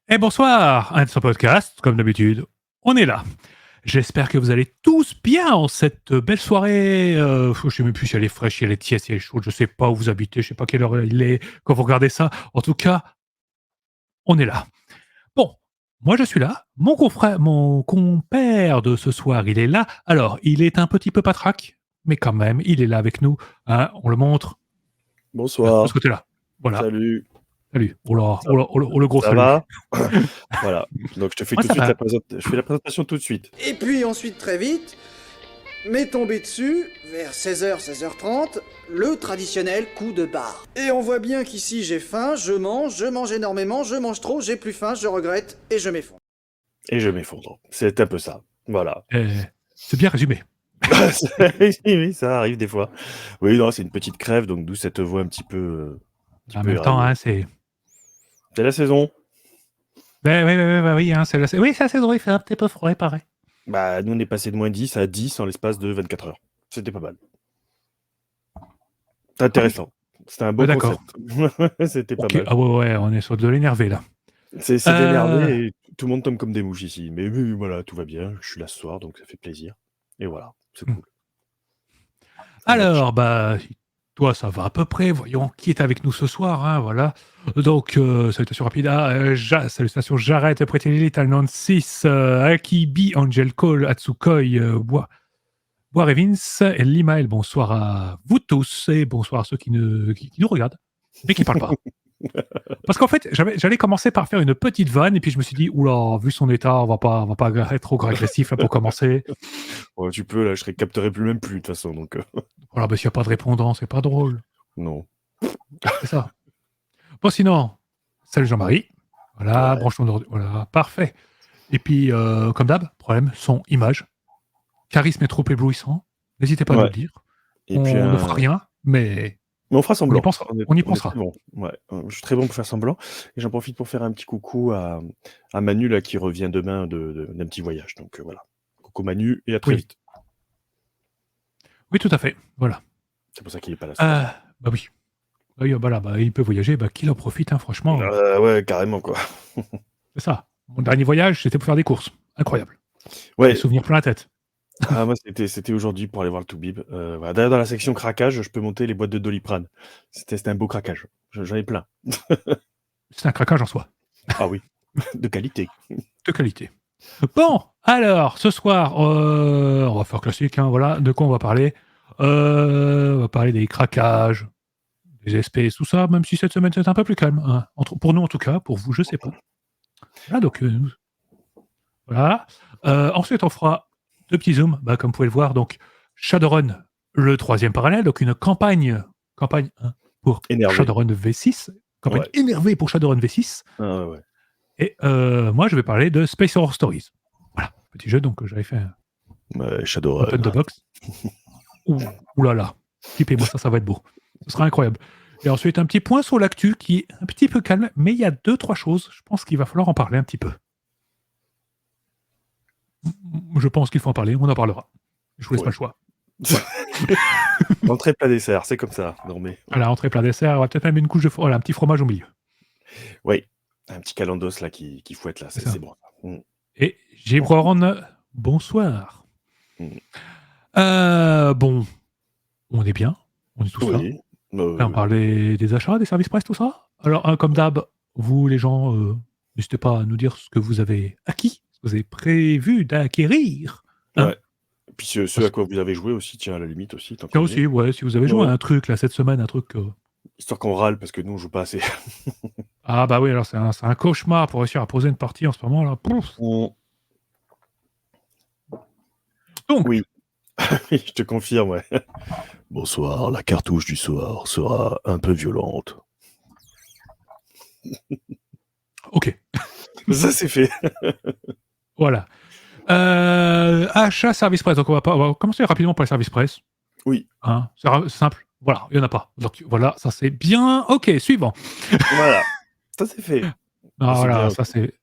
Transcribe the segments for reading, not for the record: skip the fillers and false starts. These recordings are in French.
Et bonsoir, un de ce podcast, comme d'habitude, on est là. J'espère que vous allez tous bien en cette belle soirée. Je sais même plus si elle est fraîche, si elle est tiède, si elle est chaude. Je sais pas où vous habitez, je sais pas quelle heure il est quand vous regardez ça. En tout cas, on est là. Bon, moi je suis là. Mon confrère, mon compère de ce soir, il est là. Alors, il est un petit peu patraque, mais quand même, il est là avec nous. Hein, on le montre. Là, de ce Bonsoir, côté-là. Voilà. salut, Salut. Oh là, ça oh là, oh là, oh, le gros ça salut. va? Voilà, donc je te fais Moi tout de ça suite va. je fais la présentation tout de suite. Et puis ensuite, très vite, m'est tombé dessus, vers 16h, 16h30, le traditionnel coup de barre. Et on voit bien qu'ici j'ai faim, je mange énormément, je mange trop, j'ai plus faim, je regrette, et je m'effondre. Et je m'effondre. C'est un peu ça, voilà. C'est bien résumé. Oui, ça arrive des fois. Oui, non, c'est une petite crève, donc d'où cette voix un petit En peu même temps, éraillée. hein, c'est C'est la saison. oui, hein, oui, c'est la saison, il fait un petit peu froid, il paraît. Bah, nous, on est passé de -10 à 10 en l'espace de 24 heures. C'était pas mal. C'est Ah oui? intéressant. C'était un bon D'accord. concept. C'était pas OK. mal. Ah ouais, ouais, on est sur de l'énervé, là. C'est Heu, énervé et tout le monde tombe comme des mouches ici. Mais voilà, tout va bien. Je suis là ce soir, donc ça fait plaisir. Et voilà, c'est mmh. cool. On a de Alors, bah, toi, ça va à peu près. Voyons qui est avec nous ce soir, hein, voilà. Donc, salutations rapides à, salutations Jared, Pretty Little Nancy, Akibi, Angel Cole, Atsukoi, Boire et Vince et Limaël. Bonsoir à vous tous et bonsoir à ceux qui nous regardent, mais qui parlent pas. Parce qu'en fait, j'allais commencer par faire une petite vanne et puis je me suis dit: «Ouh là, vu son état, on va pas être trop agressif là pour commencer». Ouais, tu peux, là, je capterai plus même plus de toute façon, donc Voilà, bah, s'il y a pas de répondant, c'est pas drôle, non. c'est ça. Bon sinon, salut Jean-Marie. Voilà, Ouais, branche ton ordi voilà, parfait. Et puis, comme d'hab, problème, son, image, charisme est trop éblouissant, n'hésitez pas à nous le ouais dire. et puis On ne fera rien, mais mais on fera on y semblant. pensera, on y On est très pensera. bon. Ouais, je suis très bon pour faire semblant et j'en profite pour faire un petit coucou à Manu, là, qui revient demain d'un petit voyage, donc voilà. Coucou Manu et à très Oui, vite. oui tout à fait, voilà. C'est pour ça qu'il est pas là ce soir. Bah oui. Oui, voilà, bah, il peut voyager, bah, qu'il en profite, hein, franchement, Ouais, carrément, quoi. c'est ça. Mon dernier voyage, c'était pour faire des courses. Incroyable. Des Ouais. souvenirs plein la tête. Ah moi c'était aujourd'hui pour aller voir le Toubib, voilà. D'ailleurs dans la section craquage, je peux monter les boîtes de Doliprane. C'était un beau craquage. J'en ai plein. C'est un craquage en soi, Ah oui, de qualité. de qualité. Bon, alors, ce soir, on va faire classique, hein, voilà. De quoi on va parler? On va parler des craquages, des espèces, tout ça, même si cette semaine, c'est un peu plus calme, hein. Pour nous, en tout cas, pour vous, je sais pas. Voilà, donc, voilà. Ensuite, on fera 2 petits zooms, bah, comme vous pouvez le voir, donc Shadowrun, le troisième parallèle, donc une campagne, hein, pour Énervé. Shadowrun V6, campagne Ouais. énervée pour Shadowrun V6 Ah ouais, ouais. et moi, je vais parler de Space Horror Stories. Voilà, petit jeu donc j'avais fait un Ouais, open the Shadowrun. box. Ouh là là, typez-moi ça, ça va être beau. Ce sera incroyable et ensuite un petit point sur l'actu qui est un petit peu calme, mais il y a deux trois choses, je pense qu'il va falloir en parler un petit peu. Je pense qu'il faut en parler, on en parlera. Je vous laisse pas Ouais. le choix. Voilà. Entrée plat dessert, c'est comme ça. Non mais À la entrée, plat, dessert, on va peut-être même une couche de voilà, un petit fromage au milieu. oui, un petit calendos là qui fouette là, C'est c'est ça. bon. Mmh. Et Gibran, bonsoir. Mmh. Bon, on est bien, on est tous là. Oui. Et on Oui. parlait des achats, des services presse, tout ça. Alors, comme d'hab, vous les gens, n'hésitez pas à nous dire ce que vous avez acquis, ce que vous avez prévu d'acquérir, hein. Ouais. Puis ce à Parce quoi vous avez joué aussi, tiens, à la limite aussi, tant tiens qu'on y est. aussi, ouais, si vous avez joué Ouais. à un truc là cette semaine, un truc, Histoire qu'on râle parce que nous on joue pas assez. ah bah oui, alors c'est un cauchemar pour réussir à poser une partie en ce moment là. Pouf. Mmh. Donc, Oui. Oui, je te confirme, ouais. Bonsoir, la cartouche du soir sera un peu violente. OK, Ça, c'est fait. voilà. Achat, service presse, donc on va commencer rapidement par les services presse, Oui, hein. C'est simple, voilà, il y en a pas. Donc voilà, ça c'est bien. OK, suivant. voilà, ça, c'est fait. Ah C'est bien voilà, ça aussi. c'est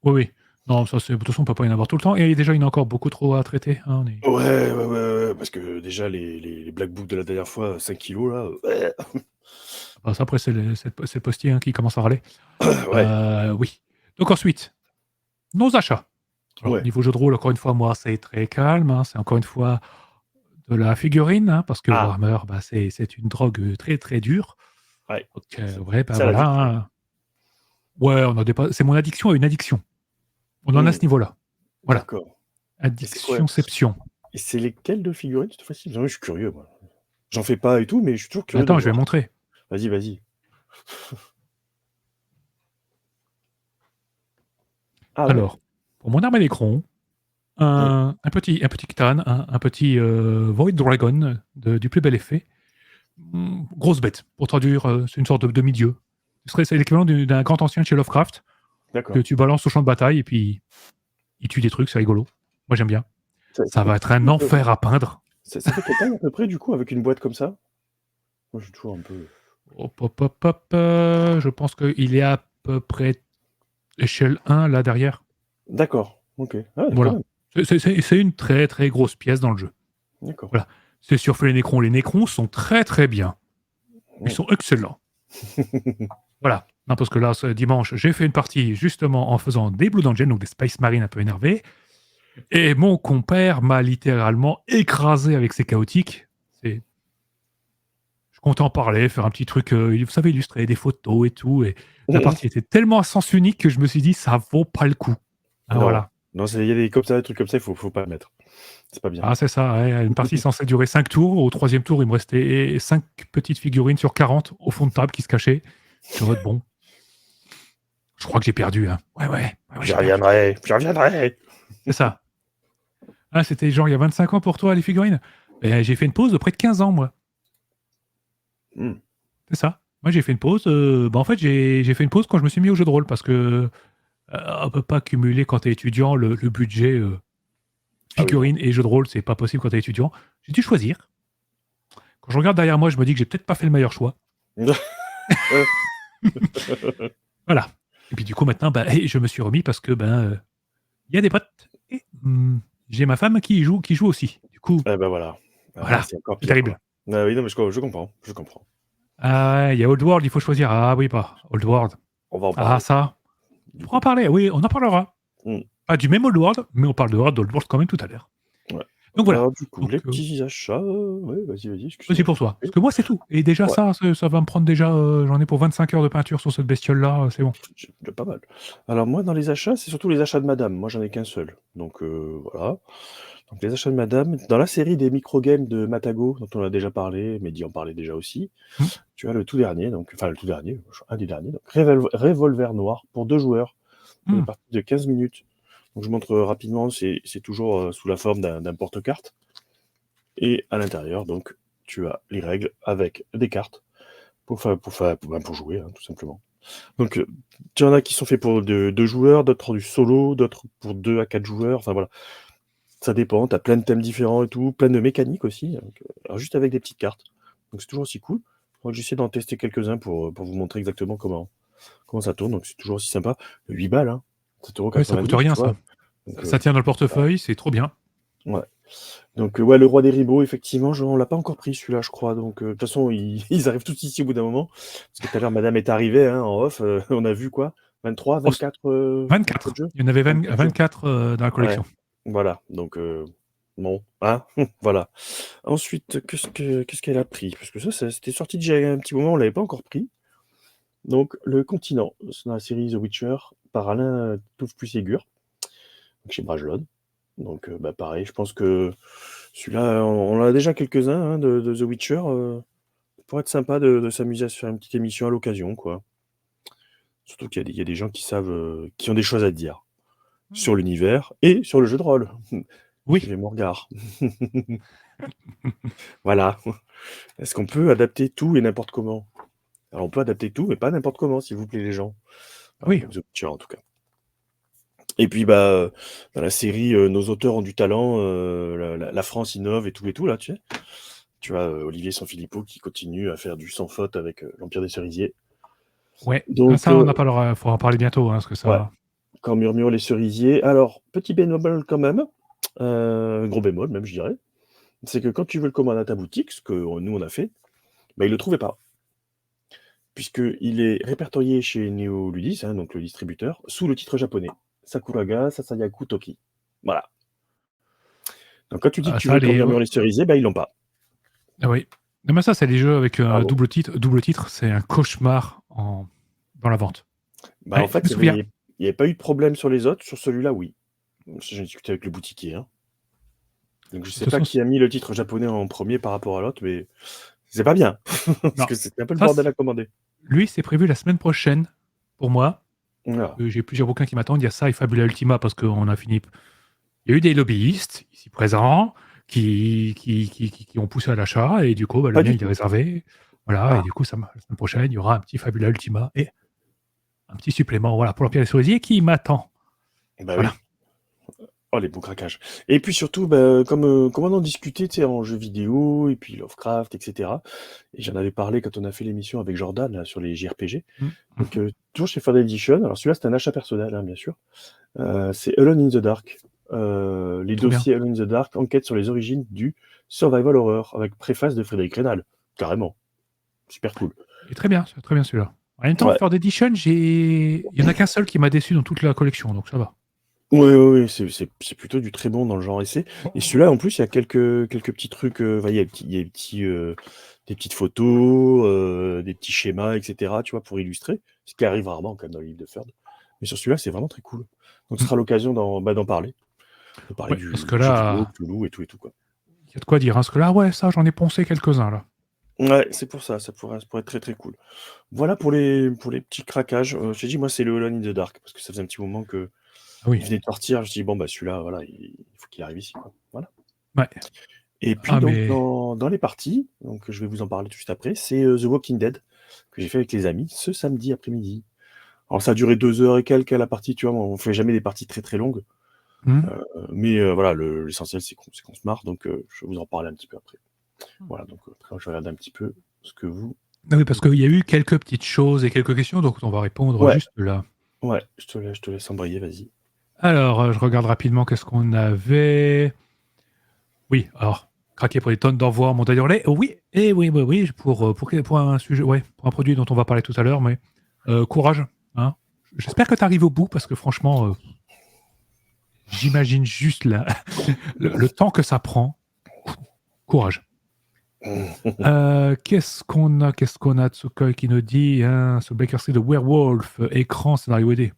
oui, oui. Non, ça c'est de toute façon, on peut pas y en avoir tout le temps et déjà, il y en a encore beaucoup trop à traiter, hein, on est Ouais, parce que déjà les black books de la dernière fois, 5 kilogrammes là, bah, ça après c'est le postier, hein, qui commence à râler. ouais. Oui. Donc ensuite, nos achats. Alors, Ouais. niveau jeu de rôle, encore une fois, moi, c'est très calme, hein. C'est encore une fois de la figurine, hein, parce que Ah, Warhammer, bah, c'est une drogue, très, très dure. ouais. Donc, C'est ouais, bah, c'est voilà, l'addiction. hein. Ouais, on a c'est mon addiction à une addiction. On en a ce Mmh, niveau-là. Voilà, d'accord. Et c'est quoi? addiction-ception. Et c'est lesquelles de figurines cette fois-ci? Parce que moi, je suis curieux, moi. J'en fais pas et tout, mais je suis toujours Mais curieux de attends, je vais voir. montrer. Vas-y, vas-y. Ah ouais. Alors, pour mon arme à l'écran, Mmh. un petit Cthulhu, un petit, Void Dragon du plus bel effet. Grosse bête, pour traduire, c'est une sorte de demi-dieu. C'est l'équivalent d'un grand ancien de chez Lovecraft que D'accord. tu balances au champ de bataille et puis il tue des trucs, c'est rigolo. Moi, j'aime bien. Ça Ça fait va quelle être un taille à peu enfer à peindre. ça fait quelle taille à peu près, du coup, avec une boîte comme ça? Moi, je suis toujours un peu Hop, hop, hop, hop, je pense qu'il est à peu près échelle 1 là derrière. d'accord, OK. Ah ouais, quand Voilà. même. C'est une très, très grosse pièce dans le jeu. D'accord. Voilà. C'est sur les Nécrons. Les Nécrons sont très, très bien. Ils Mmh. sont excellents. Voilà. Non, parce que là, ce dimanche, j'ai fait une partie justement en faisant des Blue Angels, donc des Space Marines un peu énervés. Et mon compère m'a littéralement écrasé avec ses chaotiques. C'est Je comptais en parler, faire un petit truc, vous savez, illustrer des photos et tout. Et la partie était tellement à sens unique que je me suis dit, ça vaut pas le coup. Ah, Non, voilà. non, il y a des comme ça, des trucs comme ça, faut pas le mettre. C'est pas bien. Ah, c'est ça, ouais, une partie censée durer 5 tours. Au troisième tour, il me restait 5 petites figurines sur 40 au fond de table qui se cachaient. Je suis en mode, bon, je crois que j'ai perdu, hein. Ouais, J'y j'ai perdu. reviendrai, j'y reviendrai! C'est ça. Ah, c'était genre il y a 25 ans pour toi, les figurines? Et j'ai fait une pause de près de 15 ans, moi. Mmh. C'est ça. Moi, j'ai fait une pause. En fait, j'ai fait une pause quand je me suis mis au jeu de rôle parce que on peut pas cumuler quand t'es étudiant le budget Ah oui, non. figurines et jeu de rôle, c'est pas possible quand t'es étudiant. J'ai dû choisir. Quand je regarde derrière moi, je me dis que j'ai peut-être pas fait le meilleur choix. Voilà. Et puis du coup, maintenant, bah, je me suis remis parce que il y a des potes et j'ai ma femme qui joue aussi. Du coup, Eh ben voilà. Ah, voilà, c'est encore c'est pire, terrible. quoi. Ah oui, non, mais je comprends, je comprends. Ah ouais, il y a Old World, il faut choisir. Ah oui, pas Old World. On va en Ah parler, ça, on du pourra en coup. parler. Oui, on en parlera. Mmh. Pas du même Old World, mais on parlera d'Old World quand même tout à l'heure. Ouais. Donc voilà. Alors du coup, Donc les petits achats, ouais, vas-y, vas-y excuse-moi, je pour t'ai toi. Parce coupé. que moi, c'est tout. Et déjà, Ouais, ça va me prendre déjà. J'en ai pour 25 heures de peinture sur cette bestiole-là. C'est bon. j'ai déjà pas mal. Alors moi, dans les achats, c'est surtout les achats de madame. Moi, j'en ai qu'un seul. Donc voilà. Donc les achats de madame, dans la série des micro-games de Matago, dont on a déjà parlé, Mehdi en parlait déjà aussi, Hmm. tu as le tout dernier, donc enfin le tout dernier, un des derniers, donc Revolver Noir pour 2 joueurs, pour une Hmm. partie de 15 minutes. Donc je montre rapidement, c'est toujours sous la forme d'un porte-carte. Et à l'intérieur, donc, tu as les règles avec des cartes pour jouer, hein, tout simplement. Donc, tu en as qui sont faits pour 2 joueurs, d'autres pour du solo, d'autres pour 2 à 4 joueurs. Enfin voilà, ça dépend. Tu as plein de thèmes différents et tout, plein de mécaniques aussi. Donc, alors juste avec des petites cartes. Donc c'est toujours aussi cool. Moi, j'essaie d'en tester quelques-uns pour vous montrer exactement comment ça tourne. Donc c'est toujours aussi sympa. 8 balles, hein. Ouais, ça coûte 7,90 €, rien, tu vois. ça. Donc, Ça tient dans le voilà. portefeuille, c'est trop bien. Ouais. Donc, ouais, le roi des ribauds, effectivement, on l'a pas encore pris celui-là, je crois. Donc, de toute façon, ils arrivent tous ici au bout d'un moment. Parce que tout à l'heure, madame est arrivée, hein, en off. On a vu quoi? 23, Oh, 24, 24 24. jeux? Il y en avait 24 jeux. 24 dans la Ouais, collection. voilà. Donc, bon, hein, voilà. Ensuite, qu'est-ce qu'elle a pris? Parce que ça, c'était sorti déjà il y a un petit moment, on l'avait pas encore pris. Donc, Le Continent, c'est dans la série The Witcher, par Alain Touffe-Ségur, donc chez Brajlon. Donc, pareil, je pense que celui-là, on en a déjà quelques-uns, hein, de The Witcher. Ça pourrait être sympa de s'amuser à se faire une petite émission à l'occasion, quoi. Surtout qu'il y a des gens qui savent, qui ont des choses à dire Hmm. sur l'univers et sur le jeu de rôle. Oui. Suivez mon regard. Voilà. Est-ce qu'on peut adapter tout et n'importe comment? Alors on peut adapter tout, mais pas n'importe comment, s'il vous plaît, les gens. Voilà, Oui. donc The Witcher, en tout cas. Et puis, dans la série, Nos auteurs ont du talent, la France innove et tout là, tu sais? Tu as, Olivier Sanfilippo qui continue à faire du sans faute avec, l'Empire des Cerisiers. Ouais. Ah, Donc, ça, on en parlera. Faudra en parler bientôt, hein, parce que ouais, ça. quand murmurent les cerisiers. Alors, petit bémol quand même, gros bémol même, je dirais, c'est que quand tu veux le commander à ta boutique, ce que nous on a fait, ils le trouvaient pas. puisqu'il est répertorié chez Neoludis, hein, donc le distributeur, sous le titre japonais Sakuraga Sasayaku Toki. Voilà. Donc quand tu dis que tu Ça, veux ton murmure les bah ils l'ont pas. Ah oui. Non, mais ça, c'est des jeux avec un Bravo. double titre. Double titre, c'est un cauchemar dans la vente. Bah Ouais, en fait, je me souviens. il n'y avait pas eu de problème sur les autres, sur celui-là, oui. J'ai discuté avec le boutiquier. Hein. Donc je sais toute pas façon, qui a mis le titre japonais en premier par rapport à l'autre, mais c'est pas bien. Non. Parce que c'était un peu le Ça, bordel à commander. Lui, c'est prévu la semaine prochaine pour moi. Voilà. J'ai plusieurs bouquins qui m'attendent. Il y a ça et Fabula Ultima parce qu'on a fini. Il y a eu des lobbyistes ici présents qui ont poussé à l'achat et du coup, le Pas mien du il est tout. réservé. Voilà, Ah. et du coup, la semaine prochaine, il y aura un petit Fabula Ultima et un petit supplément voilà, pour l'Empire des Cerisiers qui m'attend. Bah Voilà. oui. Oh, les beaux craquages. Et puis surtout, bah, comme on en discutait en jeux vidéo, et puis Lovecraft, etc. Et j'en avais parlé quand on a fait l'émission avec Jordan là, sur les JRPG. Donc, toujours chez Third Edition. Alors, celui-là, c'est un achat personnel, hein, bien sûr. C'est Alone in the Dark. Les Trop dossiers Alone in the Dark, enquête sur les origines du survival horror, avec préface de Frédéric Rénal. Carrément. Super cool. Et très bien celui-là. En même temps, Ouais. Third Edition, il y en a qu'un seul qui m'a déçu dans toute la collection, donc ça va. Oui, c'est plutôt du très bon dans le genre essai. Et celui-là, en plus, il y a quelques petits trucs. Il y a des petites photos, des petits schémas, etc. Tu vois, pour illustrer. Ce qui arrive rarement quand même dans le livre de Ferd. Mais sur celui-là, c'est vraiment très cool. Donc, ce sera l'occasion d'en parler. De parler du parce que jeu là, vidéo, Cthulhu et tout, quoi. il y a de quoi dire. Parce que là, ouais, ça, j'en ai poncé quelques-uns, là. Ouais, c'est pour ça. Ça pourrait être très, très cool. Voilà pour les petits craquages. Je t'ai dit, moi, c'est le Alone in the Dark. Parce que ça faisait un petit moment que. Ah oui. Il venait de sortir, je dis bon bah celui-là, voilà, il faut qu'il arrive ici, quoi. Voilà. Ouais. Et puis dans les parties, donc je vais vous en parler tout de suite après, c'est The Walking Dead que j'ai fait avec les amis ce samedi après-midi. Alors ça a duré 2 heures et quelques à la partie, tu vois, on fait jamais des parties très très longues, mais voilà, l'essentiel c'est qu'on se marre, donc je vais vous en parler un petit peu après. Voilà, donc après je vais regarder un petit peu ce que vous. Ah oui, parce qu'il y a eu quelques petites choses et quelques questions, donc on va répondre juste là. Ouais, je te laisse embrayer, vas-y. Alors, je regarde rapidement qu'est-ce qu'on avait. Oui, alors, craquer pour des tonnes d'envois en montagne hurlée. Oui, pour un sujet, ouais, pour un produit dont on va parler tout à l'heure, mais courage. Hein. J'espère que tu arrives au bout parce que franchement, j'imagine juste le temps que ça prend. Courage. Qu'est-ce qu'on a Tsukoi qui nous dit ce Baker Street de Werewolf, écran, scénario aidé.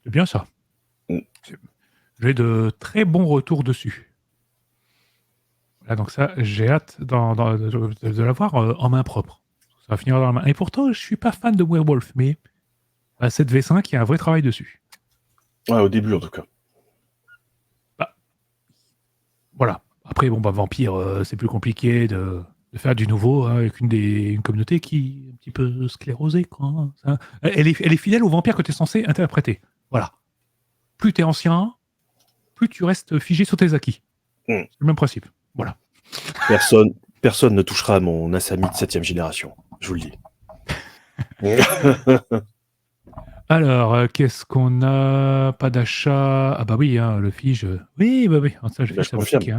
C'est bien ça. J'ai de très bons retours dessus. Voilà, donc ça, j'ai hâte de l'avoir en main propre. Ça va finir dans la main. Et pourtant, je suis pas fan de Werewolf, mais cette V5, il y a un vrai travail dessus. Ouais, au début en tout cas. Bah, voilà. Après, Vampire, c'est plus compliqué de faire du nouveau avec une communauté qui est un petit peu sclérosée. Quoi, hein. Elle est fidèle au vampire que tu es censé interpréter. Voilà. Plus tu es ancien, plus tu restes figé sur tes acquis. C'est le même principe. Voilà. Personne ne touchera à mon Asami de 7ème génération. Je vous le dis. Alors, qu'est-ce qu'on a? Pas d'achat. Ah bah oui, le Fige. Oui. Ça, le Fige, ça va piquer.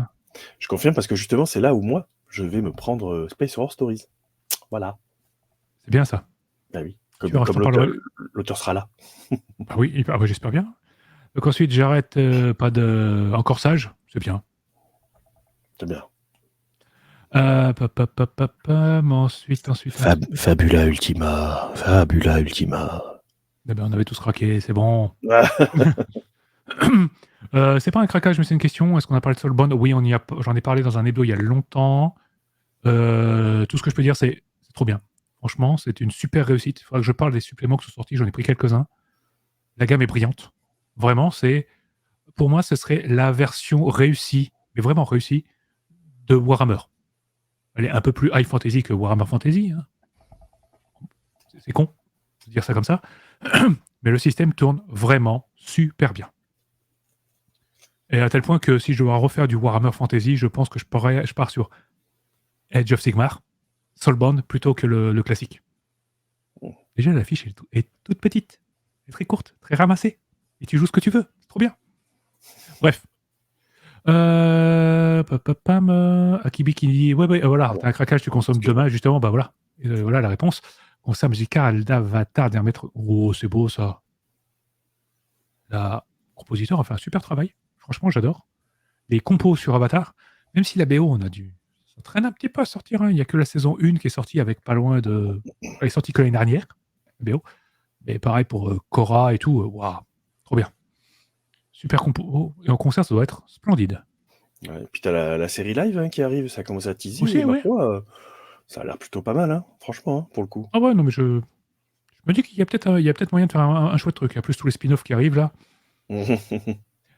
Je confirme parce que justement, c'est là où moi, je vais me prendre Space Horror Stories. Voilà. C'est bien ça. Bah oui. Comme l'auteur sera là. Ah oui, j'espère bien. Donc ensuite, j'arrête pas de... Encore sage, c'est bien. C'est bien. Ensuite. Fabula Ultima. Eh ben, on avait tous craqué, c'est bon. C'est pas un craquage, mais c'est une question. Est-ce qu'on a parlé de Soulbound? Oui, j'en ai parlé dans un hebdo il y a longtemps. Tout ce que je peux dire, c'est trop bien. Franchement, c'est une super réussite. Il faudra que je parle des suppléments qui sont sortis. J'en ai pris quelques-uns. La gamme est brillante. Vraiment, pour moi, ce serait la version réussie, mais vraiment réussie, de Warhammer. Elle est un peu plus high fantasy que Warhammer Fantasy. Hein. C'est con de dire ça comme ça. Mais le système tourne vraiment super bien. Et à tel point que si je dois refaire du Warhammer Fantasy, je pense que je pars sur Age of Sigmar, Soulbound, plutôt que le classique. Déjà, l'affiche est toute petite, est très courte, très ramassée. Et tu joues ce que tu veux. C'est trop bien. Bref. Akibi qui dit voilà, t'as un craquage, tu consommes demain, justement, bah voilà. Et voilà la réponse. Concert musical d'Avatar d'Hermès. Oh, c'est beau ça. La compositeur a fait un super travail. Franchement, j'adore. Les compos sur Avatar, même si la BO, ça traîne un petit peu à sortir. Hein. Il n'y a que la saison 1 qui est sortie avec pas loin de. Elle est sortie que l'année dernière, la BO. Mais pareil pour Korra et tout. Waouh, trop bien. Super compo. Et en concert, ça doit être splendide. Ouais, et puis t'as la série live hein, qui arrive, ça commence à teaser, Aussi, et ma ouais. foi, ça a l'air plutôt pas mal, hein, franchement, hein, pour le coup. Ah ouais, non, mais je me dis qu'il y a peut-être moyen de faire un chouette truc. Il y a plus tous les spin-offs qui arrivent là.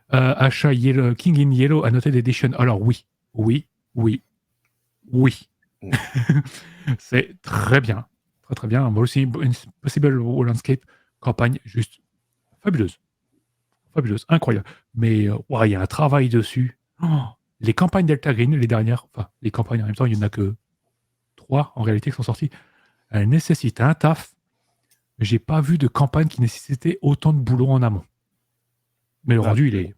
Achat Yellow, King in Yellow, Annotated Edition. Alors oui. C'est très bien. Très très bien. Moi aussi, Possible Landscape, campagne juste fabuleuse. Fabuleuse, incroyable. Mais ouais, il y a un travail dessus. Oh, les campagnes Delta Green, les dernières, enfin les campagnes en même temps, il n'y en a que 3 en réalité qui sont sorties. Elles nécessitent un taf. J'ai pas vu de campagne qui nécessitait autant de boulot en amont. Mais le rendu, il est.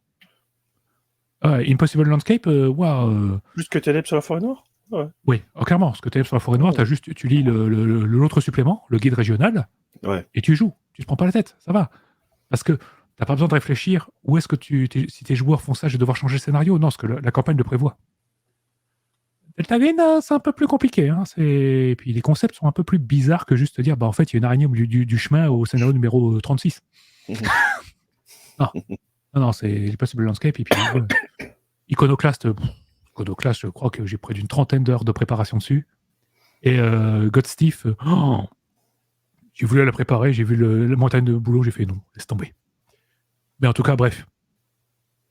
Impossible Landscape, waouh. Plus que Ténèbres sur la forêt noire. Ouais. Oui, clairement. Parce que tu es sur la forêt noire, tu lis l'autre supplément, le guide régional, Ouais. et tu joues. Tu te prends pas la tête, ça va. Parce que t'as pas besoin de réfléchir où est-ce que si tes joueurs font ça, je vais devoir changer le scénario. Non, parce que la campagne le prévoit. Delta Green, c'est un peu plus compliqué. Hein. Et puis les concepts sont un peu plus bizarres que juste dire, bah en fait, il y a une araignée au milieu du chemin au scénario numéro 36. Non, c'est Impossible Landscape. Et puis, Iconoclast, je crois que j'ai près d'une trentaine d'heures de préparation dessus. Et God Steve, j'ai voulu la préparer, j'ai vu la montagne de boulot, j'ai fait non, laisse tomber. Mais en tout cas, bref.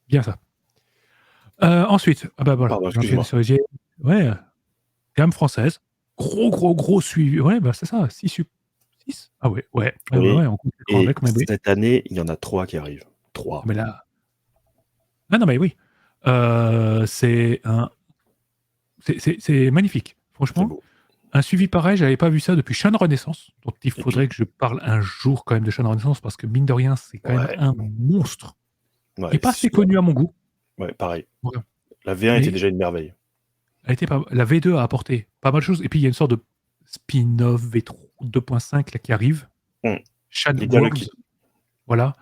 Bien ça. Ensuite, voilà. Pardon, excuse-moi. Ouais, gamme française. Gros suivi. Ouais, bah c'est ça, 6. Ah ouais, on compte Et avec, mais oui. cette année, il y en a 3 qui arrivent. 3. Mais là. Ah non, mais oui. C'est magnifique. Franchement, un suivi pareil, j'avais pas vu ça depuis Shaun Renaissance. Donc il faudrait que je parle un jour quand même de Shaun Renaissance parce que mine de rien, c'est quand même un monstre. Ouais, qui n'est pas assez connu à mon goût. Ouais, pareil. Ouais. La V1 était déjà une merveille. La V2 a apporté pas mal de choses. Et puis il y a une sorte de spin-off V3 2.5 là, qui arrive. Shadow Worlds. Voilà.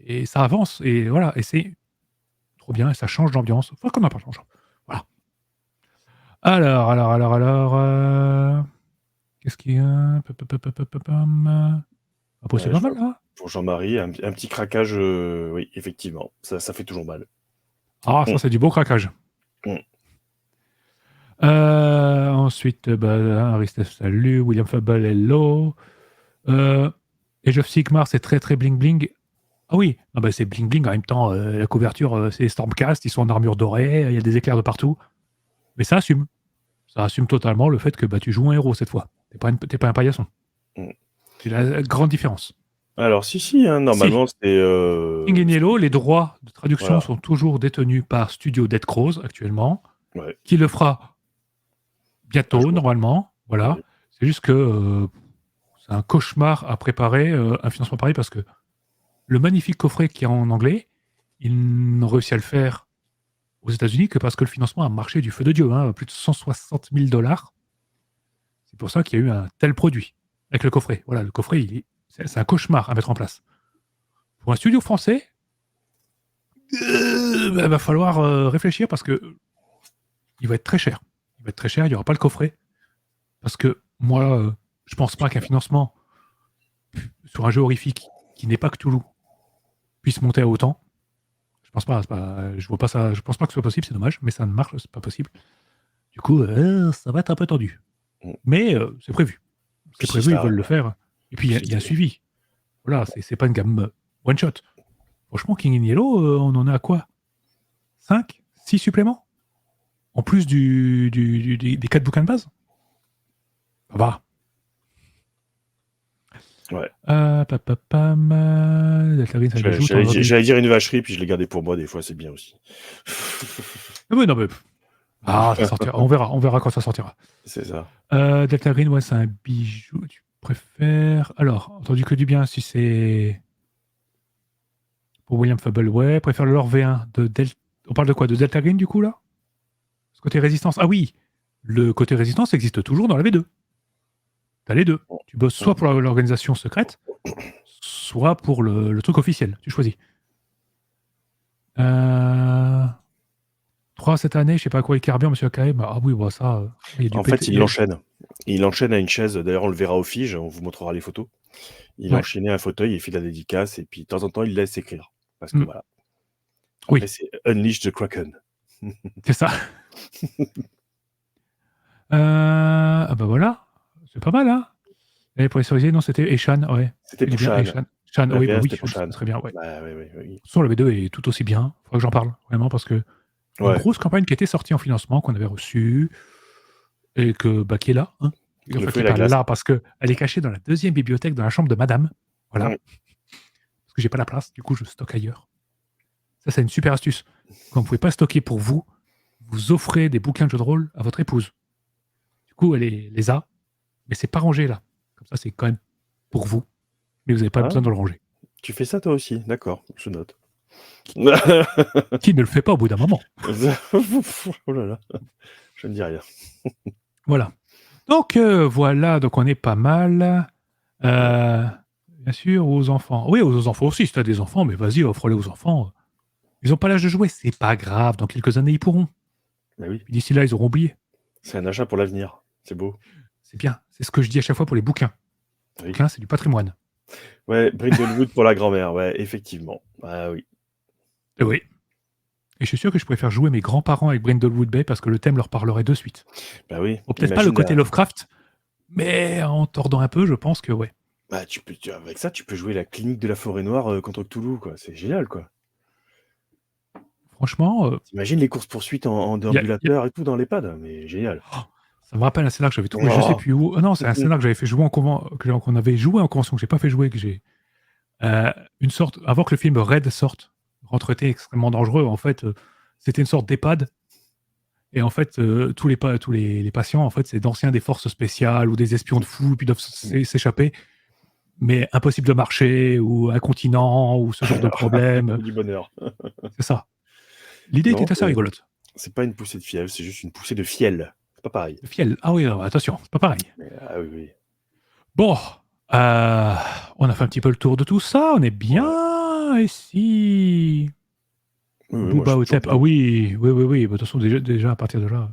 Et ça avance. Et voilà. Et c'est trop bien. Et ça change d'ambiance. Faut qu'on en parle. Voilà. Alors. Qu'est-ce qu'il y a? C'est pas mal, là. Pour Jean-Marie, un petit craquage, oui, effectivement. Ça fait toujours mal. Ah, ça, c'est du beau craquage. Ensuite, Aristef, salut. William Fable, hello. Age of Sigmar, c'est très, très bling-bling. Ah oui, c'est bling-bling. En même temps, la couverture, c'est Stormcast. Ils sont en armure dorée. Il y a des éclairs de partout. Mais ça assume. Ça assume totalement le fait que tu joues un héros cette fois. T'es pas un paillasson. C'est la grande différence. Alors, si, hein, normalement, c'est... King in Yellow, les droits de traduction sont toujours détenus par Studio Dead Crows actuellement, qui le fera bientôt, normalement. Voilà. C'est juste que c'est un cauchemar à préparer un financement pareil parce que le magnifique coffret qu'il y a en anglais, ils n'ont réussi à le faire aux États-Unis que parce que le financement a marché du feu de Dieu, hein, plus de 160 000 $. C'est pour ça qu'il y a eu un tel produit avec le coffret. Voilà, le coffret, c'est un cauchemar à mettre en place. Pour un studio français, il va falloir réfléchir parce que il va être très cher. Il n'y aura pas le coffret. Parce que moi, je pense pas qu'un financement sur un jeu horrifique qui n'est pas Cthulhu puisse monter à autant. Je pense pas, je vois pas ça, je pense pas que ce soit possible, c'est dommage, mais ça ne marche, c'est pas possible. Du coup, ça va être un peu tendu. Mais c'est prévu. C'est prévu, ils veulent le faire. Et puis il y a un suivi. Voilà, c'est pas une gamme one shot. Franchement, King in Yellow, on en a à quoi 5, 6 suppléments en plus des 4 bouquins de base. Ça va. Ouais. J'allais dire une vacherie, puis je l'ai gardé pour moi, des fois, c'est bien aussi. Oui, non, mais... ça sortira. On verra quand ça sortira. C'est ça. Delta Green, c'est un bijou. Tu préfères... Alors, entendu que du bien, si c'est... Pour William Fable, ouais. Préfère le lore V1 de Delta... On parle de quoi? De Delta Green, du coup, là? Ce côté résistance. Ah oui! Le côté résistance existe toujours dans la V2. T'as les deux. Tu bosses soit pour l'organisation secrète, soit pour le truc officiel. Tu choisis. 3 cette année, je sais pas à quoi il carbure, monsieur Akae. Ah oui, bah ça, il y a du En fait, PT. il l'enchaîne. Il enchaîne à une chaise. D'ailleurs, on le verra au Fige. On vous montrera les photos. Il a Ouais. enchaîné un fauteuil et fait la dédicace. Et puis, de temps en temps, il laisse écrire. Parce que voilà. Oui. Après, c'est Unleash the Kraken. C'est ça. Ah bah voilà. C'est pas mal, hein. Et pour les cerisiers, non, c'était Eshan, ouais. C'était Il est pour bien, Shan. Shan, oui, bah oui, C'était pour ça Shan. serait bien, ouais. Bah, oui. De toute façon, le V2 est tout aussi bien. Faudrait que j'en parle, vraiment, parce que une Ouais. grosse campagne qui était sortie en financement, qu'on avait reçue, et que, bah, qui est là, hein. Le Enfin, feu qui et est la pas glace. là, parce qu'elle est cachée dans la deuxième bibliothèque, dans la chambre de madame. Voilà. Ouais. Parce que j'ai pas la place, du coup, je stocke ailleurs. Ça, c'est une super astuce. Quand vous pouvez pas stocker pour vous, vous offrez des bouquins de jeux de rôle à votre épouse. Du coup, elle les a, mais c'est pas rangé là. Comme ça, c'est quand même pour vous, mais vous n'avez pas Ah. besoin de le ranger. Tu fais ça toi aussi, d'accord, je note. Qui ne le fait pas au bout d'un moment. Oh là là, je ne dis rien. Voilà. Donc voilà, donc on est pas mal. Bien sûr, aux enfants. Oui, aux enfants aussi, si tu as des enfants, mais vas-y, offre-les aux enfants. Ils n'ont pas l'âge de jouer, c'est pas grave, dans quelques années, ils pourront. Bah oui, Puis d'ici là, ils auront oublié. c'est un achat pour l'avenir, c'est beau. C'est bien, c'est ce que je dis à chaque fois pour les bouquins. Les Oui. bouquins, c'est du patrimoine. Ouais, Brindlewood pour la grand-mère, ouais, effectivement. Ah oui. Oui. Et je suis sûr que je pourrais faire jouer mes grands-parents avec Brindlewood Bay parce que le thème leur parlerait de suite. Bah oui. Bon, peut-être pas le côté Lovecraft, mais en tordant un peu, je pense que ouais. Bah avec ça, tu peux jouer la clinique de la forêt noire contre Cthulhu, quoi. C'est génial, quoi. Franchement, t'imagines les courses-poursuites en déambulateur et tout dans l'EHPAD, mais génial. Ça me rappelle un scénar que j'avais trouvé, je sais plus où. Non, c'est un scénar que j'avais fait jouer en convention, qu'on avait joué en convention, que j'ai pas fait jouer, que j'ai une sorte, avant que le film Red sorte, Rentre-été extrêmement dangereux, en fait, c'était une sorte d'EHPAD. Et en fait, tous les patients, en fait, c'est d'anciens des forces spéciales ou des espions de fous, puis doivent s'échapper. Mais impossible de marcher, ou incontinent, ou ce genre de problème. Du bonheur. C'est ça. L'idée était assez rigolote. C'est pas une poussée de fièvre, c'est juste une poussée de fiel. C'est pas pareil. Le fiel. Ah oui, non, attention, c'est pas pareil. Ah oui. Bon, on a fait un petit peu le tour de tout ça, on est bien ici. Booba Hotep. Ah oui. Bah, de toute façon, déjà à partir de là,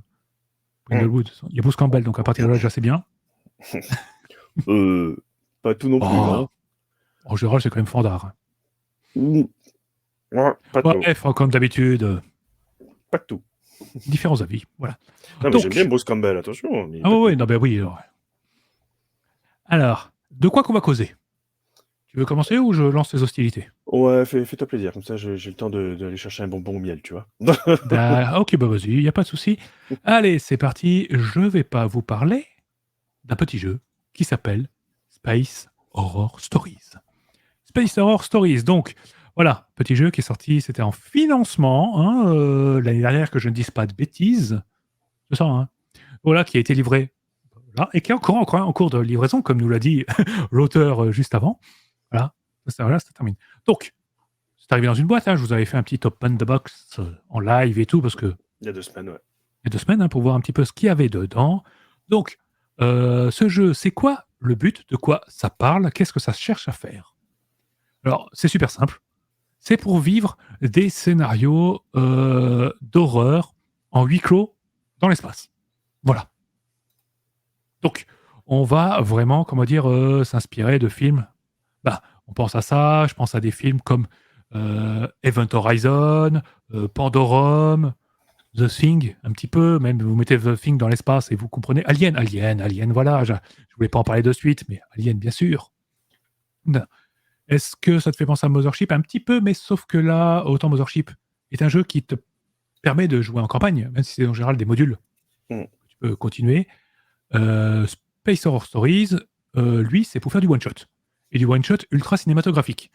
Brindlewood, il y a Bruce Campbell, donc à partir de là, déjà c'est bien. Pas tout non plus, non. En général, c'est quand même Fandard. Pas tout. Bref, comme d'habitude. Pas tout. Différents avis, voilà. Non, mais j'aime bien Bruce Campbell, attention. Mais oui, non, ben oui. Alors, de quoi qu'on va causer? Tu veux commencer ou je lance les hostilités? Ouais, fais-toi plaisir, comme ça j'ai le temps d'aller chercher un bonbon au miel, tu vois. Ok, bah vas-y, il n'y a pas de souci. Allez, c'est parti. Je vais pas vous parler d'un petit jeu qui s'appelle Space Horror Stories. Space Horror Stories, donc voilà, petit jeu qui est sorti, c'était en financement l'année dernière, que je ne dise pas de bêtises. C'est ça, hein. Voilà, qui a été livré là, et qui est encore en cours de livraison, comme nous l'a dit l'auteur juste avant. Voilà, ça termine. Donc, c'est arrivé dans une boîte, hein, je vous avais fait un petit open the box en live et tout, parce que... Il y a 2 semaines, ouais. Il y a 2 semaines, hein, pour voir un petit peu ce qu'il y avait dedans. Donc, ce jeu, c'est quoi le but? De quoi ça parle? Qu'est-ce que ça cherche à faire? Alors, c'est super simple. C'est pour vivre des scénarios d'horreur en huis clos dans l'espace. Voilà. Donc, on va vraiment, comment dire, s'inspirer de films. Bah, on pense à ça, je pense à des films comme Event Horizon, Pandorum, The Thing, un petit peu, même vous mettez The Thing dans l'espace et vous comprenez. Alien, voilà, je voulais pas en parler de suite, mais Alien, bien sûr. Non. Est-ce que ça te fait penser à Mothership? Un petit peu, mais sauf que là, autant Mothership est un jeu qui te permet de jouer en campagne, même si c'est en général des modules. Tu peux continuer. Space Horror Stories, lui, c'est pour faire du one-shot. Et du one-shot ultra cinématographique.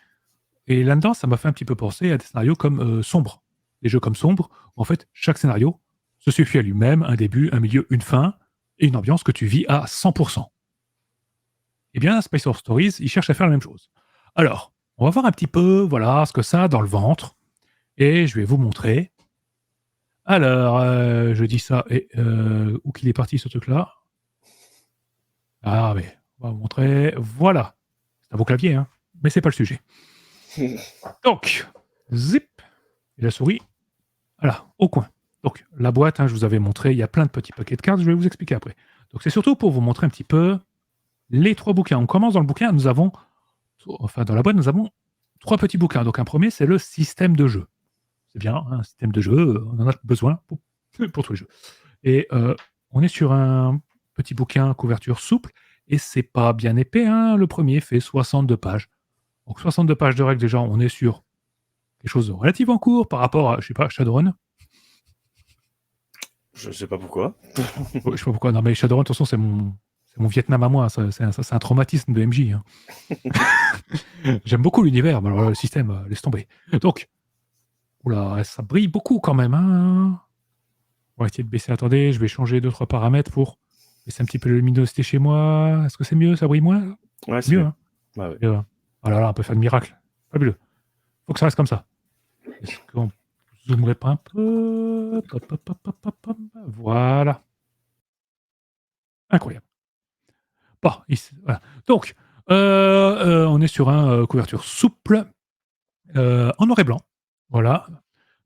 Et là-dedans, ça m'a fait un petit peu penser à des scénarios comme Sombre. Des jeux comme Sombre, où en fait, chaque scénario se suffit à lui-même, un début, un milieu, une fin, et une ambiance que tu vis à 100%. Eh bien, Space Horror Stories, il cherche à faire la même chose. Alors, on va voir un petit peu, voilà, ce que ça a dans le ventre, et je vais vous montrer. Alors, je dis ça, et où qu'il est parti ce truc-là? Ah, mais On va vous montrer. Voilà. C'est un beau clavier, hein, mais c'est pas le sujet. Donc, zip, et la souris, voilà, au coin. Donc, la boîte, hein, je vous avais montré, il y a plein de petits paquets de cartes, je vais vous expliquer après. Donc, c'est surtout pour vous montrer un petit peu les 3 bouquins. On commence dans le bouquin, dans la boîte, nous avons 3 petits bouquins. Donc, un premier, c'est le système de jeu. C'est bien, hein, un système de jeu, on en a besoin pour tous les jeux. Et on est sur un petit bouquin couverture souple, et c'est pas bien épais, hein. Le premier fait 62 pages. Donc 62 pages de règles, déjà, on est sur quelque chose de relativement court par rapport à, je sais pas, Shadowrun. Je sais pas pourquoi. Je sais pas pourquoi. Non, mais Shadowrun, de toute façon, c'est mon Vietnam à moi. C'est un traumatisme de MJ, hein. J'aime beaucoup l'univers, mais alors le système, laisse tomber. Donc, oula, ça brille beaucoup quand même, hein. On va essayer de baisser. Attendez, je vais changer 2-3 paramètres pour baisser un petit peu la luminosité chez moi. Est-ce que c'est mieux? Ça brille moins là? Ouais, C'est mieux, mieux. hein. Ouais, ouais. Mieux, hein. Ah là là, on peut faire de miracle. Fabuleux. Faut que ça reste comme ça. Est-ce qu'on zoomerait pas un peu? Hop, hop, hop, hop, hop, hop. Voilà. Incroyable. Bon, voilà. Donc, on est sur un couverture souple, en noir et blanc. Voilà.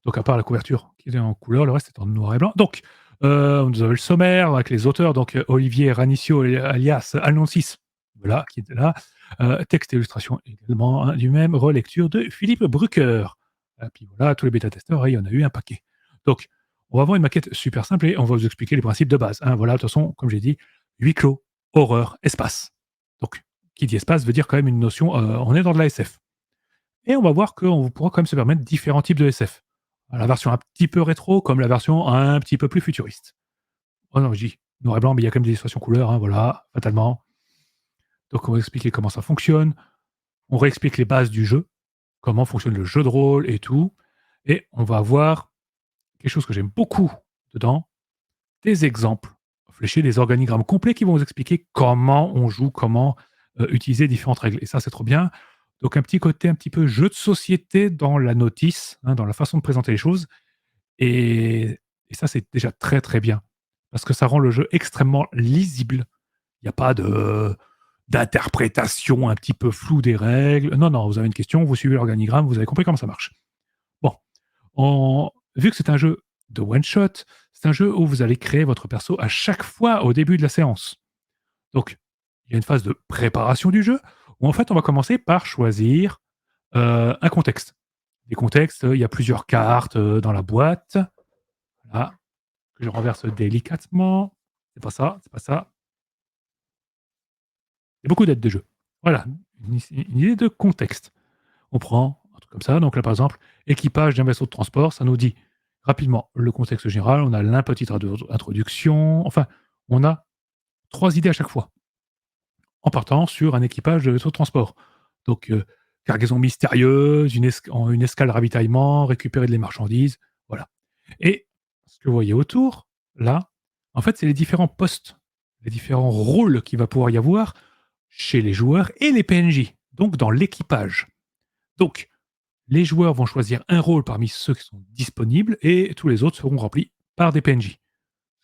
Donc, à part la couverture qui est en couleur, le reste est en noir et blanc. Donc, vous avez le sommaire avec les auteurs, donc Olivier Ranicio alias Alnonsis, voilà, qui était là. Texte et illustration également, hein, du même, relecture de Philippe Brucker. Et puis voilà, tous les bêta-testeurs, il y en a eu un paquet. Donc, on va avoir une maquette super simple et on va vous expliquer les principes de base, hein. Voilà, de toute façon, comme j'ai dit, huis clos, horreur, espace. Donc, qui dit espace veut dire quand même une notion, on est dans de la SF. Et on va voir qu'on pourra quand même se permettre différents types de SF. La version un petit peu rétro, comme la version un petit peu plus futuriste. Oh non, je dis noir et blanc, mais il y a quand même des illustrations couleurs, hein, voilà, fatalement. Donc on va expliquer comment ça fonctionne. On réexplique les bases du jeu, comment fonctionne le jeu de rôle et tout. Et on va avoir quelque chose que j'aime beaucoup dedans, des exemples fléchés, des organigrammes complets qui vont vous expliquer comment on joue, comment utiliser différentes règles. Et ça, c'est trop bien. Donc un petit côté un petit peu jeu de société dans la notice, hein, dans la façon de présenter les choses. Et ça, c'est déjà très très bien. Parce que ça rend le jeu extrêmement lisible. Il n'y a pas d'interprétation un petit peu floue des règles. Non, non, vous avez une question, vous suivez l'organigramme, vous avez compris comment ça marche. Bon, vu que c'est un jeu de one-shot, c'est un jeu où vous allez créer votre perso à chaque fois au début de la séance. Donc, il y a une phase de préparation du jeu, où en fait, on va commencer par choisir un contexte. Des contextes, il y a plusieurs cartes dans la boîte. Voilà, que je renverse délicatement. C'est pas ça, c'est pas ça. Il y a beaucoup d'aides de jeu. Voilà, une idée de contexte. On prend un truc comme ça. Donc là, par exemple, équipage d'un vaisseau de transport, ça nous dit rapidement le contexte général. On a la petite introduction. Enfin, on a 3 idées à chaque fois, en partant sur un équipage de vaisseau de transport. Donc, cargaison mystérieuse, une escale ravitaillement, récupérer des marchandises, voilà. Et ce que vous voyez autour, là, en fait, c'est les différents postes, les différents rôles qu'il va pouvoir y avoir chez les joueurs et les PNJ, donc dans l'équipage. Donc, les joueurs vont choisir un rôle parmi ceux qui sont disponibles et tous les autres seront remplis par des PNJ.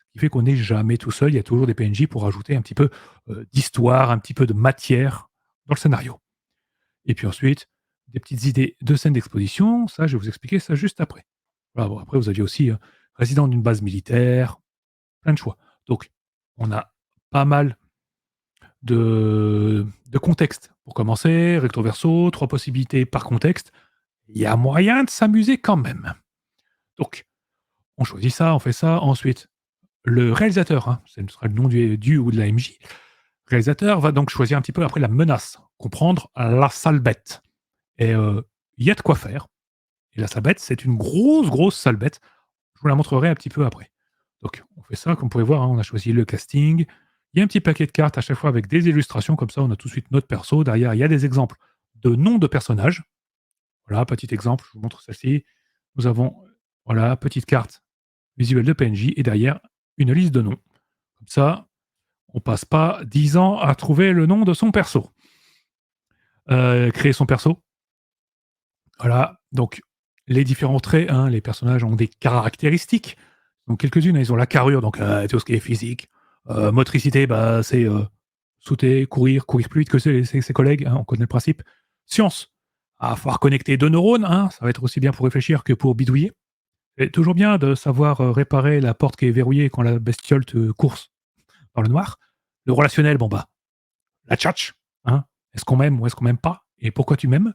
Ce qui fait qu'on n'est jamais tout seul, il y a toujours des PNJ pour ajouter un petit peu d'histoire, un petit peu de matière dans le scénario. Et puis ensuite, des petites idées de scènes d'exposition, ça, je vais vous expliquer ça juste après. Voilà, bon, après, vous aviez aussi résident d'une base militaire, plein de choix. Donc, on a pas mal de contexte. Pour commencer, recto verso, 3 possibilités par contexte. Il y a moyen de s'amuser quand même. Donc, on choisit ça, on fait ça. Ensuite, le réalisateur, hein, ce sera le nom du ou de la MJ, le réalisateur va donc choisir un petit peu après la menace, comprendre la sale bête. Et il y a de quoi faire. Et la sale bête, c'est une grosse sale bête. Je vous la montrerai un petit peu après. Donc, on fait ça, comme vous pouvez voir, hein, on a choisi le casting. Il y a un petit paquet de cartes à chaque fois avec des illustrations, comme ça, on a tout de suite notre perso. Derrière, il y a des exemples de noms de personnages. Voilà, petit exemple, je vous montre celle-ci. Nous avons, voilà, petite carte visuelle de PNJ et derrière, une liste de noms. Comme ça, on passe pas 10 ans à trouver le nom de son perso. Créer son perso. Voilà, donc les différents traits, hein, les personnages ont des caractéristiques. Donc quelques-unes, ils ont la carrure, donc tout ce qui est physique. Motricité, bah, c'est sauter, courir plus vite que ses collègues, hein, on connaît le principe. Science, il falloir connecter 2 neurones, hein, ça va être aussi bien pour réfléchir que pour bidouiller. C'est toujours bien de savoir réparer la porte qui est verrouillée quand la bestiole te course dans le noir. Le relationnel, bon bah, la tchatch, hein. Est-ce qu'on m'aime ou est-ce qu'on m'aime pas? Et pourquoi tu m'aimes?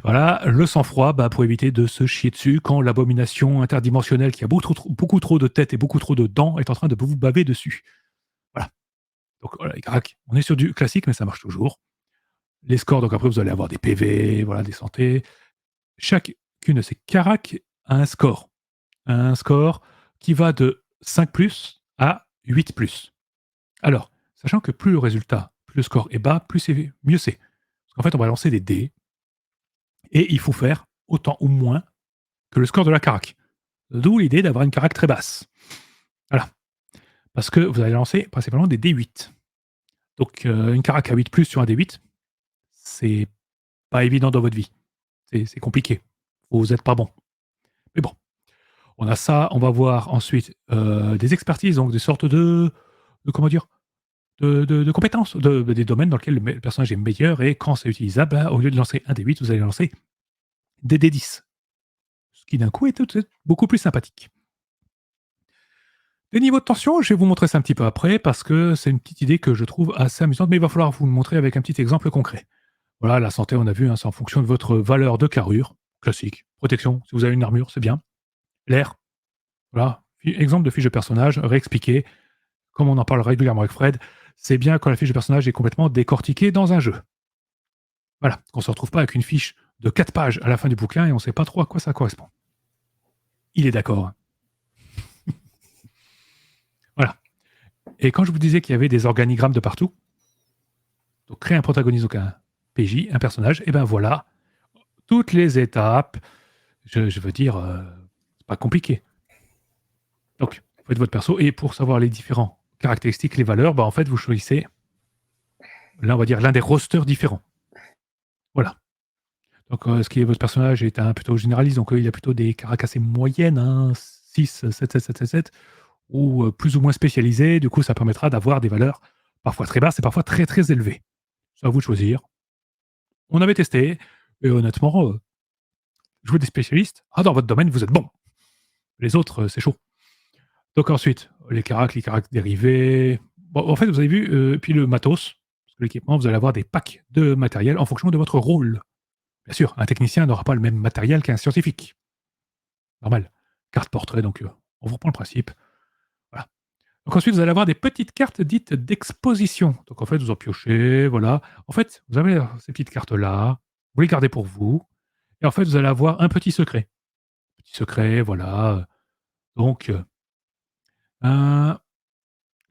Voilà, le sang-froid, bah, pour éviter de se chier dessus quand l'abomination interdimensionnelle qui a beaucoup trop de têtes et beaucoup trop de dents est en train de vous baver dessus. Voilà. Donc voilà, les caracs, on est sur du classique, mais ça marche toujours. Les scores, donc après, vous allez avoir des PV, voilà, des santé. Chacune de ces caracs a un score. Un score qui va de 5+ à 8+. Alors, sachant que plus le score est bas, mieux c'est. Parce qu'en fait, on va lancer des dés et il faut faire autant ou moins que le score de la carac. D'où l'idée d'avoir une carac très basse. Voilà. Parce que vous allez lancer principalement des D8. Donc, une carac à 8+ sur un D8, c'est pas évident dans votre vie. C'est compliqué. Vous n'êtes pas bon. Mais bon, on a ça. On va voir ensuite des expertises, donc des sortes de comment dire, de compétences, des domaines dans lesquels le personnage est meilleur. Et quand c'est utilisable, bah, au lieu de lancer un D8, vous allez lancer des D10. Ce qui d'un coup est beaucoup plus sympathique. Les niveaux de tension, je vais vous montrer ça un petit peu après parce que c'est une petite idée que je trouve assez amusante, mais il va falloir vous le montrer avec un petit exemple concret. Voilà, la santé, on a vu, hein, c'est en fonction de votre valeur de carrure, classique. Protection, si vous avez une armure, c'est bien. L'air, voilà. Exemple de fiche de personnage, réexpliqué, comme on en parle régulièrement avec Fred, c'est bien quand la fiche de personnage est complètement décortiquée dans un jeu. Voilà, qu'on ne se retrouve pas avec une fiche de 4 pages à la fin du bouquin et on ne sait pas trop à quoi ça correspond. Il est d'accord. Voilà. Et quand je vous disais qu'il y avait des organigrammes de partout, donc créer un protagoniste, donc un PJ, un personnage, et ben voilà, toutes les étapes, je veux dire, c'est pas compliqué. Donc, vous faites votre perso, et pour savoir les différents caractéristiques, les valeurs, bah en fait, vous choisissez, là, on va dire, l'un des rosters différents. Voilà. Donc, ce qui est votre personnage est un plutôt généraliste, donc il a plutôt des caractères assez moyennes, hein, 6, 7, 7, 7, 7, 7, ou plus ou moins spécialisés. Du coup, ça permettra d'avoir des valeurs parfois très basses et parfois très très élevées. C'est à vous de choisir. On avait testé, et honnêtement, jouer des spécialistes, dans votre domaine, vous êtes bon. Les autres, c'est chaud. Donc ensuite, les caracs dérivés. Bon, en fait, vous avez vu, puis le matos, parce que l'équipement, vous allez avoir des packs de matériel en fonction de votre rôle. Bien sûr, un technicien n'aura pas le même matériel qu'un scientifique. Normal. Carte portrait, donc on vous reprend le principe. Voilà. Donc ensuite, vous allez avoir des petites cartes dites d'exposition. Donc en fait, vous en piochez, voilà. En fait, vous avez ces petites cartes-là, vous les gardez pour vous, et en fait, vous allez avoir un petit secret. Petit secret, voilà. Donc, un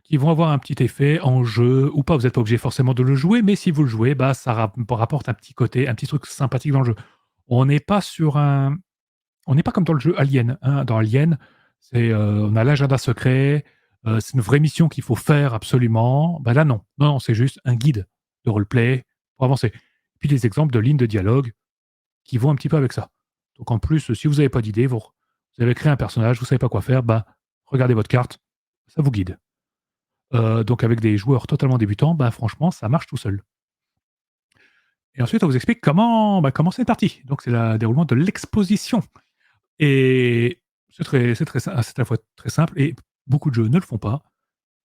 qui vont avoir un petit effet en jeu ou pas. Vous n'êtes pas obligé forcément de le jouer, mais si vous le jouez, bah, ça rapporte un petit côté, un petit truc sympathique dans le jeu. On n'est pas sur un on n'est pas comme dans le jeu Alien, hein. Dans Alien, c'est, on a l'agenda secret, c'est une vraie mission qu'il faut faire absolument. Bah, là, non. Non, non, c'est juste un guide de roleplay pour avancer. Puis des exemples de lignes de dialogue qui vont un petit peu avec ça. Donc en plus, si vous n'avez pas d'idée, vous avez créé un personnage, vous ne savez pas quoi faire, bah, regardez votre carte, ça vous guide. Donc avec des joueurs totalement débutants, bah, franchement, ça marche tout seul. Et ensuite, on vous explique comment c'est parti. Donc c'est le déroulement de l'exposition. Et c'est à la fois très simple et beaucoup de jeux ne le font pas.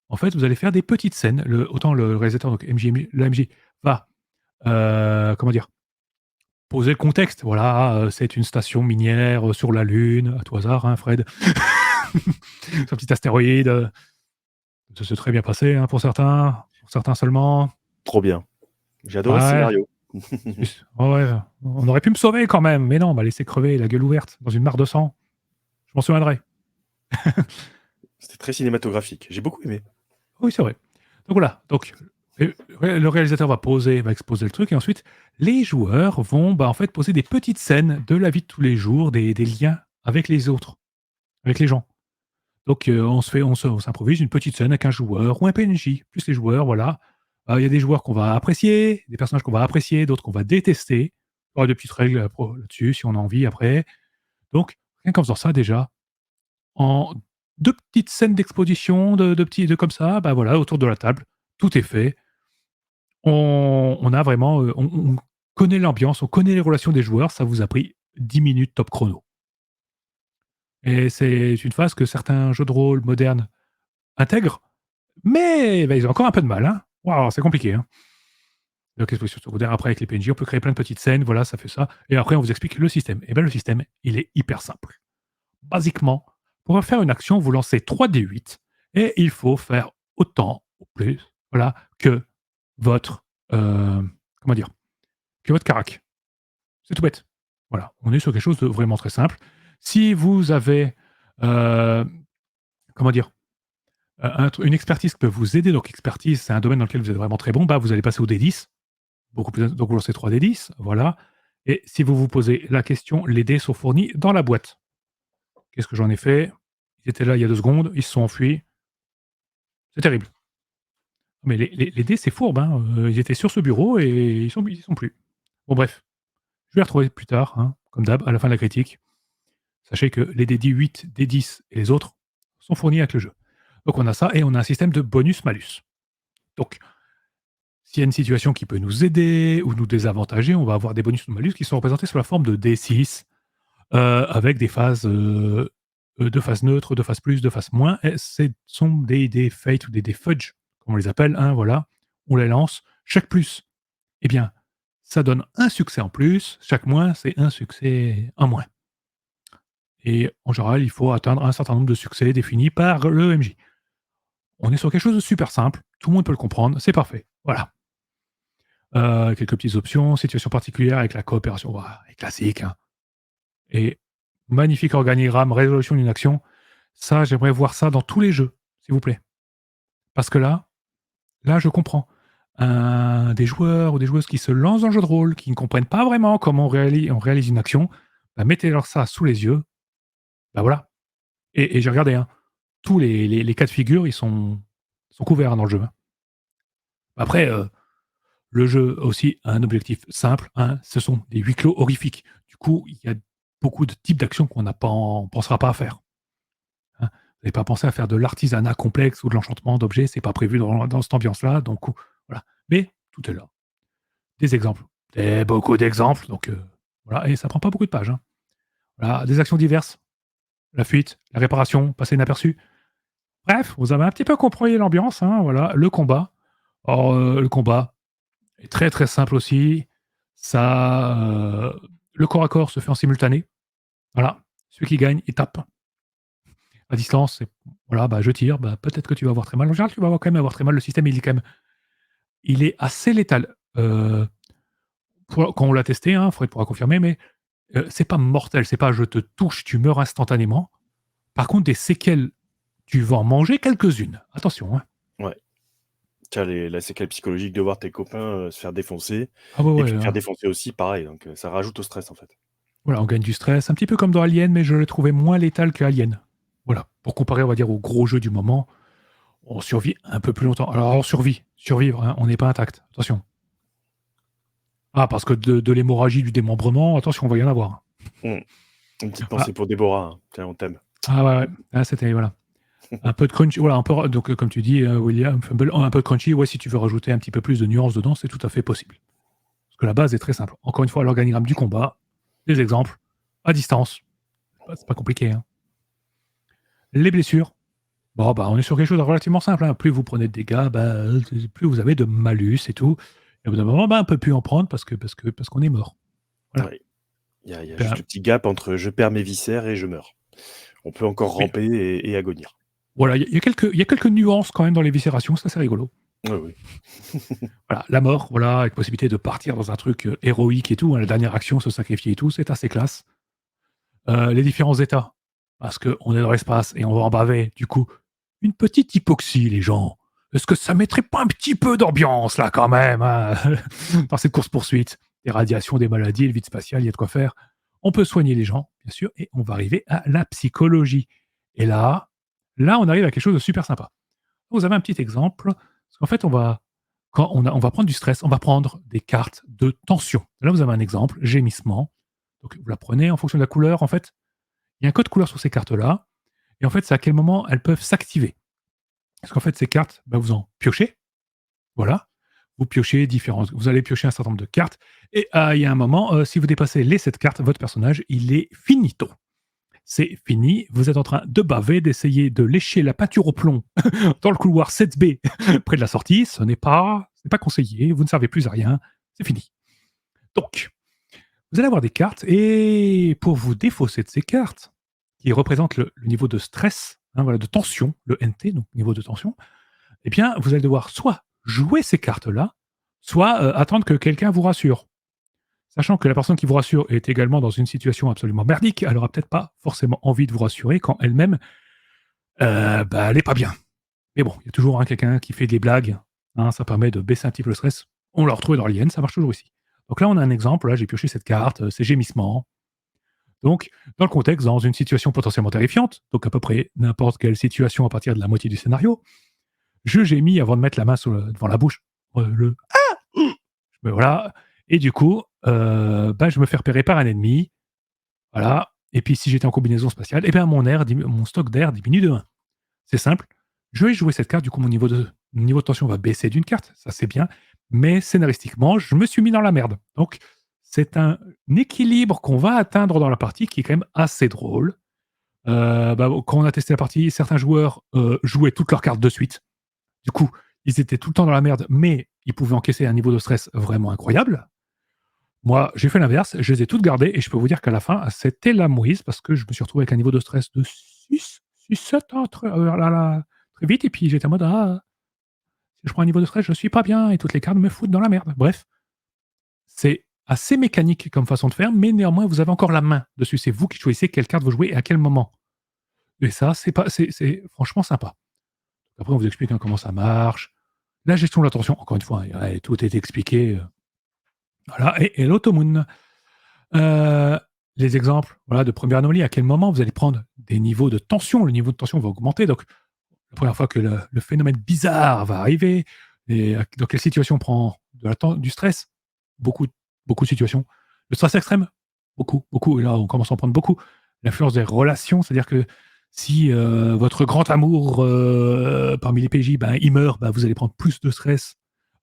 En fait, vous allez faire des petites scènes. Autant le réalisateur, donc le MJ, va, comment dire? Poser le contexte. Voilà, c'est une station minière, sur la Lune, à tout hasard, hein, Fred. Sur un petit astéroïde, ça s'est très bien passé, hein, pour certains seulement. Trop bien. J'ai adoré ce Ouais. scénario. Ouais, on aurait pu me sauver quand même, mais non, on m'a laissé crever la gueule ouverte dans une mare de sang. Je m'en souviendrai. C'était très cinématographique. J'ai beaucoup aimé. Oui, c'est vrai. Donc voilà, donc le réalisateur va exposer le truc et ensuite les joueurs vont, bah, en fait, poser des petites scènes de la vie de tous les jours, des liens avec les autres, avec les gens. Donc on s'improvise une petite scène avec un joueur ou un PNJ, plus les joueurs, voilà. Il y a des joueurs qu'on va apprécier, des personnages qu'on va apprécier, d'autres qu'on va détester. Il y aura des petites règles là-dessus si on a envie après. Donc, rien qu'en faisant ça déjà, en 2 petites scènes d'exposition, de petits comme ça, bah, voilà, autour de la table, tout est fait. on a vraiment, on connaît l'ambiance, on connaît les relations des joueurs, ça vous a pris 10 minutes top chrono. Et c'est une phase que certains jeux de rôle modernes intègrent, mais bah, ils ont encore un peu de mal, hein. Waouh, c'est compliqué, hein. Donc exposition secondaire, après avec les PNJ, on peut créer plein de petites scènes, voilà, ça fait ça. Et après, on vous explique le système. Et bien le système, il est hyper simple. Basiquement, pour faire une action, vous lancez 3 D8 et il faut faire autant ou plus, voilà, que votre, comment dire? Que votre carac. C'est tout bête. Voilà, on est sur quelque chose de vraiment très simple. Si vous avez, heu, comment dire? Une expertise qui peut vous aider, donc expertise, c'est un domaine dans lequel vous êtes vraiment très bon, bah, vous allez passer au D10, beaucoup plus donc vous lancez 3 D10, voilà. Et si vous vous posez la question, les dés sont fournis dans la boîte. Qu'est-ce que j'en ai fait? Ils étaient là il y a 2 secondes, ils se sont enfuis. C'est terrible. Mais les dés, c'est fourbe, hein, ils étaient sur ce bureau et ils y sont plus. Bon bref, je vais les retrouver plus tard, hein, comme d'hab, à la fin de la critique. Sachez que les dés 8, dés 10 et les autres sont fournis avec le jeu. Donc on a ça et on a un système de bonus-malus. Donc, s'il y a une situation qui peut nous aider ou nous désavantager, on va avoir des bonus ou malus qui sont représentés sous la forme de D6, avec des phases, 2 phases neutres, 2 phases plus, 2 phases moins. Et ce sont des fate ou des fudge, comme on les appelle, hein, voilà. On les lance. Chaque plus, eh bien, ça donne un succès en plus. Chaque moins, c'est un succès en moins. Et en général, il faut atteindre un certain nombre de succès définis par le MJ. On est sur quelque chose de super simple. Tout le monde peut le comprendre. C'est parfait. Voilà. Quelques petites options, situation particulière avec la coopération, voilà, les classiques, hein. Et magnifique organigramme, résolution d'une action. Ça, j'aimerais voir ça dans tous les jeux, s'il vous plaît. Parce que là, je comprends. Des joueurs ou des joueuses qui se lancent dans le jeu de rôle, qui ne comprennent pas vraiment comment on réalise une action, bah, mettez-leur ça sous les yeux. Bah voilà. Et j'ai regardé, hein, tous les cas de figure, ils sont couverts, hein, dans le jeu, hein. Après, le jeu aussi a un objectif simple, hein, ce sont des huis clos horrifiques. Du coup, il y a beaucoup de types d'actions qu'on n'a pas on pensera pas à faire, hein. Vous n'avez pas pensé à faire de l'artisanat complexe ou de l'enchantement d'objets, c'est pas prévu dans cette ambiance-là, donc voilà. Mais tout est là. Des exemples, et beaucoup d'exemples, donc voilà, et ça prend pas beaucoup de pages, hein. Voilà, des actions diverses, la fuite, la réparation, passer inaperçu. Bref, vous avez un petit peu compris l'ambiance, hein, voilà. Le combat. Alors, le combat est très, très simple aussi. Ça, le corps à corps se fait en simultané. Voilà. Celui qui gagne, il tape. À distance, c'est voilà, bah, je tire, bah, peut-être que tu vas avoir très mal. En général, tu vas quand même avoir très mal. Le système, il est quand même il est assez létal. Quand on l'a testé, hein, Fred pourra confirmer, mais c'est pas mortel. C'est pas je te touche, tu meurs instantanément. Par contre, des séquelles, tu vas en manger quelques-unes. Attention, hein. Ouais. Tu as la séquelle psychologique de voir tes copains se faire défoncer. Ah ouais, Et ouais, puis te faire hein. défoncer aussi, pareil. Donc ça rajoute au stress en fait. Voilà, on gagne du stress, un petit peu comme dans Alien, mais je l'ai trouvé moins létal que Alien. Voilà, pour comparer, on va dire, aux gros jeux du moment, on survit un peu plus longtemps. Alors, on survivre, hein, on n'est pas intact, attention. Ah, parce que de l'hémorragie, du démembrement, attention, on va y en avoir. Une petite pensée pour Déborah, hein. Tiens, on t'aime. Ah ouais, ouais. Ah, c'était, voilà. Un peu de crunchy, voilà, donc comme tu dis, William, Fumble, un peu de crunchy, ouais, si tu veux rajouter un petit peu plus de nuances dedans, c'est tout à fait possible. Parce que la base est très simple. Encore une fois, l'organigramme du combat, des exemples, à distance, c'est pas compliqué, hein. Les blessures, bon, bah, on est sur quelque chose de relativement simple, hein. Plus vous prenez de dégâts, bah, plus vous avez de malus et tout. Et au bout d'un moment, bah, on peut plus en prendre parce qu'on est mort. Voilà. Ouais. Il y a Ben, juste le petit gap entre je perds mes viscères et je meurs. On peut encore oui. ramper et agonir. Voilà, il y a quelques nuances quand même dans les viscérations, ça c'est rigolo. Oui. Voilà, la mort, voilà, avec possibilité de partir dans un truc héroïque et tout, hein, la dernière action, se sacrifier et tout, c'est assez classe. Les différents états, parce qu'on est dans l'espace et on va en baver, du coup, une petite hypoxie, les gens. Est-ce que ça mettrait pas un petit peu d'ambiance, là, quand même, hein, dans cette course-poursuite? Des radiations, des maladies, le vide spatial, il y a de quoi faire. On peut soigner les gens, bien sûr, et on va arriver à la psychologie. Et là, on arrive à quelque chose de super sympa. Vous avez un petit exemple, parce qu'en fait, quand on va prendre du stress, on va prendre des cartes de tension. Là, vous avez un exemple, gémissement. Donc, vous la prenez en fonction de la couleur, en fait. Il y a un code couleur sur ces cartes-là. Et en fait, c'est à quel moment elles peuvent s'activer. Parce qu'en fait, ces cartes, bah, vous en piochez. Voilà. vous piochez différentes. Vous allez piocher un certain nombre de cartes. Et il y a un moment, si vous dépassez les 7 cartes, votre personnage, il est finito. C'est fini. Vous êtes en train de baver, d'essayer de lécher la peinture au plomb dans le couloir 7B près de la sortie. Ce n'est pas conseillé. Vous ne servez plus à rien. C'est fini. Donc, vous allez avoir des cartes. Et pour vous défausser de ces cartes, qui représentent le niveau de stress, voilà, de tension, le NT, donc niveau de tension, eh bien, vous allez devoir soit jouer ces cartes-là, soit attendre que quelqu'un vous rassure. Sachant que la personne qui vous rassure est également dans une situation absolument merdique, elle aura peut-être pas forcément envie de vous rassurer quand elle-même, elle n'est pas bien. Mais bon, il y a toujours quelqu'un qui fait des blagues, ça permet de baisser un petit peu le stress. On l'a retrouvé dans Alien, ça marche toujours ici. Donc là, on a un exemple, là, j'ai pioché cette carte, c'est gémissement. Donc, dans le contexte, dans une situation potentiellement terrifiante, donc à peu près n'importe quelle situation à partir de la moitié du scénario, je gémis avant de mettre la main devant la bouche. Voilà. Et du coup, je me fais repérer par un ennemi. Voilà. Et puis, si j'étais en combinaison spatiale, mon stock d'air diminue de 1. C'est simple. Je vais jouer cette carte. Du coup, mon niveau de tension va baisser d'une carte. Ça, c'est bien. Mais scénaristiquement, je me suis mis dans la merde. Donc, c'est un équilibre qu'on va atteindre dans la partie qui est quand même assez drôle. Quand on a testé la partie, certains joueurs jouaient toutes leurs cartes de suite. Du coup, ils étaient tout le temps dans la merde, mais ils pouvaient encaisser un niveau de stress vraiment incroyable. Moi, j'ai fait l'inverse, je les ai toutes gardées, et je peux vous dire qu'à la fin, c'était la mouise, parce que je me suis retrouvé avec un niveau de stress de 6, 7, très vite, et puis j'étais en mode, si je prends un niveau de stress, je suis pas bien, et toutes les cartes me foutent dans la merde. Bref, c'est assez mécanique comme façon de faire, mais néanmoins, vous avez encore la main dessus. C'est vous qui choisissez quelle carte vous jouez et à quel moment. Et ça, c'est franchement sympa. Après, on vous explique comment ça marche. La gestion de l'attention, encore une fois, tout est expliqué. Voilà, et l'automoon. Les exemples de première anomalie, à quel moment vous allez prendre des niveaux de tension, le niveau de tension va augmenter. Donc, la première fois que le phénomène bizarre va arriver, et dans quelle situation on prend du stress, beaucoup de situations. Le stress extrême, beaucoup. Et là, on commence à en prendre beaucoup. L'influence des relations, c'est-à-dire que si votre grand amour parmi les PJ, il meurt, vous allez prendre plus de stress.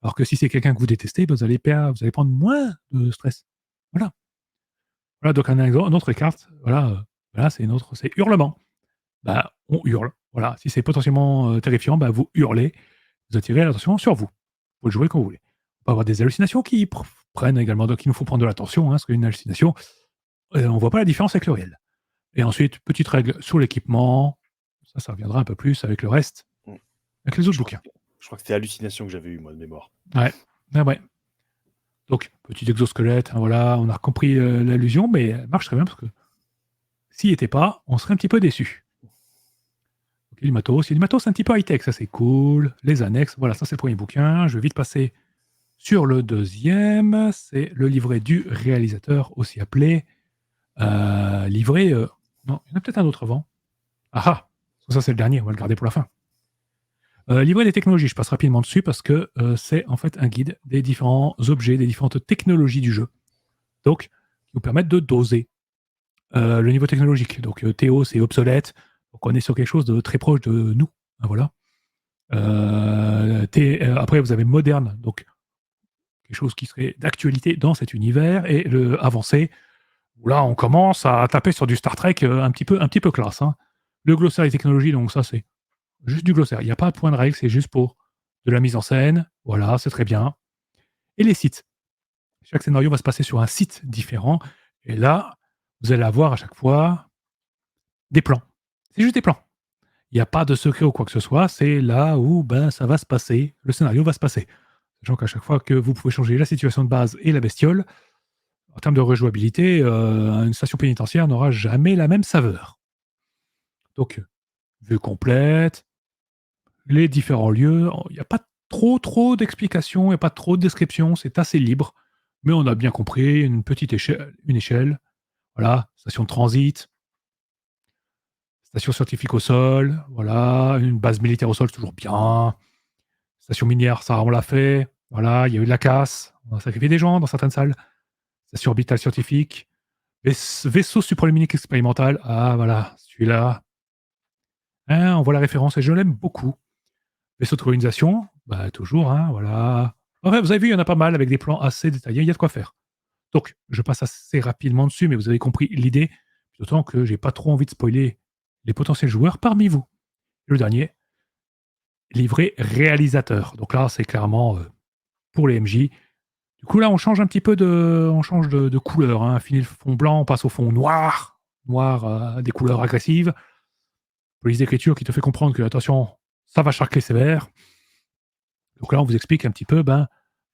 Alors que si c'est quelqu'un que vous détestez, vous allez prendre moins de stress. Voilà. Voilà, donc une autre carte, c'est hurlement. On hurle. Voilà, si c'est potentiellement terrifiant, vous hurlez, vous attirez l'attention sur vous. Vous le jouez quand vous voulez. On peut avoir des hallucinations qui prennent également, donc il nous faut prendre de l'attention, parce qu'une hallucination, on voit pas la différence avec le réel. Et ensuite, petite règle sur l'équipement, ça reviendra un peu plus avec le reste, avec les autres bouquins. Je crois que c'était hallucination que j'avais eu, moi, de mémoire. Ouais. Donc, petit exosquelette, voilà, on a compris l'allusion, mais elle marche très bien parce que s'il n'y était pas, on serait un petit peu déçu. Ok, il y a du matos un petit peu high-tech, ça c'est cool. Les annexes, voilà, ça c'est le premier bouquin. Je vais vite passer sur le deuxième. C'est le livret du réalisateur, aussi appelé. Livret. Non, il y en a peut-être un autre avant. Ça c'est le dernier, on va le garder pour la fin. Livret des technologies, je passe rapidement dessus parce que c'est en fait un guide des différents objets, des différentes technologies du jeu. Donc, qui vous permettent de doser le niveau technologique. Donc, Théo, c'est obsolète. Donc, on est sur quelque chose de très proche de nous. Voilà. Après, vous avez moderne, donc quelque chose qui serait d'actualité dans cet univers. Et le avancé, où là, on commence à taper sur du Star Trek un petit peu classe. Le glossaire des technologies, donc ça, c'est juste du glossaire. Il n'y a pas de point de règle, c'est juste pour de la mise en scène. Voilà, c'est très bien. Et les sites. Chaque scénario va se passer sur un site différent. Et là, vous allez avoir à chaque fois des plans. C'est juste des plans. Il n'y a pas de secret ou quoi que ce soit. C'est là où ça va se passer. Le scénario va se passer. Sachant qu'à chaque fois que vous pouvez changer la situation de base et la bestiole, en termes de rejouabilité, une station pénitentiaire n'aura jamais la même saveur. Donc, vue complète, les différents lieux, il n'y a pas trop d'explications, il n'y a pas trop de descriptions, c'est assez libre, mais on a bien compris, une échelle, voilà, station de transit, station scientifique au sol, voilà, une base militaire au sol, c'est toujours bien, station minière, ça on l'a fait, voilà, il y a eu de la casse, on a sacrifié des gens dans certaines salles, station orbitale scientifique, vaisseau supraluminique expérimental, voilà, celui-là, on voit la référence et je l'aime beaucoup. Vaisseau de colonisation, toujours, voilà. Enfin, vous avez vu, il y en a pas mal avec des plans assez détaillés, il y a de quoi faire. Donc, je passe assez rapidement dessus, mais vous avez compris l'idée, d'autant que j'ai pas trop envie de spoiler les potentiels joueurs parmi vous. Le dernier, livret réalisateur. Donc là, c'est clairement pour les MJ. Du coup, là, on change un petit peu de couleur. Hein. Fini le fond blanc, on passe au fond noir. Noir, des couleurs agressives. Police d'écriture qui te fait comprendre que, attention, ça va charcler sévère. Donc là, on vous explique un petit peu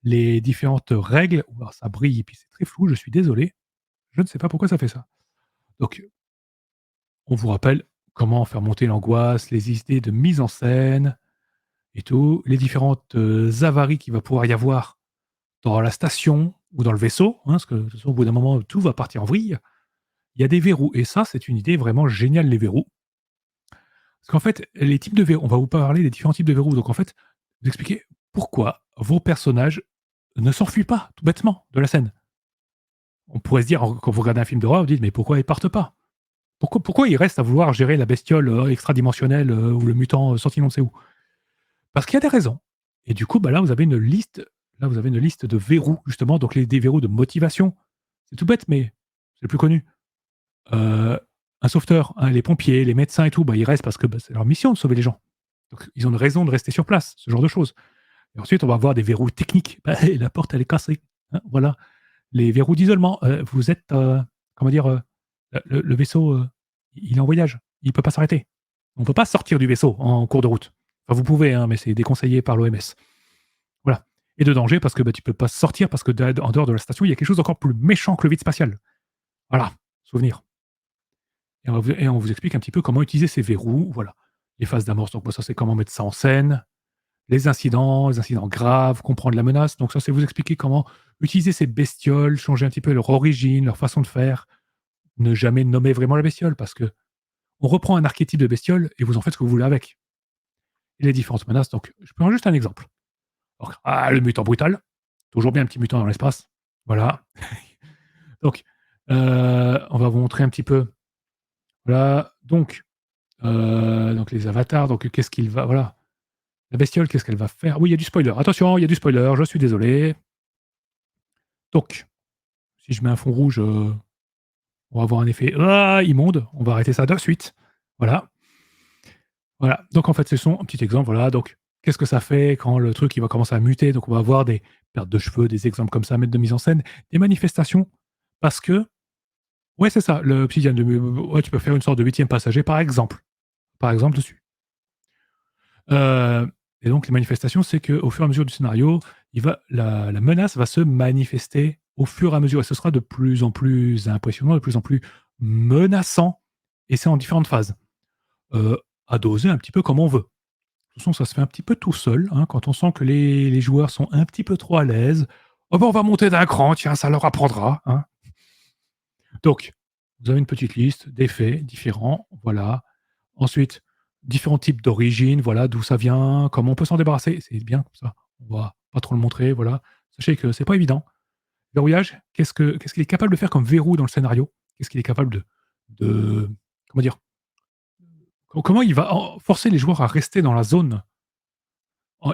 les différentes règles. Alors, ça brille et puis c'est très flou, je suis désolé. Je ne sais pas pourquoi ça fait ça. Donc, on vous rappelle comment faire monter l'angoisse, les idées de mise en scène et tout, les différentes avaries qu'il va pouvoir y avoir dans la station ou dans le vaisseau, hein, parce que de toute façon, au bout d'un moment, tout va partir en vrille. Il y a des verrous, et ça, c'est une idée vraiment géniale, les verrous. Parce qu'en fait, les types de verrous, on va vous parler des différents types de verrous. Donc en fait, vous expliquer pourquoi vos personnages ne s'enfuient pas, tout bêtement, de la scène. On pourrait se dire, quand vous regardez un film d'horreur, vous dites, mais pourquoi ils partent pas? Pourquoi ils restent à vouloir gérer la bestiole extradimensionnelle ou le mutant sorti on ne sait où? Parce qu'il y a des raisons. Et du coup, là, vous avez une liste. Là, vous avez une liste de verrous, justement. Donc, des verrous de motivation. C'est tout bête, mais c'est le plus connu. Un sauveteur, hein, les pompiers, les médecins et tout, ils restent parce que c'est leur mission de sauver les gens. Donc, ils ont une raison de rester sur place, ce genre de choses. Et ensuite, on va avoir des verrous techniques. La porte, elle est cassée. Hein, voilà. Les verrous d'isolement. Vous êtes, comment dire, le vaisseau, il est en voyage. Il ne peut pas s'arrêter. On ne peut pas sortir du vaisseau en cours de route. Enfin, vous pouvez, hein, mais c'est déconseillé par l'OMS. Voilà. Et de danger parce que tu ne peux pas sortir parce que en dehors de la station, il y a quelque chose d'encore plus méchant que le vide spatial. Voilà. Souvenir. Et on vous explique un petit peu comment utiliser ces verrous. Voilà. Les phases d'amorce. Donc, ça, c'est comment mettre ça en scène. Les incidents graves, comprendre la menace. Donc, ça, c'est vous expliquer comment utiliser ces bestioles, changer un petit peu leur origine, leur façon de faire. Ne jamais nommer vraiment la bestiole parce que on reprend un archétype de bestiole et vous en faites ce que vous voulez avec. Et les différentes menaces. Donc, je prends juste un exemple. Donc, le mutant brutal. Toujours bien un petit mutant dans l'espace. Voilà. Donc, on va vous montrer un petit peu. Voilà. Donc les avatars. Donc, qu'est-ce qu'il va. Voilà. La bestiole, qu'est-ce qu'elle va faire? Oui, il y a du spoiler. Attention, il y a du spoiler. Je suis désolé. Donc, si je mets un fond rouge, on va avoir un effet immonde. On va arrêter ça de suite. Voilà. Voilà. Donc, en fait, ce sont un petit exemple. Voilà. Donc, qu'est-ce que ça fait quand le truc il va commencer à muter? Donc, on va avoir des pertes de cheveux, des exemples comme ça, mettre de mise en scène, des manifestations. Parce que, ouais, c'est ça. Le Obsidian, ouais, tu peux faire une sorte de 8e passager, par exemple. Par exemple, dessus. Et donc, les manifestations, c'est qu'au fur et à mesure du scénario, la menace va se manifester au fur et à mesure. Et ce sera de plus en plus impressionnant, de plus en plus menaçant. Et c'est en différentes phases. À doser un petit peu comme on veut. De toute façon, ça se fait un petit peu tout seul, hein, quand on sent que les joueurs sont un petit peu trop à l'aise. Oh on va monter d'un cran, tiens, ça leur apprendra. Hein. Donc, vous avez une petite liste d'effets différents, voilà. Ensuite, différents types d'origine, voilà, d'où ça vient, comment on peut s'en débarrasser. C'est bien comme ça. On va pas trop le montrer, voilà. Sachez que c'est pas évident. Verrouillage, qu'est-ce qu'il est capable de faire comme verrou dans le scénario? Qu'est-ce qu'il est capable de comment dire? Comment il va forcer les joueurs à rester dans la zone?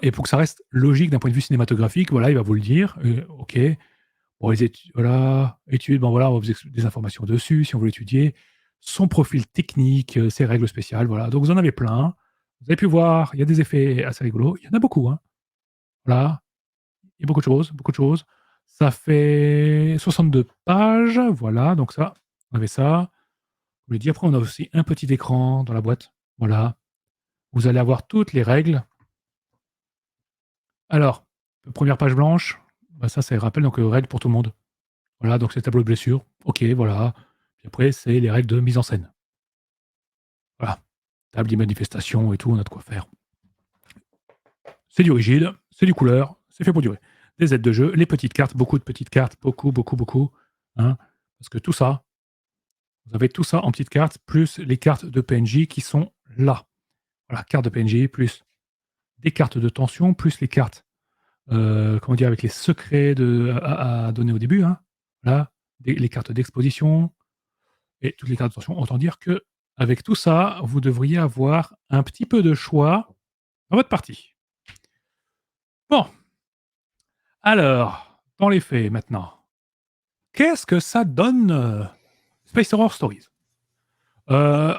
Et pour que ça reste logique d'un point de vue cinématographique, voilà, il va vous le dire, OK. Bon, les études, voilà, études, voilà, on va vous des informations dessus, si on veut l'étudier. Son profil technique, ses règles spéciales, voilà. Donc vous en avez plein. Vous avez pu voir, il y a des effets assez rigolos. Il y en a beaucoup, hein. Voilà, il y a beaucoup de choses, beaucoup de choses. Ça fait 62 pages, voilà, donc ça, on avait ça. Je vous l'ai dit, après, on a aussi un petit écran dans la boîte, voilà. Vous allez avoir toutes les règles. Alors, première page blanche, ça, c'est rappel, donc règles pour tout le monde. Voilà, donc c'est tableau de blessure. OK, voilà. Puis après, c'est les règles de mise en scène. Voilà. Table des manifestations et tout, on a de quoi faire. C'est du rigide, c'est du couleur, c'est fait pour durer. Des aides de jeu, les petites cartes, beaucoup de petites cartes, beaucoup, beaucoup, beaucoup. Hein, parce que tout ça, vous avez tout ça en petites cartes, plus les cartes de PNJ qui sont là. Voilà, cartes de PNJ, plus des cartes de tension, plus les cartes, comment dire, avec les secrets à donner au début. Hein. Là, les cartes d'exposition et toutes les cartes de tension. Autant dire que avec tout ça, vous devriez avoir un petit peu de choix dans votre partie. Bon. Alors, dans les faits maintenant, qu'est-ce que ça donne, Space Horror Stories? Heu,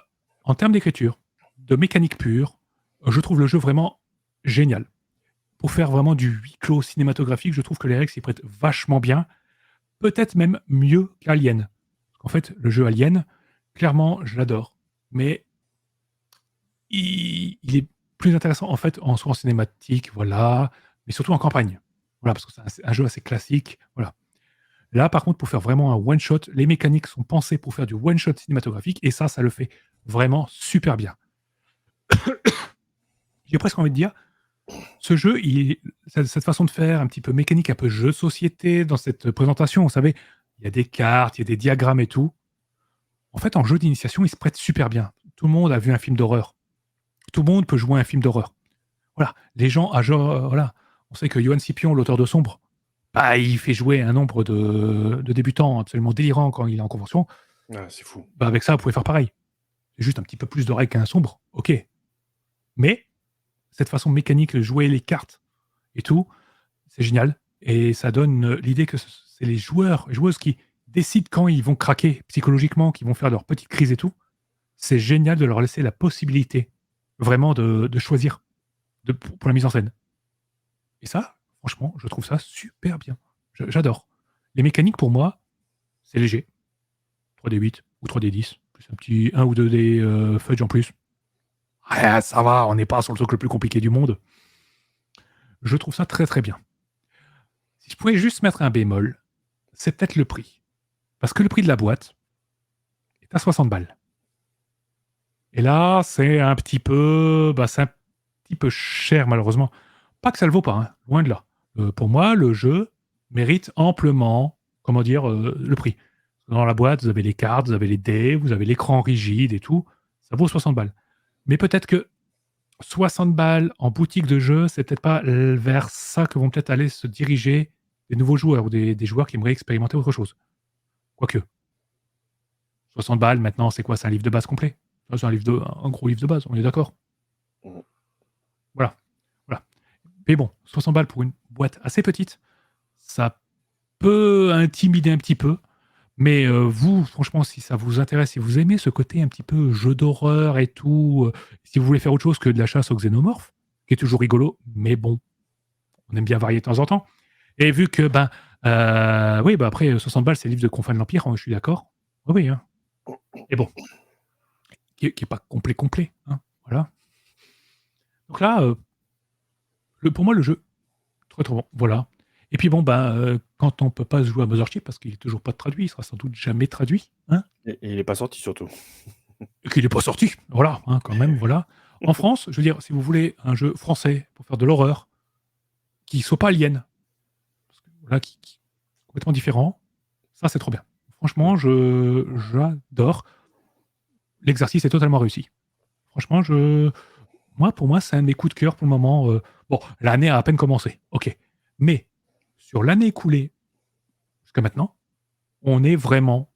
En termes d'écriture, de mécanique pure, je trouve le jeu vraiment génial. Pour faire vraiment du huis clos cinématographique, je trouve que les règles s'y prêtent vachement bien, peut-être même mieux qu'Alien. En fait, le jeu Alien, clairement, je l'adore, mais il est plus intéressant, en fait, en soit en cinématique, voilà, mais surtout en campagne. Voilà, parce que c'est un jeu assez classique, voilà. Là, par contre, pour faire vraiment un one shot, les mécaniques sont pensées pour faire du one shot cinématographique et ça le fait vraiment super bien. J'ai presque envie de dire, ce jeu, cette façon de faire un petit peu mécanique, un peu jeu de société dans cette présentation, vous savez, il y a des cartes, il y a des diagrammes et tout. En fait, en jeu d'initiation, il se prête super bien. Tout le monde a vu un film d'horreur. Tout le monde peut jouer un film d'horreur. Voilà, les gens à genre, voilà, on sait que Yoann Scipion, l'auteur de Sombre, bah, il fait jouer un nombre de débutants absolument délirant quand il est en convention. Ah, c'est fou. Bah, avec ça, vous pouvez faire pareil. C'est juste un petit peu plus de règles qu'un Sombre, OK. Mais cette façon mécanique de jouer les cartes et tout, c'est génial et ça donne, l'idée que c'est les joueurs et joueuses qui décident quand ils vont craquer psychologiquement, qui vont faire leur petite crise et tout. C'est génial de leur laisser la possibilité vraiment de choisir pour la mise en scène. Et ça, franchement, je trouve ça super bien. J'adore. Les mécaniques, pour moi, c'est léger. 3D8 ou 3D10, plus un petit 1 ou 2D fudge en plus. Ouais, ça va, on n'est pas sur le truc le plus compliqué du monde. Je trouve ça très très bien. Si je pouvais juste mettre un bémol, c'est peut-être le prix. Parce que le prix de la boîte est à 60 balles. Et là, c'est un petit peu, c'est un petit peu cher malheureusement. Pas que ça le vaut pas, hein, loin de là. Pour moi, le jeu mérite amplement, comment dire, le prix. Dans la boîte, vous avez les cartes, vous avez les dés, vous avez l'écran rigide et tout. Ça vaut 60 balles. Mais peut-être que 60 balles en boutique de jeu, c'est peut-être pas vers ça que vont peut-être aller se diriger des nouveaux joueurs ou des joueurs qui aimeraient expérimenter autre chose. Quoique, 60 balles maintenant, c'est quoi? C'est un livre de base complet. C'est un gros livre de base, on est d'accord. Mhm. Voilà. Voilà. Mais bon, 60 balles pour une boîte assez petite, ça peut intimider un petit peu. Mais vous, franchement, si ça vous intéresse, si vous aimez ce côté un petit peu jeu d'horreur et tout, si vous voulez faire autre chose que de la chasse aux xénomorphes, qui est toujours rigolo, mais bon, on aime bien varier de temps en temps. Et vu que, oui, après, 60 balles, c'est le livre de Confins de l'Empire, hein, je suis d'accord. Oui, oui, hein. Et bon, qui est pas complet, hein, voilà. Donc là, pour moi, le jeu, très, très bon, voilà. Et puis bon, quand on peut pas se jouer à Mothership, parce qu'il est toujours pas traduit, il sera sans doute jamais traduit, hein. Et il n'est pas sorti surtout. Et qu'il n'est pas sorti, voilà, hein, quand même, voilà. En France, je veux dire, si vous voulez un jeu français pour faire de l'horreur, qui soit pas Alien, parce que, voilà, qui est complètement différent, ça c'est trop bien. Franchement, j'adore. L'exercice est totalement réussi. Franchement, pour moi, c'est un de mes coups de cœur pour le moment. Bon, l'année a à peine commencé, ok. Mais sur l'année écoulée jusqu'à maintenant, on est vraiment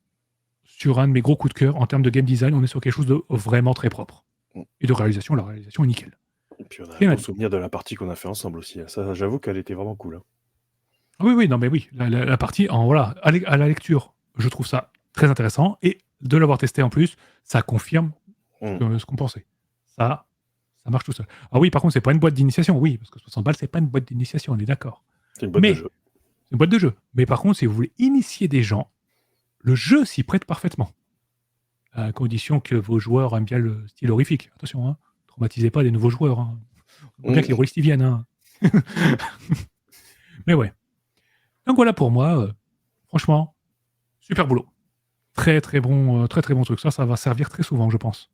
sur un de mes gros coups de cœur en termes de game design. On est sur quelque chose de vraiment très propre. Et de réalisation, la réalisation est nickel. Et puis on a Et un bon maintenant. souvenir de la partie qu'on a fait ensemble aussi. Ça, j'avoue qu'elle était vraiment cool. Hein. Oui, oui, non, mais oui, la partie, voilà, à la lecture, je trouve ça très intéressant. Et de l'avoir testé en plus, ça confirme ce qu'on pensait. Ça marche tout seul. Ah oui, par contre, c'est pas une boîte d'initiation, oui, parce que 60 balles, c'est pas une boîte d'initiation, on est d'accord. C'est une boîte de jeu. C'est une boîte de jeu. Mais par contre, si vous voulez initier des gens, le jeu s'y prête parfaitement. À condition que vos joueurs aiment bien le style horrifique. Attention, hein, traumatisez pas les nouveaux joueurs. Hein. Il faut bien que les rôlistes y viennent. Hein. Mais ouais. Donc voilà pour moi. Franchement, super boulot. Très très bon truc. Ça va servir très souvent, je pense.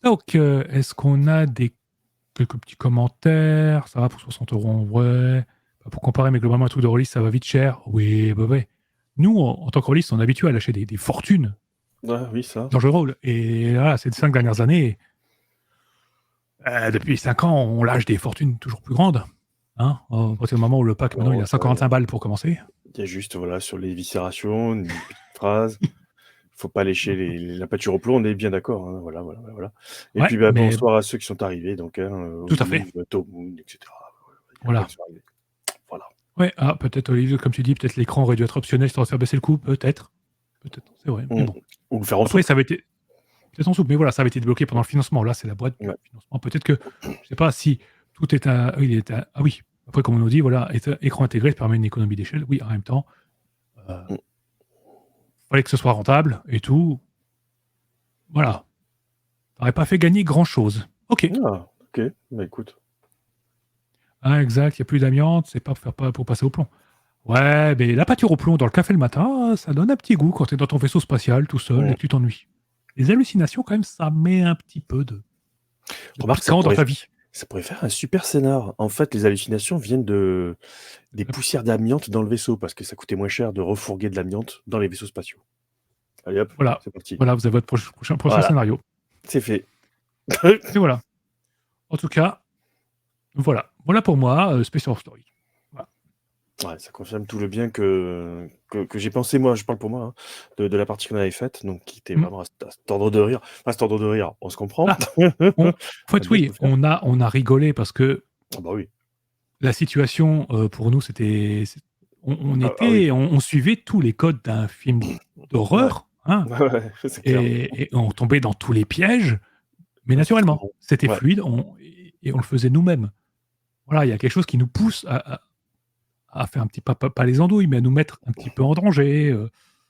Donc, est-ce qu'on a quelques petits commentaires? Ça va pour 60 € en vrai. Pour comparer, mais globalement, un truc de release, ça va vite cher. Oui, ouais. Nous, en tant que release, on est habitué à lâcher des fortunes oui, ça. dans le jeu de rôle. Et là, ces 5 dernières années, depuis 5 ans, on lâche des fortunes toujours plus grandes. Hein, à partir du moment où le pack, maintenant, il a 145 balles pour commencer. Il y a juste, voilà, sur les viscérations, une petite phrase. Faut pas lécher la pâture au plomb, on est bien d'accord. Hein, voilà. Et Ouais, puis, bonsoir à ceux qui sont arrivés. Donc, tout à fait. Tomoun, etc. Voilà. Ouais, ah, peut-être, Olivier, comme tu dis, peut-être l'écran aurait dû être optionnel, histoire de faire baisser le coût, peut-être. Peut-être, c'est vrai, mais Mmh. bon. Ou le faire en Après, souple. ça avait été peut-être en souple, mais voilà, ça avait été débloqué pendant le financement. Là, c'est la boîte du Ouais. financement. Peut-être que, je sais pas si tout est à oui, il est à ah oui, après, comme on nous dit, voilà, écran intégré permet une économie d'échelle. Oui, en même temps, heu, Mmh. fallait que ce soit rentable et tout. Voilà, ça aurait pas fait gagner grand-chose. OK. Ah, OK. Bah, écoute. Ah exact, il y a plus d'amiante, c'est pas pour passer au plomb. Ouais, mais la pâture au plomb dans le café le matin, ça donne un petit goût quand tu es dans ton vaisseau spatial tout seul Mmh. et que tu t'ennuies. Les hallucinations quand même, ça met un petit peu de Remarque, piquant dans ta vie. ça pourrait faire un super scénar. En fait, les hallucinations viennent des Hop, poussières d'amiante dans le vaisseau parce que ça coûtait moins cher de refourguer de l'amiante dans les vaisseaux spatiaux. Allez hop, voilà, c'est parti. voilà, vous avez votre prochain Voilà, scénario. c'est fait. Et voilà. En tout cas, voilà pour moi, Space Story. Voilà. Ouais, ça confirme tout le bien que j'ai pensé, moi, je parle pour moi, hein, de la partie qu'on avait faite, donc qui était Mmh. vraiment à cet ordre de rire. Enfin, à cet ordre de rire, on se comprend. Ah, en fait, Bien oui, faut faire. on a rigolé parce que Ah bah oui. la situation, pour nous, c'était on Ah oui. était on suivait tous les codes d'un film Ouais. d'horreur, hein, Ouais, ouais, c'est clair. et on tombait dans tous les pièges, mais Ouais, c'était trop naturellement. bon. C'était Ouais. fluide, on le faisait nous-mêmes. Voilà, il y a quelque chose qui nous pousse à faire un petit pas les andouilles, mais à nous mettre un petit peu en danger, à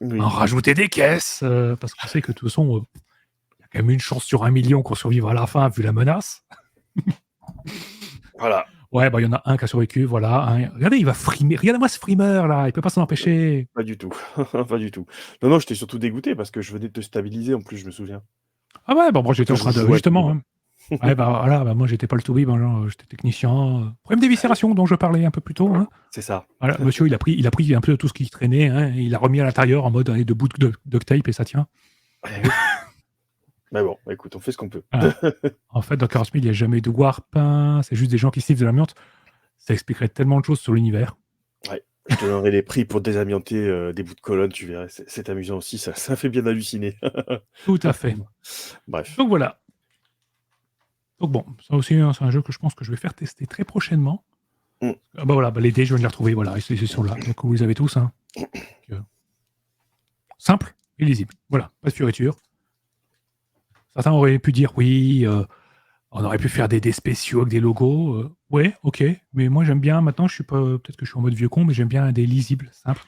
en Oui. rajouter des caisses, parce qu'on sait que de toute façon, il y a quand même une chance sur 1 million qu'on survive à la fin vu la menace. Voilà. Ouais, bah, il y en a un qui a survécu, voilà, un regardez, il va frimer, regardez-moi ce frimeur là, il peut pas s'en empêcher. Pas du tout. Pas du tout. Non, non, j'étais surtout dégoûté parce que je venais de te stabiliser en plus, je me souviens. Ah ouais, bah, moi j'étais Quand en je train de jouais à justement, Toubib. hein. Ouais, bah, voilà, bah, moi j'étais pas le toubib, hein, genre, j'étais technicien, problème d'éviscération dont je parlais un peu plus tôt, hein. C'est ça. Voilà, monsieur, il a pris un peu tout ce qui traînait, hein, et il a remis à l'intérieur en mode allez, 2 bouts de duct tape et ça tient. Eh oui. Mais bon, écoute, on fait ce qu'on peut. Voilà. En fait, dans 40 000, il y a jamais de warp, hein, c'est juste des gens qui sniffent de l'amiante. Ça expliquerait tellement de choses sur l'univers. Ouais. Je te donnerai les prix pour désamianter, des bouts de colonne, tu verrais. C'est amusant aussi, ça fait bien halluciner. Tout à fait. Bref. Donc voilà. Donc bon, ça aussi, hein, c'est un jeu que je pense que je vais faire tester très prochainement. Mmh. Ah bah voilà, bah les dés, je viens de les retrouver, voilà, ils sont là. Donc vous les avez tous, hein. Simple et lisible. Voilà, pas de fioriture. Certains auraient pu dire oui, on aurait pu faire des dés spéciaux avec des logos. Ouais, ok, mais moi j'aime bien, maintenant je suis pas, peut-être que je suis en mode vieux con, mais j'aime bien un dé lisible, simple.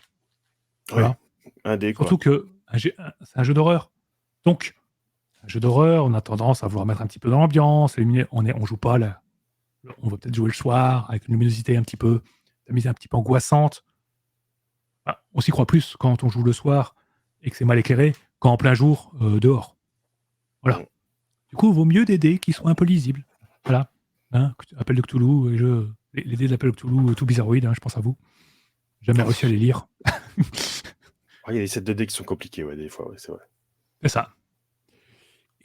Voilà. Ouais, un dé, quoi. Surtout que c'est un jeu d'horreur. Donc, un jeu d'horreur, on a tendance à vouloir mettre un petit peu dans l'ambiance, on joue pas là. On va peut-être jouer le soir avec une luminosité un petit peu, la mise un petit peu angoissante. Ah, on s'y croit plus quand on joue le soir et que c'est mal éclairé qu'en plein jour dehors. Voilà. Mmh. Du coup, il vaut mieux des dés qui sont un peu lisibles. Voilà. Hein, Appel de Cthulhu, les dés d'Appel de Cthulhu, tout bizarroïdes, hein, je pense à vous. Jamais réussi à les lire. Ah, il y a des sets de dés qui sont compliqués, ouais, des fois, ouais, c'est vrai. C'est ça.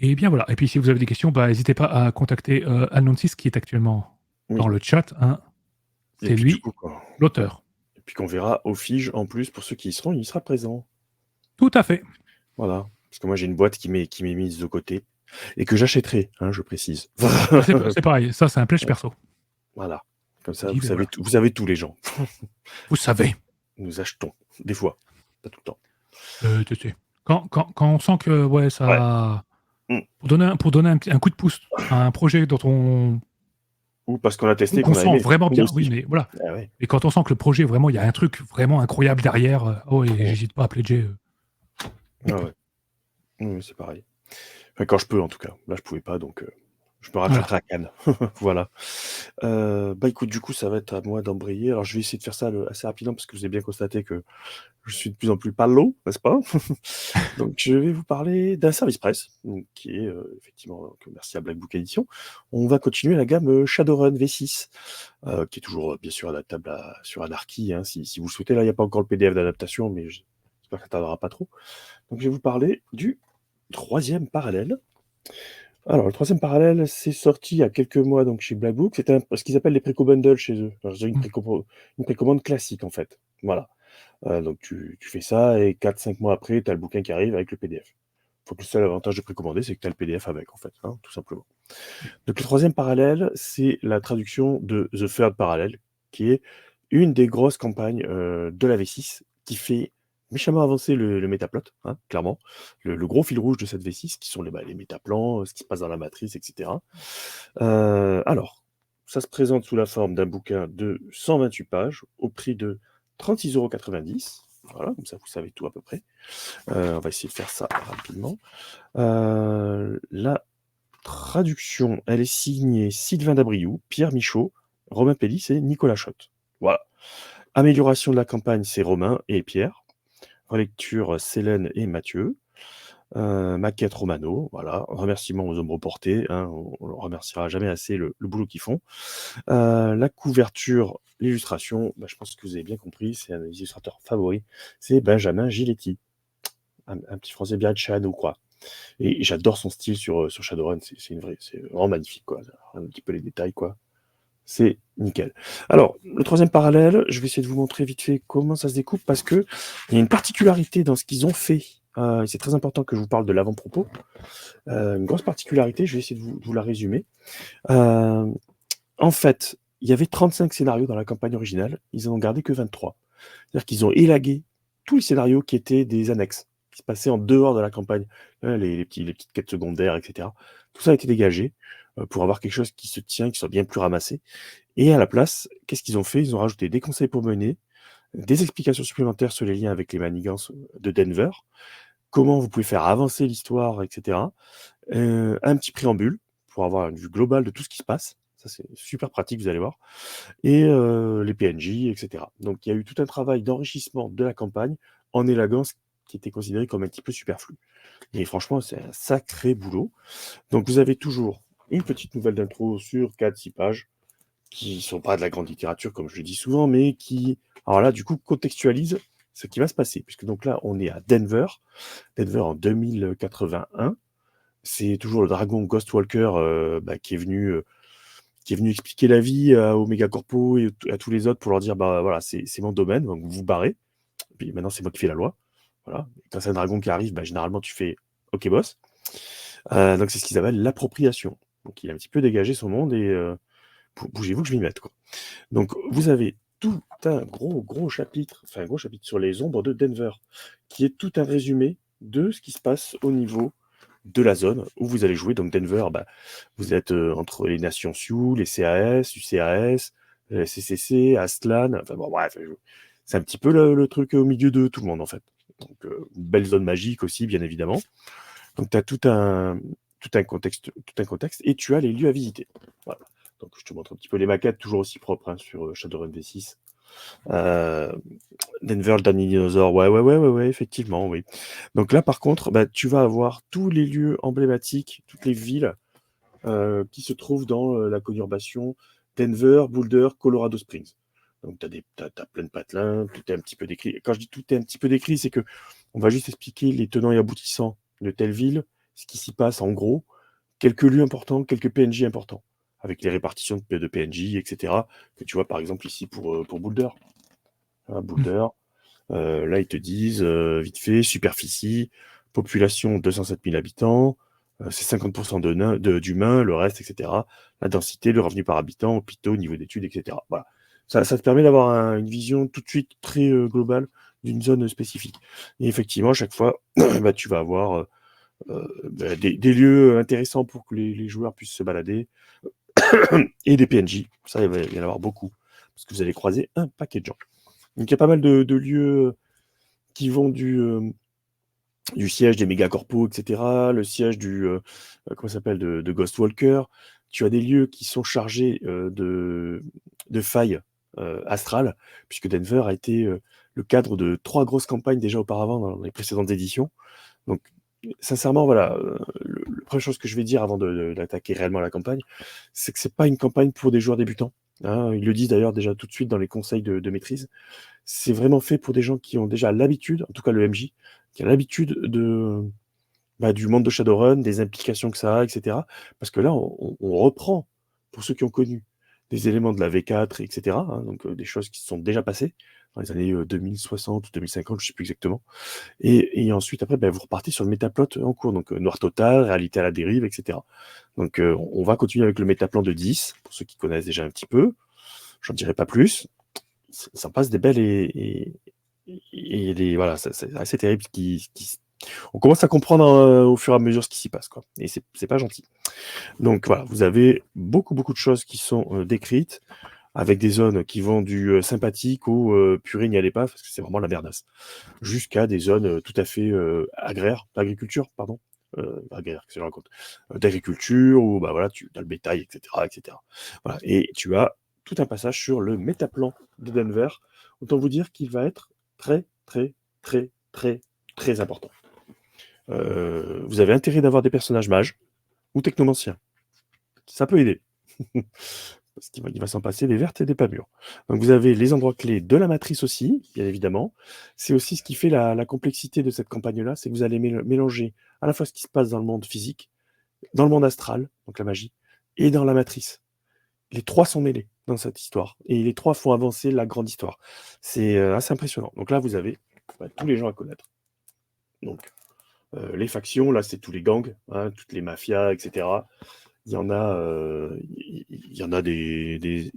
Et bien voilà. Et puis si vous avez des questions, bah, n'hésitez pas à contacter Anonsis qui est actuellement Oui. dans le chat. Hein. Et C'est puis du lui, coup, quoi. l'auteur. Et puis qu'on verra au Fige, en plus, pour ceux qui y seront, il sera présent. Tout à fait. Voilà. Parce que moi, j'ai une boîte qui m'est mise de côté et que j'achèterai, hein, je précise. C'est pareil. Ça, c'est un pledge perso. Voilà. Comme ça, Dit, vous ben savez voilà. tout, vous avez tous les gens. Vous savez. Nous achetons, des fois, pas tout le temps. Tu sais. Quand on sent que ouais, ça. Mm. Pour donner un coup de pouce à un projet dont Ou parce qu'on a testé, qu'on qu'on a sent aimé. vraiment Nous bien. aussi. Oui, mais voilà. Ah ouais. Et quand on sent que le projet, vraiment, il y a un truc vraiment incroyable derrière, oh, et Mm. j'hésite pas à pledger. Ah ouais. Oui, c'est pareil. Enfin, quand je peux, en tout cas. Là, je pouvais pas, donc je me rattraperai à Cannes. Voilà. Bah écoute, du coup, ça va être à moi d'embrayer. Alors, je vais essayer de faire ça assez rapidement parce que vous avez bien constaté que je suis de plus en plus palo, n'est-ce pas? Donc, je vais vous parler d'un service presse, donc, qui est effectivement merci à Black Book Edition. On va continuer la gamme Shadowrun V6, qui est toujours bien sûr adaptable sur Anarchy, hein, si vous le souhaitez. Là, il n'y a pas encore le PDF d'adaptation, mais j'espère que ça ne tardera pas trop. Donc, je vais vous parler du troisième parallèle. Alors, le troisième parallèle, c'est sorti il y a quelques mois donc chez Black Book. C'est ce qu'ils appellent les préco-bundles chez eux. Alors, je dirais une précommande classique, en fait. Voilà. Donc, tu fais ça et 4-5 mois après, tu as le bouquin qui arrive avec le PDF. Faut que le seul avantage de précommander, c'est que tu as le PDF avec, en fait, hein, tout simplement. Donc, le troisième parallèle, c'est la traduction de The Third Parallel, qui est une des grosses campagnes de la V6 qui fait méchamment avancer le métaplot, hein, clairement. Le gros fil rouge de cette V6, qui sont les métaplans, ce qui se passe dans la matrice, etc. Alors, ça se présente sous la forme d'un bouquin de 128 pages au prix de 36,90 €. Voilà, comme ça vous savez tout à peu près. On va essayer de faire ça rapidement. La traduction, elle est signée Sylvain Dabriou, Pierre Michaud, Romain Pellis et Nicolas Schott. Voilà. Amélioration de la campagne, c'est Romain et Pierre. Relecture, Célène et Mathieu. Maquette Romano, voilà. Remerciements aux hommes reportés, hein, on ne remerciera jamais assez le boulot qu'ils font. La couverture, l'illustration, je pense que vous avez bien compris, c'est un de mes illustrateurs favoris, c'est Benjamin Giletti. Un petit français bien de Shadow, quoi. Et j'adore son style sur Shadowrun, c'est vraiment magnifique, quoi. Un petit peu les détails, quoi. C'est nickel. Alors, le troisième parallèle, je vais essayer de vous montrer vite fait comment ça se découpe, parce qu'il y a une particularité dans ce qu'ils ont fait. C'est très important que je vous parle de l'avant-propos. Une grosse particularité, je vais essayer de vous la résumer. En fait, il y avait 35 scénarios dans la campagne originale, ils en ont gardé que 23. C'est-à-dire qu'ils ont élagué tous les scénarios qui étaient des annexes, qui se passaient en dehors de la campagne, les petites quêtes secondaires, etc. Tout ça a été dégagé pour avoir quelque chose qui se tient, qui soit bien plus ramassé. Et à la place, qu'est-ce qu'ils ont fait? Ils ont rajouté des conseils pour mener, des explications supplémentaires sur les liens avec les manigances de Denver, comment vous pouvez faire avancer l'histoire, etc. Un petit préambule pour avoir une vue globale de tout ce qui se passe. Ça, c'est super pratique, vous allez voir. Et les PNJ, etc. Donc, il y a eu tout un travail d'enrichissement de la campagne en élaguant ce qui était considéré comme un petit peu superflu. Et franchement, c'est un sacré boulot. Donc, vous avez toujours une petite nouvelle d'intro sur 4-6 pages qui ne sont pas de la grande littérature, comme je le dis souvent, mais qui, alors là, du coup, contextualisent ce qui va se passer. Puisque donc là, on est à Denver en 2081. C'est toujours le dragon Ghostwalker qui est venu expliquer la vie aux mégacorpos et à tous les autres pour leur dire voilà, c'est mon domaine, donc vous vous barrez. Puis maintenant, c'est moi qui fais la loi. Voilà. Et quand c'est un dragon qui arrive, généralement, tu fais OK, boss. Donc, c'est ce qu'ils appellent l'appropriation. Donc, il a un petit peu dégagé son monde et bougez-vous que je m'y mette, quoi. Donc, vous avez tout un gros chapitre, enfin, un gros chapitre sur les ombres de Denver, qui est tout un résumé de ce qui se passe au niveau de la zone où vous allez jouer. Donc Denver, vous êtes entre les nations Sioux, les CAS, UCAS, CCC, Aztlan, enfin bon bref, c'est un petit peu le truc au milieu de tout le monde en fait. Donc une belle zone magique aussi bien évidemment. Donc tu as tout un contexte et tu as les lieux à visiter. Voilà. Donc je te montre un petit peu les maquettes, toujours aussi propres sur Shadowrun V6. Denver, le dernier dinosaure, ouais, effectivement, oui. Donc là, par contre, tu vas avoir tous les lieux emblématiques, toutes les villes qui se trouvent dans la conurbation Denver, Boulder, Colorado Springs. Donc t'as plein de patelins, tout est un petit peu décrit. Quand je dis tout est un petit peu décrit, c'est que on va juste expliquer les tenants et aboutissants de telle ville, ce qui s'y passe en gros, quelques lieux importants, quelques PNJ importants, avec les répartitions de PNJ, etc. Que tu vois par exemple ici pour Boulder. Boulder. Là, ils te disent, vite fait, superficie, population 207 000 habitants, c'est 50% d'humains, le reste, etc. La densité, le revenu par habitant, hôpitaux, niveau d'études, etc. Voilà. Ça te permet d'avoir une vision tout de suite très globale d'une zone spécifique. Et effectivement, à chaque fois, tu vas avoir des lieux intéressants pour que les joueurs puissent se balader et des PNJ. Ça, il va y en avoir beaucoup parce que vous allez croiser un paquet de gens. Donc, il y a pas mal de lieux qui vont du siège des mégacorpos, etc., le siège de Ghostwalker. Tu as des lieux qui sont chargés de failles astrales, puisque Denver a été le cadre de 3 grosses campagnes déjà auparavant dans les précédentes éditions. Donc, sincèrement, voilà, la première chose que je vais dire avant d'attaquer réellement la campagne, c'est que c'est pas une campagne pour des joueurs débutants. Hein. Ils le disent d'ailleurs déjà tout de suite dans les conseils de maîtrise. C'est vraiment fait pour des gens qui ont déjà l'habitude, en tout cas le MJ, qui a l'habitude du monde de Shadowrun, des implications que ça a, etc. Parce que là, on reprend, pour ceux qui ont connu, des éléments de la V4, etc. Hein, donc des choses qui se sont déjà passées dans les années 2060 ou 2050, je ne sais plus exactement. Et ensuite, après, vous repartez sur le métaplot en cours. Donc noir total, réalité à la dérive, etc. Donc on va continuer avec le métaplan de 10, pour ceux qui connaissent déjà un petit peu. J'en dirai pas plus. ça en passe des belles et voilà, c'est assez terrible. On commence à comprendre au fur et à mesure ce qui s'y passe, quoi. Et c'est pas gentil. Donc voilà, vous avez beaucoup de choses qui sont décrites, avec des zones qui vont du sympathique au purée, n'y allez pas, parce que c'est vraiment la merdasse, jusqu'à des zones tout à fait agriculture, pardon. Agraire, qu'est-ce que je raconte d'agriculture, où bah, voilà, tu as le bétail, etc., etc. Voilà. Et tu as tout un passage sur le métaplan de Denver. Autant vous dire qu'il va être très, très, très, très, très important. Vous avez intérêt d'avoir des personnages mages ou technomanciens. Ça peut aider. Parce qu'il va s'en passer des vertes et des pas mûres. Donc vous avez les endroits clés de la matrice aussi, bien évidemment. C'est aussi ce qui fait la complexité de cette campagne-là, c'est que vous allez mélanger à la fois ce qui se passe dans le monde physique, dans le monde astral, donc la magie, et dans la matrice. Les trois sont mêlés dans cette histoire. Et les trois font avancer la grande histoire. C'est assez impressionnant. Donc là, vous avez tous les gens à connaître. Donc, les factions, là, c'est tous les gangs, hein, toutes les mafias, etc. Il y en a des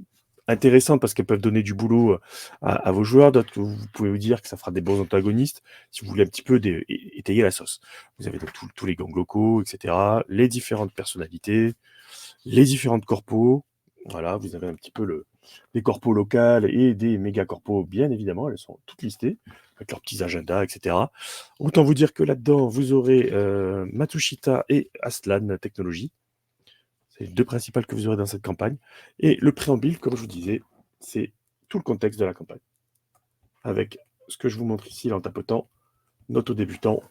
intéressantes parce qu'elles peuvent donner du boulot à vos joueurs. D'autres, vous pouvez vous dire que ça fera des bons antagonistes si vous voulez un petit peu étayer la sauce. Vous avez donc tous les gangs locaux, etc. Les différentes personnalités, les différentes corpos. Voilà, vous avez un petit peu des corpos locales et des méga corpos, bien évidemment. Elles sont toutes listées avec leurs petits agendas, etc. Autant vous dire que là-dedans, vous aurez Matsushita et Aslan Technologies. C'est les deux principales que vous aurez dans cette campagne. Et le préambule, comme je vous disais, c'est tout le contexte de la campagne. Avec ce que je vous montre ici, là, en tapotant, note aux débutants.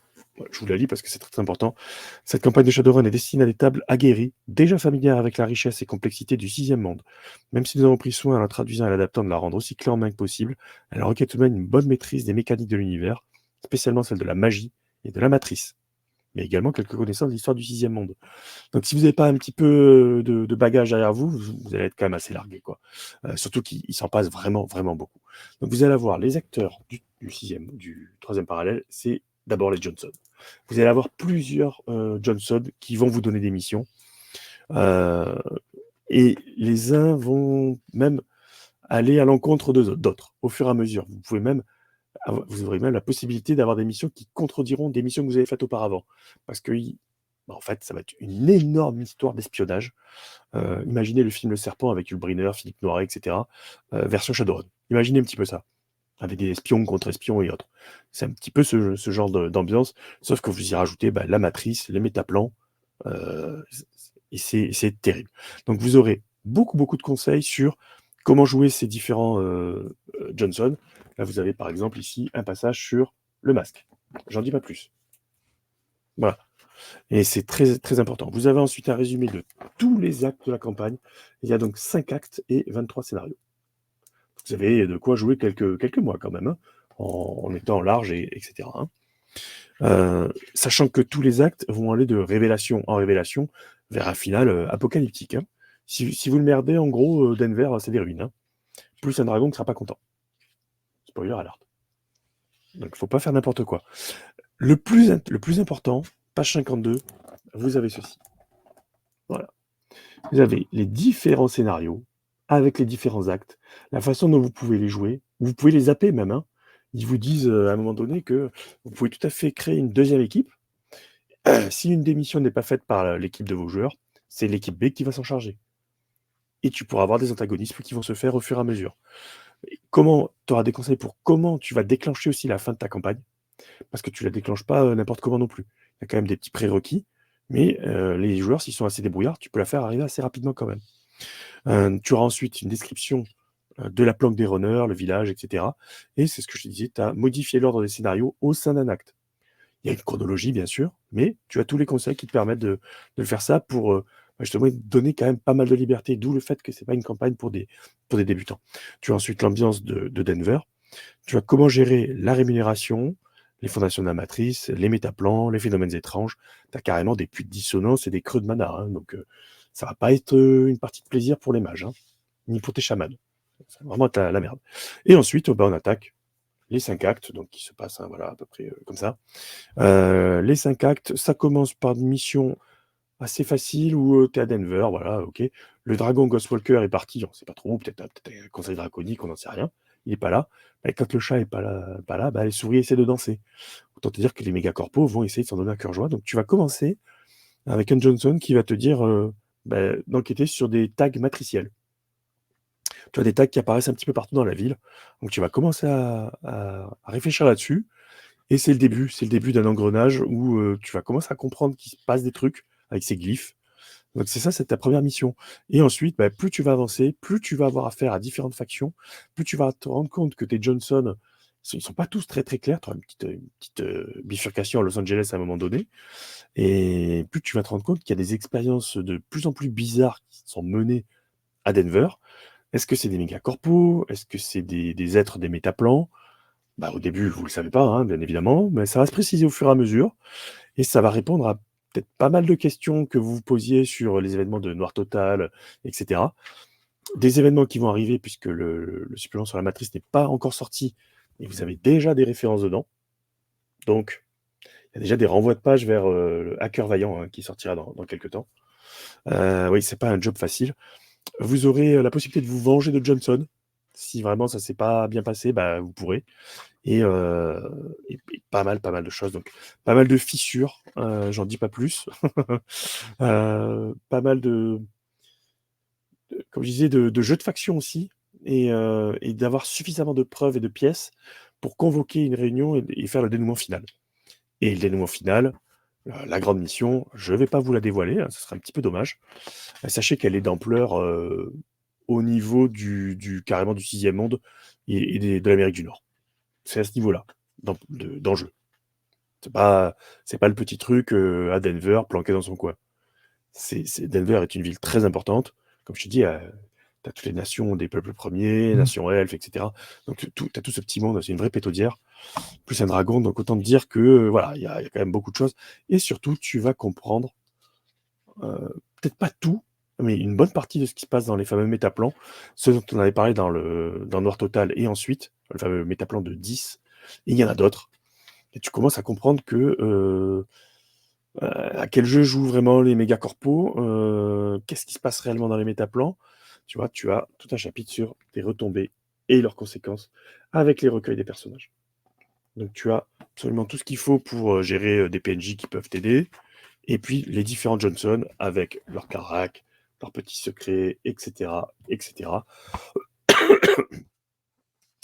Je vous la lis parce que c'est très important. Cette campagne de Shadowrun est destinée à des tables aguerries, déjà familières avec la richesse et complexité du 6e monde. Même si nous avons pris soin en la traduisant et l'adaptant de la rendre aussi clé en main que possible, elle requiert tout de même une bonne maîtrise des mécaniques de l'univers, spécialement celle de la magie et de la matrice, mais également quelques connaissances de l'histoire du 6e monde. Donc si vous n'avez pas un petit peu de bagage derrière vous, vous allez être quand même assez largué, quoi. Surtout qu'il s'en passe vraiment, vraiment beaucoup. Donc vous allez avoir les acteurs du 3e parallèle, c'est d'abord les Johnson. Vous allez avoir plusieurs Johnson qui vont vous donner des missions. Et les uns vont même aller à l'encontre d'autres, au fur et à mesure. Vous aurez même la possibilité d'avoir des missions qui contrediront des missions que vous avez faites auparavant. Parce que en fait, ça va être une énorme histoire d'espionnage. Imaginez le film Le Serpent avec Yul Brynner, Philippe Noiret, etc. Version Shadowrun. Imaginez un petit peu ça, avec des espions contre espions et autres. C'est un petit peu ce genre d'ambiance, sauf que vous y rajoutez la matrice, les métaplans, et c'est terrible. Donc vous aurez beaucoup de conseils sur comment jouer ces différents Johnson. Là, vous avez par exemple ici un passage sur le masque. J'en dis pas plus. Voilà. Et c'est très, très important. Vous avez ensuite un résumé de tous les actes de la campagne. Il y a donc 5 actes et 23 scénarios. Vous avez de quoi jouer quelques mois quand même, hein, en étant large, etc. Hein. Sachant que tous les actes vont aller de révélation en révélation vers un final apocalyptique. Hein. Si vous le merdez, en gros, Denver, c'est des ruines. Hein. Plus un dragon ne sera pas content. Spoiler alert. Donc, il ne faut pas faire n'importe quoi. Le plus important, page 52, vous avez ceci. Voilà. Vous avez les différents scénarios avec les différents actes, la façon dont vous pouvez les jouer. Vous pouvez les zapper même. Hein. Ils vous disent à un moment donné que vous pouvez tout à fait créer une deuxième équipe. Si une des missions n'est pas faite par l'équipe de vos joueurs, c'est l'équipe B qui va s'en charger. Et tu pourras avoir des antagonismes qui vont se faire au fur et à mesure. Tu auras des conseils pour comment tu vas déclencher aussi la fin de ta campagne, parce que tu la déclenches pas n'importe comment non plus. Il y a quand même des petits prérequis, mais les joueurs, s'ils sont assez débrouillards, tu peux la faire arriver assez rapidement quand même. Tu auras ensuite une description de la planque des runners, le village, etc. Et c'est ce que je te disais, tu as modifié l'ordre des scénarios au sein d'un acte. Il y a une chronologie, bien sûr, mais tu as tous les conseils qui te permettent de faire ça pour justement donner quand même pas mal de liberté, d'où le fait que ce n'est pas une campagne pour des débutants. Tu as ensuite l'ambiance de Denver. Tu as comment gérer la rémunération, les fondations de la matrice, les métaplans, les phénomènes étranges. Tu as carrément des puits de dissonance et des creux de mana. Hein, donc, ça va pas être une partie de plaisir pour les mages, hein, ni pour tes chamans. C'est vraiment la merde. Et ensuite, on attaque les 5 actes, donc qui se passent voilà, à peu près comme ça. Les 5 actes, ça commence par une mission assez facile où tu es à Denver, voilà, ok. Le dragon Ghostwalker est parti, on ne sait pas trop, peut-être un conseil draconique, on n'en sait rien. il est pas là. Et quand le chat est pas là, bah, les souris essaient de danser. Autant te dire que les méga corpos vont essayer de s'en donner à cœur joie. Donc tu vas commencer avec un Johnson qui va te dire d'enquêter sur des tags matriciels. Tu as des tags qui apparaissent un petit peu partout dans la ville. Donc tu vas commencer à réfléchir là-dessus. Et c'est le début d'un engrenage où tu vas commencer à comprendre qu'il se passe des trucs avec ces glyphes. Donc c'est ça, c'est ta première mission. Et ensuite, bah, plus tu vas avancer, plus tu vas avoir affaire à différentes factions, plus tu vas te rendre compte que tes Johnson, ils sont pas tous très très clairs. Tu auras une petite bifurcation à Los Angeles à un moment donné. Et plus tu vas te rendre compte qu'il y a des expériences de plus en plus bizarres qui sont menées à Denver. Est-ce que c'est des méga corpos? Est-ce que c'est des êtres des métaplans? Bah, au début, vous le savez pas, hein, bien évidemment, mais ça va se préciser au fur et à mesure. Et ça va répondre à peut-être pas mal de questions que vous vous posiez sur les événements de Noir Total, etc. Des événements qui vont arriver puisque le supplément sur la matrice n'est pas encore sorti et vous avez déjà des références dedans. Donc, il y a déjà des renvois de pages vers le Hacker Vaillant hein, qui sortira dans quelques temps. Oui, c'est pas un job facile. Vous aurez la possibilité de vous venger de Johnson. Si vraiment ça s'est pas bien passé, bah, vous pourrez. Et pas mal de choses. Donc, pas mal de fissures, j'en dis pas plus. Pas mal comme je disais, de jeux de faction aussi, et d'avoir suffisamment de preuves et de pièces pour convoquer une réunion et faire le dénouement final. Et le dénouement final, la grande mission, je vais pas vous la dévoiler, hein, ce serait un petit peu dommage. Sachez qu'elle est d'ampleur au niveau carrément du 6e monde et de l'Amérique du Nord. C'est à ce niveau-là d'enjeu. C'est pas le petit truc à Denver planqué dans son coin. Denver est une ville très importante. Comme je te dis, tu as toutes les nations des peuples premiers, nations elfes, etc. Donc tu as tout ce petit monde, c'est une vraie pétaudière. Plus un dragon, donc autant te dire que voilà, il y a quand même beaucoup de choses. Et surtout, tu vas comprendre, peut-être pas tout, mais une bonne partie de ce qui se passe dans les fameux métaplans, ce dont on avait parlé dans Noir Total et ensuite, le fameux métaplan de 10, et il y en a d'autres. Et tu commences à comprendre que à quel jeu jouent vraiment les méga corpos, qu'est-ce qui se passe réellement dans les métaplans. Tu vois, tu as tout un chapitre sur les retombées et leurs conséquences avec les recueils des personnages. Donc tu as absolument tout ce qu'il faut pour gérer des PNJ qui peuvent t'aider, et puis les différents Johnson avec leurs caracs, leurs petits secrets, etc., etc.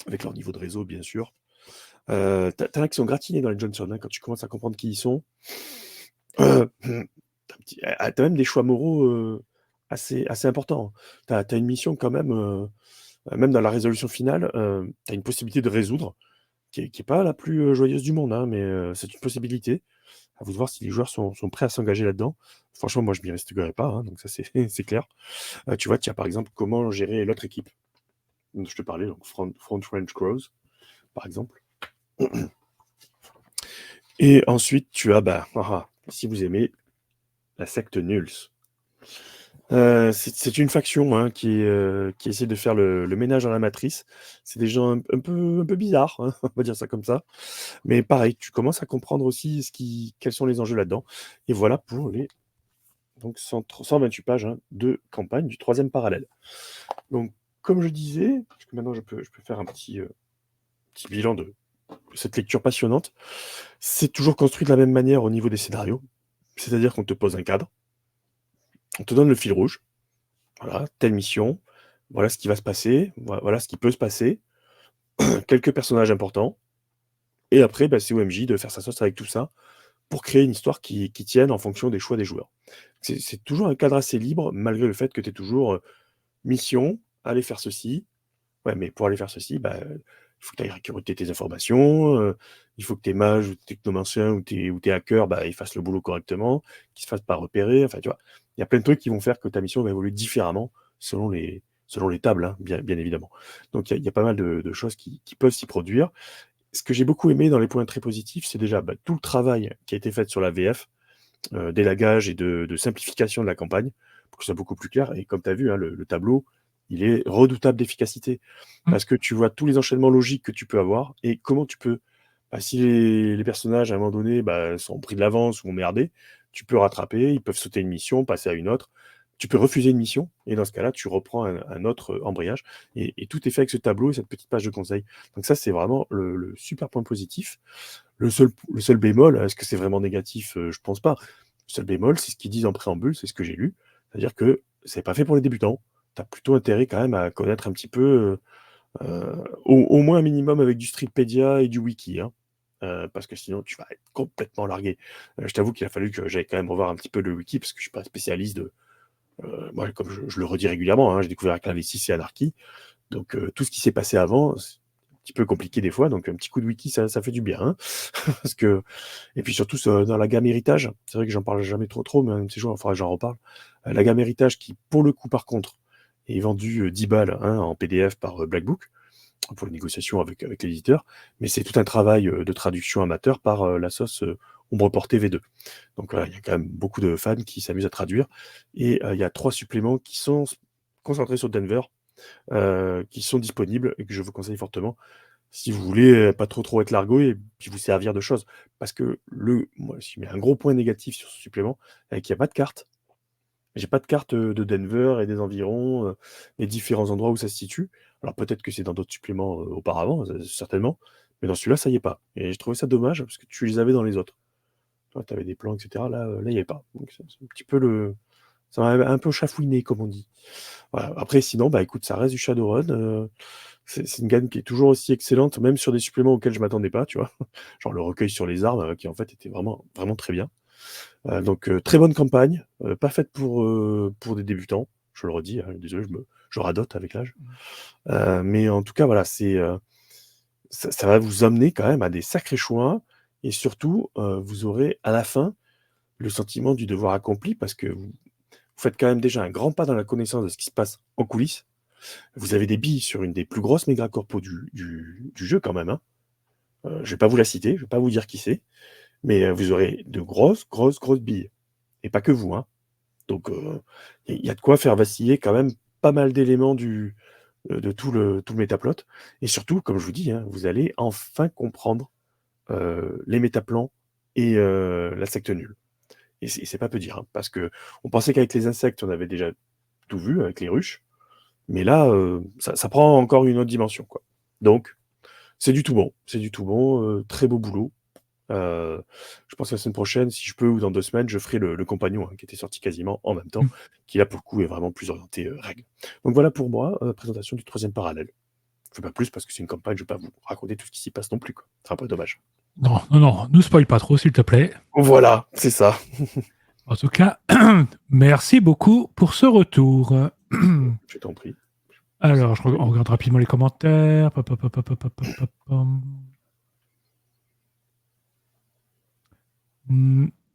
Avec leur niveau de réseau, bien sûr. T'as qui sont gratinés dans les Johnson, hein, quand tu commences à comprendre qui ils sont. T'as même des choix moraux assez importants. T'as une mission quand même, même dans la résolution finale, t'as une possibilité de résoudre qui est pas la plus joyeuse du monde, hein, mais c'est une possibilité. À vous de voir si les joueurs sont prêts à s'engager là-dedans. Franchement, moi, je m'y resterai pas, hein, donc ça, c'est c'est clair. Tu vois, tu as par exemple comment gérer l'autre équipe dont je te parlais, donc Front Range Crows, par exemple. Et ensuite, tu as, si vous aimez, la secte Nulls. C'est une faction hein, qui essaie de faire le ménage dans la matrice. C'est des gens un peu bizarres, hein, on va dire ça comme ça. Mais pareil, tu commences à comprendre aussi quels sont les enjeux là-dedans. Et voilà pour les donc 128 pages hein, de campagne du 3e parallèle. Donc, comme je disais, parce que maintenant je peux faire un petit bilan de cette lecture passionnante, c'est toujours construit de la même manière au niveau des scénarios. C'est-à-dire qu'on te pose un cadre, on te donne le fil rouge, voilà, telle mission, voilà ce qui va se passer, voilà ce qui peut se passer, quelques personnages importants, et après, c'est au MJ de faire sa sauce avec tout ça pour créer une histoire qui tienne en fonction des choix des joueurs. C'est toujours un cadre assez libre, malgré le fait que tu es toujours mission, aller faire ceci. Ouais, mais pour aller faire ceci, il faut que tu ailles récolter tes informations, il faut que tes mages ou tes technomanciens ou tes hackers, ils fassent le boulot correctement, qu'ils se fassent pas repérer. Enfin, tu vois, il y a plein de trucs qui vont faire que ta mission va évoluer différemment selon les tables, hein, bien évidemment. Donc, il y a pas mal de choses qui peuvent s'y produire. Ce que j'ai beaucoup aimé dans les points très positifs, c'est déjà tout le travail qui a été fait sur la VF, d'élagage et de simplification de la campagne, pour que ce soit beaucoup plus clair. Et comme tu as vu, hein, le tableau, il est redoutable d'efficacité, parce que tu vois tous les enchaînements logiques que tu peux avoir, et comment tu peux, si les personnages, à un moment donné, sont pris de l'avance ou ont merdé, tu peux rattraper, ils peuvent sauter une mission, passer à une autre, tu peux refuser une mission, et dans ce cas-là, tu reprends un autre embrayage, et tout est fait avec ce tableau et cette petite page de conseil. Donc ça, c'est vraiment le super point positif. Le seul bémol, est-ce que c'est vraiment négatif? Je pense pas. Le seul bémol, c'est ce qu'ils disent en préambule, c'est ce que j'ai lu, c'est-à-dire que c'est pas fait pour les débutants. Tu as plutôt intérêt quand même à connaître un petit peu, au moins un minimum avec du Streetpedia et du wiki, hein. Parce que sinon tu vas être complètement largué. Je t'avoue qu'il a fallu que j'aille quand même revoir un petit peu le wiki, parce que je suis pas spécialiste de... moi, comme je le redis régulièrement, hein, j'ai découvert la clave 6 et Anarchy, donc tout ce qui s'est passé avant, c'est un petit peu compliqué des fois, donc un petit coup de wiki, ça fait du bien, hein. Parce que... Et puis surtout dans la gamme héritage, c'est vrai que j'en parle jamais trop, mais un de ces jours, il faudra que j'en reparle. La gamme héritage qui, pour le coup, par contre, est vendue 10 balles, hein, en PDF par Black Book, pour les négociations avec l'éditeur, mais c'est tout un travail de traduction amateur par la sauce Ombre Portée V2. Donc voilà, il y a quand même beaucoup de fans qui s'amusent à traduire, et il y a 3 suppléments qui sont concentrés sur Denver, qui sont disponibles et que je vous conseille fortement si vous voulez pas trop être largo et puis vous servir de choses. Parce que moi, je mets un gros point négatif sur ce supplément, c'est qu'il n'y a pas de carte. J'ai pas de carte de Denver et des environs, les différents endroits où ça se situe. Alors peut-être que c'est dans d'autres suppléments auparavant, certainement, mais dans celui-là, ça y est pas. Et je trouvais ça dommage parce que tu les avais dans les autres. Tu avais des plans, etc. Là, il n'y avait pas. Donc c'est un petit peu ça m'a un peu chafouiné, comme on dit. Voilà. Après, sinon, bah écoute, ça reste du Shadowrun. C'est une gamme qui est toujours aussi excellente, même sur des suppléments auxquels je m'attendais pas, tu vois. Genre le recueil sur les armes, qui en fait était vraiment, vraiment très bien. Donc très bonne campagne, pas faite pour des débutants, je le redis, hein, désolé, je radote avec l'âge. Mais en tout cas, voilà, ça va vous amener quand même à des sacrés choix, et surtout, vous aurez à la fin le sentiment du devoir accompli, parce que vous faites quand même déjà un grand pas dans la connaissance de ce qui se passe en coulisses. Vous avez des billes sur une des plus grosses méga-corpos du jeu quand même, hein. Je vais pas vous la citer, je vais pas vous dire qui c'est, mais vous aurez de grosses billes, et pas que vous, hein. Donc il y a de quoi faire vaciller quand même pas mal d'éléments de tout le métaplot, et surtout, comme je vous dis, hein, vous allez enfin comprendre les métaplans et la secte nulle. Et c'est pas peu dire, hein, parce qu'on pensait qu'avec les insectes, on avait déjà tout vu avec les ruches, mais là, ça prend encore une autre dimension, quoi. Donc c'est du tout bon, très beau boulot. Je pense que la semaine prochaine, si je peux, ou dans 2 semaines, je ferai le compagnon, hein, qui était sorti quasiment en même temps, qui là pour le coup est vraiment plus orienté règle. Donc voilà pour moi, présentation du 3e parallèle. Je fais pas plus parce que c'est une campagne, je vais pas vous raconter tout ce qui s'y passe non plus, quoi. Ce sera pas dommage. Non, nous spoil pas trop, s'il te plaît. Voilà, c'est ça. En tout cas, merci beaucoup pour ce retour. Je t'en prie. Alors, on regarde rapidement les commentaires.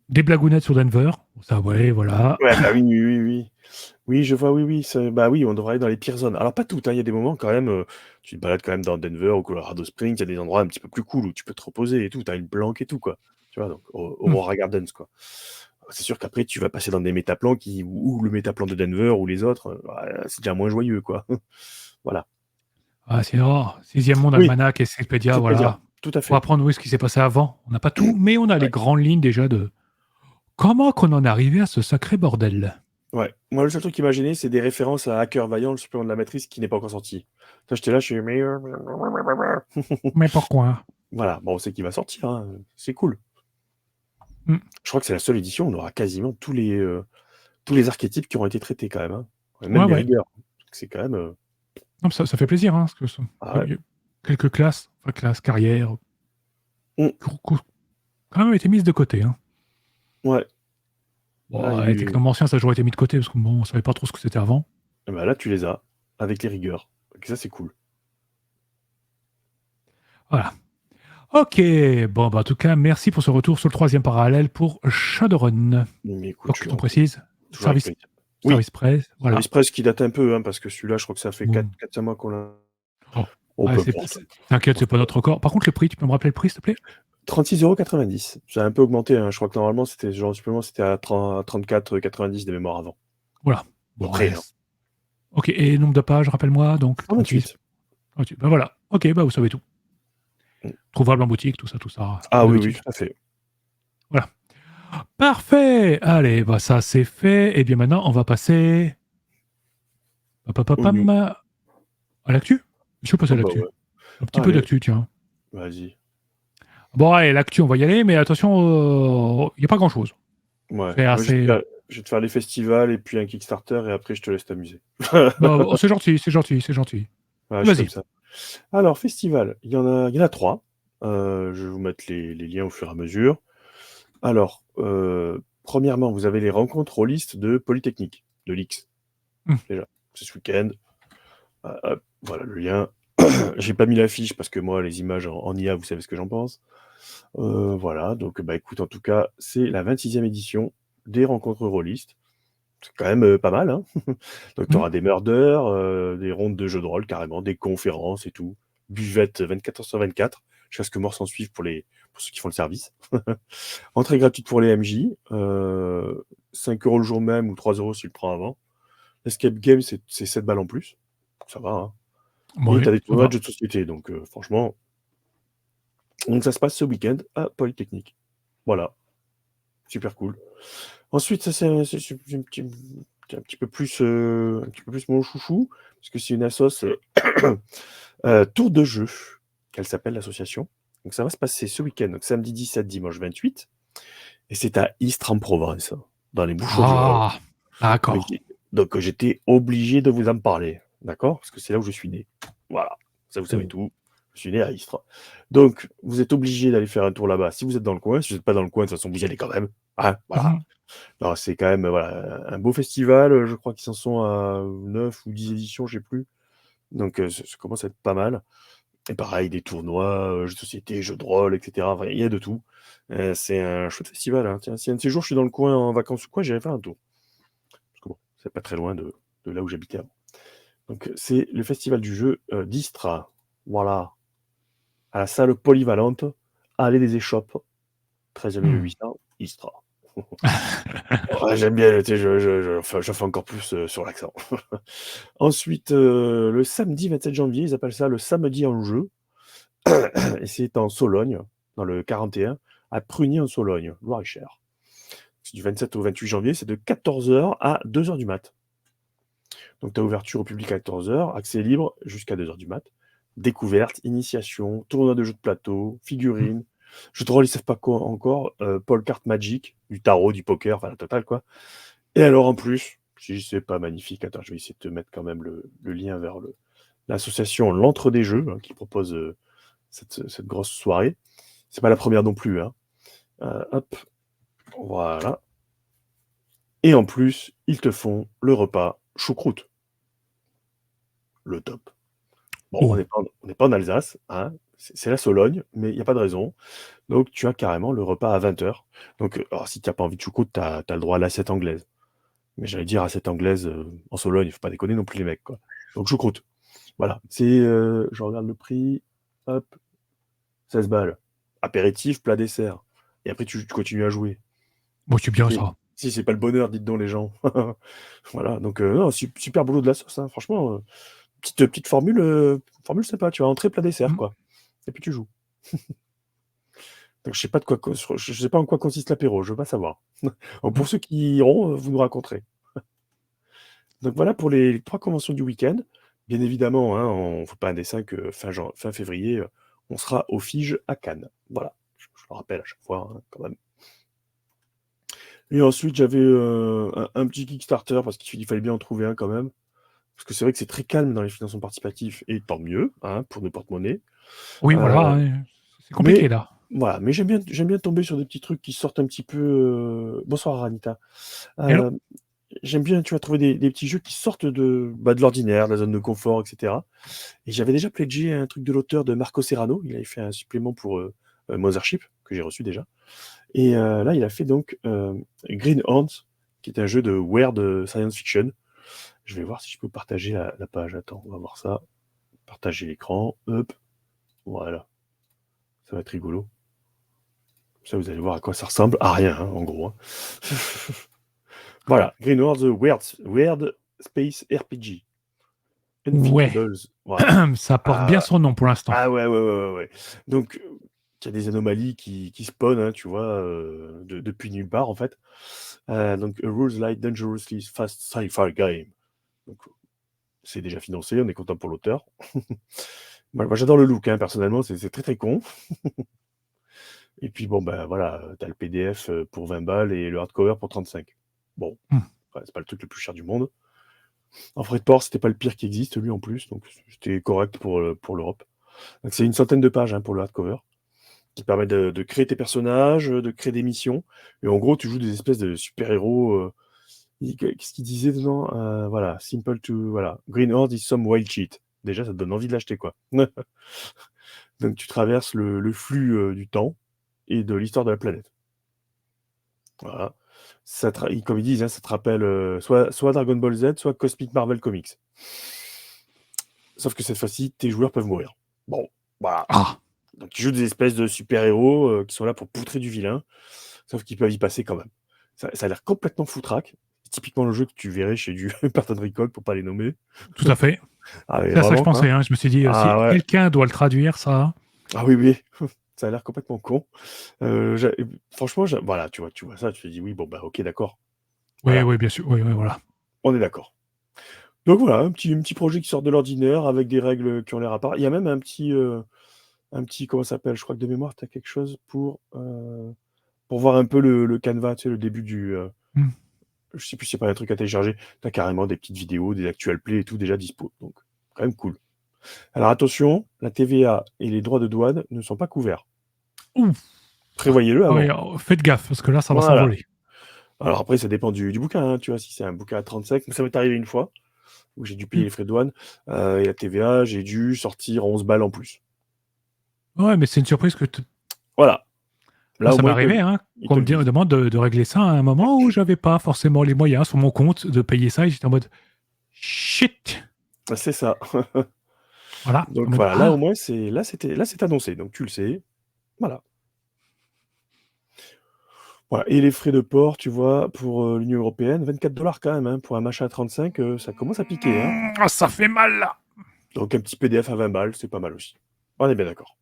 Des blagounettes sur Denver. Ça, ouais, voilà. Ouais, bah oui. Oui, je vois, oui. Bah oui, on devrait aller dans les pires zones. Alors pas toutes, hein, il y a des moments quand même, tu te balades quand même dans Denver ou Colorado Springs, il y a des endroits un petit peu plus cool où tu peux te reposer et tout, t'as une planque et tout, quoi. Tu vois, donc Aurora Gardens, quoi. C'est sûr qu'après, tu vas passer dans des métaplans ou le métaplan de Denver ou les autres, c'est déjà moins joyeux, quoi. Voilà. Ah, c'est rare. 6e monde, Oui. Almanach et Wikipédia, voilà. Tout à fait. Pour apprendre où est-ce qui s'est passé avant. On n'a pas tout, mais on a les grandes lignes déjà de comment qu'on en est arrivé à ce sacré bordel. Ouais. Moi, le seul truc qui m'a gêné, c'est des références à Hacker Vaillant, le supplément de la matrice, qui n'est pas encore sorti. Ça, j'étais là, je suis meilleur. Mais pourquoi? Voilà, bon, on sait qu'il va sortir, hein. C'est cool. Mm. Je crois que c'est la seule édition où on aura quasiment tous les archétypes qui auront été traités, quand même, hein. Même les rigueurs. C'est quand même... Non, ça fait plaisir, hein, parce que ouais. quelques classes, carrière, quand même été mises de côté. Hein. Ouais. Bon, Technomancien, ça a toujours été mis de côté, parce qu'on ne savait pas trop ce que c'était avant. Et bah là, tu les as, avec les rigueurs. Et ça, c'est cool. Voilà. Ok, bon, bah, en tout cas, merci pour ce retour sur le 3e parallèle pour Shadowrun. Mais écoute, donc, on précise, service presse. Voilà. Service presse qui date un peu, hein, parce que celui-là, je crois que ça fait 4-5 mois qu'on l'a. T'inquiète, c'est pas notre record. Par contre, le prix, tu peux me rappeler le prix, s'il te plaît? 36,90 €. Ça a un peu augmenté, hein. Je crois que normalement, c'était genre supplément, c'était à 34,90 € de mémoire avant. Voilà. Bon, après, ok, et nombre de pages, rappelle-moi, donc 38. Ben voilà. Ok, bah vous savez tout. Trouvable en boutique, tout ça. Ah oui, tout à fait. Voilà. Parfait. Allez, bah ça c'est fait. Et bien maintenant, on va passer Au news. à l'actu. Je peux passer Oh à bah l'actu. ouais. Un petit peu Allez, d'actu, tiens. vas-y. Bon, allez, l'actu, on va y aller, mais attention, il n'y a pas grand-chose. Ouais. C'est Moi, assez. je vais te faire les festivals et puis un Kickstarter et après, je te laisse t'amuser. Bah, oh, c'est gentil, c'est gentil, c'est gentil. Ouais, je suis comme Vas-y. ça. Alors, festival, il y en a 3. Je vais vous mettre les liens au fur et à mesure. Alors, premièrement, vous avez les rencontres rôlistes de Polytechnique, de l'X. Hum. Déjà, c'est ce week-end. Voilà le lien. J'ai pas mis l'affiche parce que moi, les images en IA, vous savez ce que j'en pense. Voilà, donc bah écoute, en tout cas, c'est la 26e édition des rencontres rôlistes. C'est quand même pas mal, hein. Donc tu Hum. auras des murders, des rondes de jeux de rôle carrément, des conférences et tout. Buvette 24 heures sur 24, jusqu'à ce que mort s'en suive pour ceux qui font le service. Entrée gratuite pour les MJ, 5 € le jour même ou 3 € si tu le prends avant. Escape game, c'est 7 balles en plus. Ça va, hein. Et tu Ouais, as des ça tournois va. de jeux de société, donc franchement. Donc ça se passe ce week-end à Polytechnique. Voilà, super cool. Ensuite, ça c'est un petit peu plus mon chouchou, parce que c'est une assoce tour de jeu, qu'elle s'appelle l'association. Donc ça va se passer ce week-end, donc samedi 17, dimanche 28, et c'est à Istres en Provence, dans les Bouches-du-Rhône. Ah, d'accord. Donc j'étais obligé de vous en parler, d'accord? Parce que c'est là où je suis né. Voilà, ça vous savez Oh. tout. Je suis né à Istres. Donc vous êtes obligé d'aller faire un tour là-bas si vous êtes dans le coin. Si vous n'êtes pas dans le coin, de toute façon, vous y allez quand même. Hein, voilà. Mhm. Non, c'est quand même voilà, un beau festival. Je crois qu'ils en sont à 9 ou 10 éditions, je sais plus. Donc ça commence à être pas mal. Et pareil, des tournois, jeux de société, jeux de rôle, etc. Enfin, il y a de tout. C'est un chouette festival, hein. Tiens, si un de ces jours je suis dans le coin en vacances ou quoi, j'irai faire un tour. Parce que bon, c'est pas très loin de là où j'habitais avant. Donc c'est le festival du jeu d'Istra. Voilà. À la salle polyvalente, allée des Échoppes, 13e Hmm. 800, Istra. Ouais, j'aime bien, tu sais, je fais encore plus sur l'accent. Ensuite, le samedi 27 janvier, ils appellent ça le samedi en jeu. Et c'est en Sologne, dans le 41, à Prunier-en-Sologne, Loir-et-Cher. C'est du 27 au 28 janvier, c'est de 14h à 2h du mat. Donc, tu as ouverture au public à 14h, accès libre jusqu'à 2h du mat. Découverte, initiation, tournoi de jeux de plateau, figurines, jeux de rôle, ils savent pas quoi encore, Paul Carte Magic, du tarot, du poker, enfin la totale quoi. Et alors en plus, si c'est pas magnifique, attends, je vais essayer de te mettre quand même le lien vers l'association L'Entre des Jeux, hein, qui propose cette grosse soirée. C'est pas la première non plus, hein. Hop, voilà. Et en plus, ils te font le repas choucroute. Le top. Bon, Oh. on n'est pas en Alsace, hein. C'est la Sologne, mais il n'y a pas de raison. Donc, tu as carrément le repas à 20h. Donc, alors, si tu n'as pas envie de choucroute, tu as le droit à l'assiette anglaise. Mais j'allais dire assiette anglaise en Sologne, il ne faut pas déconner non plus les mecs, quoi. Donc, choucroute. Voilà. Je regarde le prix. Hop, 16 balles. Apéritif, plat, dessert. Et après, tu continues à jouer. Bon, c'est bien Si, ça. si c'est pas le bonheur, dites donc les gens. Voilà. Donc, non, super boulot de la sauce, hein. Franchement, petite formule sympa. Tu vas entrer, plat, dessert, Hmm. quoi. Et puis tu joues. Donc, je sais pas en quoi consiste l'apéro, je veux pas savoir. Donc, pour ceux qui iront, vous nous raconterez. Donc voilà pour les 3 conventions du week-end. Bien évidemment, hein, on ne fait pas un dessin que fin février, on sera au Fige à Cannes. Voilà, je le rappelle à chaque fois, hein, quand même. Et ensuite, j'avais un petit Kickstarter, parce qu'il fallait bien en trouver un quand même. Parce que c'est vrai que c'est très calme dans les financements participatifs, et tant mieux, hein, pour nos porte-monnaies. Oui, voilà, Euh, hein, c'est compliqué mais là. voilà, mais j'aime bien tomber sur des petits trucs qui sortent un petit peu. Bonsoir Ranita. Hello. Euh, J'aime bien, tu vas trouver des petits jeux qui sortent de l'ordinaire, de la zone de confort, etc. Et j'avais déjà pledgé un truc de l'auteur de Marco Serrano. Il avait fait un supplément pour Mothership, que j'ai reçu déjà. Et là, il a fait donc Green Horns, qui est un jeu de weird science fiction. Je vais voir si je peux partager la page. Attends, on va voir ça. Partager l'écran. Hop. Voilà. Ça va être rigolo. Ça, vous allez voir à quoi ça ressemble. À rien, hein, en gros. Hein. Voilà. Green Horns, Weird Space RPG. Ouais. Unthinkables. Voilà. Ça porte bien son nom pour l'instant. Ah ouais. Donc, qu'il y a des anomalies qui spawnent, hein, tu vois, depuis nulle part, en fait. Donc, A Rules Light Dangerously Fast Sci-Fi Game. Donc, c'est déjà financé, on est content pour l'auteur. Moi, j'adore le look, hein, personnellement, c'est très très con. Et puis bon, ben voilà, t'as le PDF pour 20 balles et le hardcover pour 35. Bon, c'est pas le truc le plus cher du monde. En frais de port, c'était pas le pire qui existe, lui en plus, donc c'était correct pour l'Europe. Donc c'est une centaine de pages, hein, pour le hardcover, qui permet de créer tes personnages, de créer des missions. Et en gros, tu joues des espèces de super-héros. Qu'est-ce qu'il disait dedans? Voilà, simple to. Voilà, Green Horde is some wild cheat. Déjà, ça te donne envie de l'acheter, quoi. Donc tu traverses le flux du temps et de l'histoire de la planète. Voilà. Comme ils disent, hein, ça te rappelle soit Dragon Ball Z, soit Cosmic Marvel Comics. Sauf que cette fois-ci, tes joueurs peuvent mourir. Bon, voilà. Ah, Donc tu joues des espèces de super-héros qui sont là pour poutrer du vilain, sauf qu'ils peuvent y passer quand même. Ça a l'air complètement foutraque. C'est typiquement le jeu que tu verrais chez du Parton Recall, pour pas les nommer. tout à fait. Ah, mais C'est à ça que je vraiment, pensais. hein. Hein. Je me suis dit, si Ah ouais. quelqu'un doit le traduire, ça. Ah oui, oui. Ça a l'air complètement con. Franchement, voilà, tu vois ça, tu te dis oui, bon, bah ok, d'accord. Oui, Voilà. oui, bien sûr. Oui, oui, voilà. On est d'accord. Donc voilà, un petit projet qui sort de l'ordinaire avec des règles qui ont l'air à part. Il y a même un petit comment ça s'appelle? Je crois que de mémoire, tu as quelque chose pour voir un peu le canevas, tu sais, le début du. Hmm. Je sais plus s'il n'y a pas un truc à télécharger. Tu as carrément des petites vidéos, des actual plays et tout déjà dispo. Donc, quand même cool. Alors attention, la TVA et les droits de douane ne sont pas couverts. Ouf. Prévoyez-le avant. Oui, faites gaffe, parce que là, ça va Voilà. s'envoler. Alors après, ça dépend du bouquin, hein, tu vois, si c'est un bouquin à 35, ça m'est arrivé une fois, où j'ai dû payer les frais de douane, et la TVA, j'ai dû sortir 11 balles en plus. Ouais, mais c'est une surprise que Voilà. Là, moi, au ça m'est moins, arrivé, hein, ils qu'on te me le disent. demande de régler ça à un moment où j'avais pas forcément les moyens sur mon compte de payer ça et j'étais en mode shit. C'est ça. Voilà. En Donc mode, voilà, là au moins c'est annoncé, donc tu le sais. Voilà. Voilà. Et les frais de port, tu vois, pour l'Union européenne, 24 $ quand même, hein, pour un machin à 35, ça commence à piquer, hein. Ah, ça fait mal là. Donc un petit PDF à 20 balles, c'est pas mal aussi. On est bien d'accord.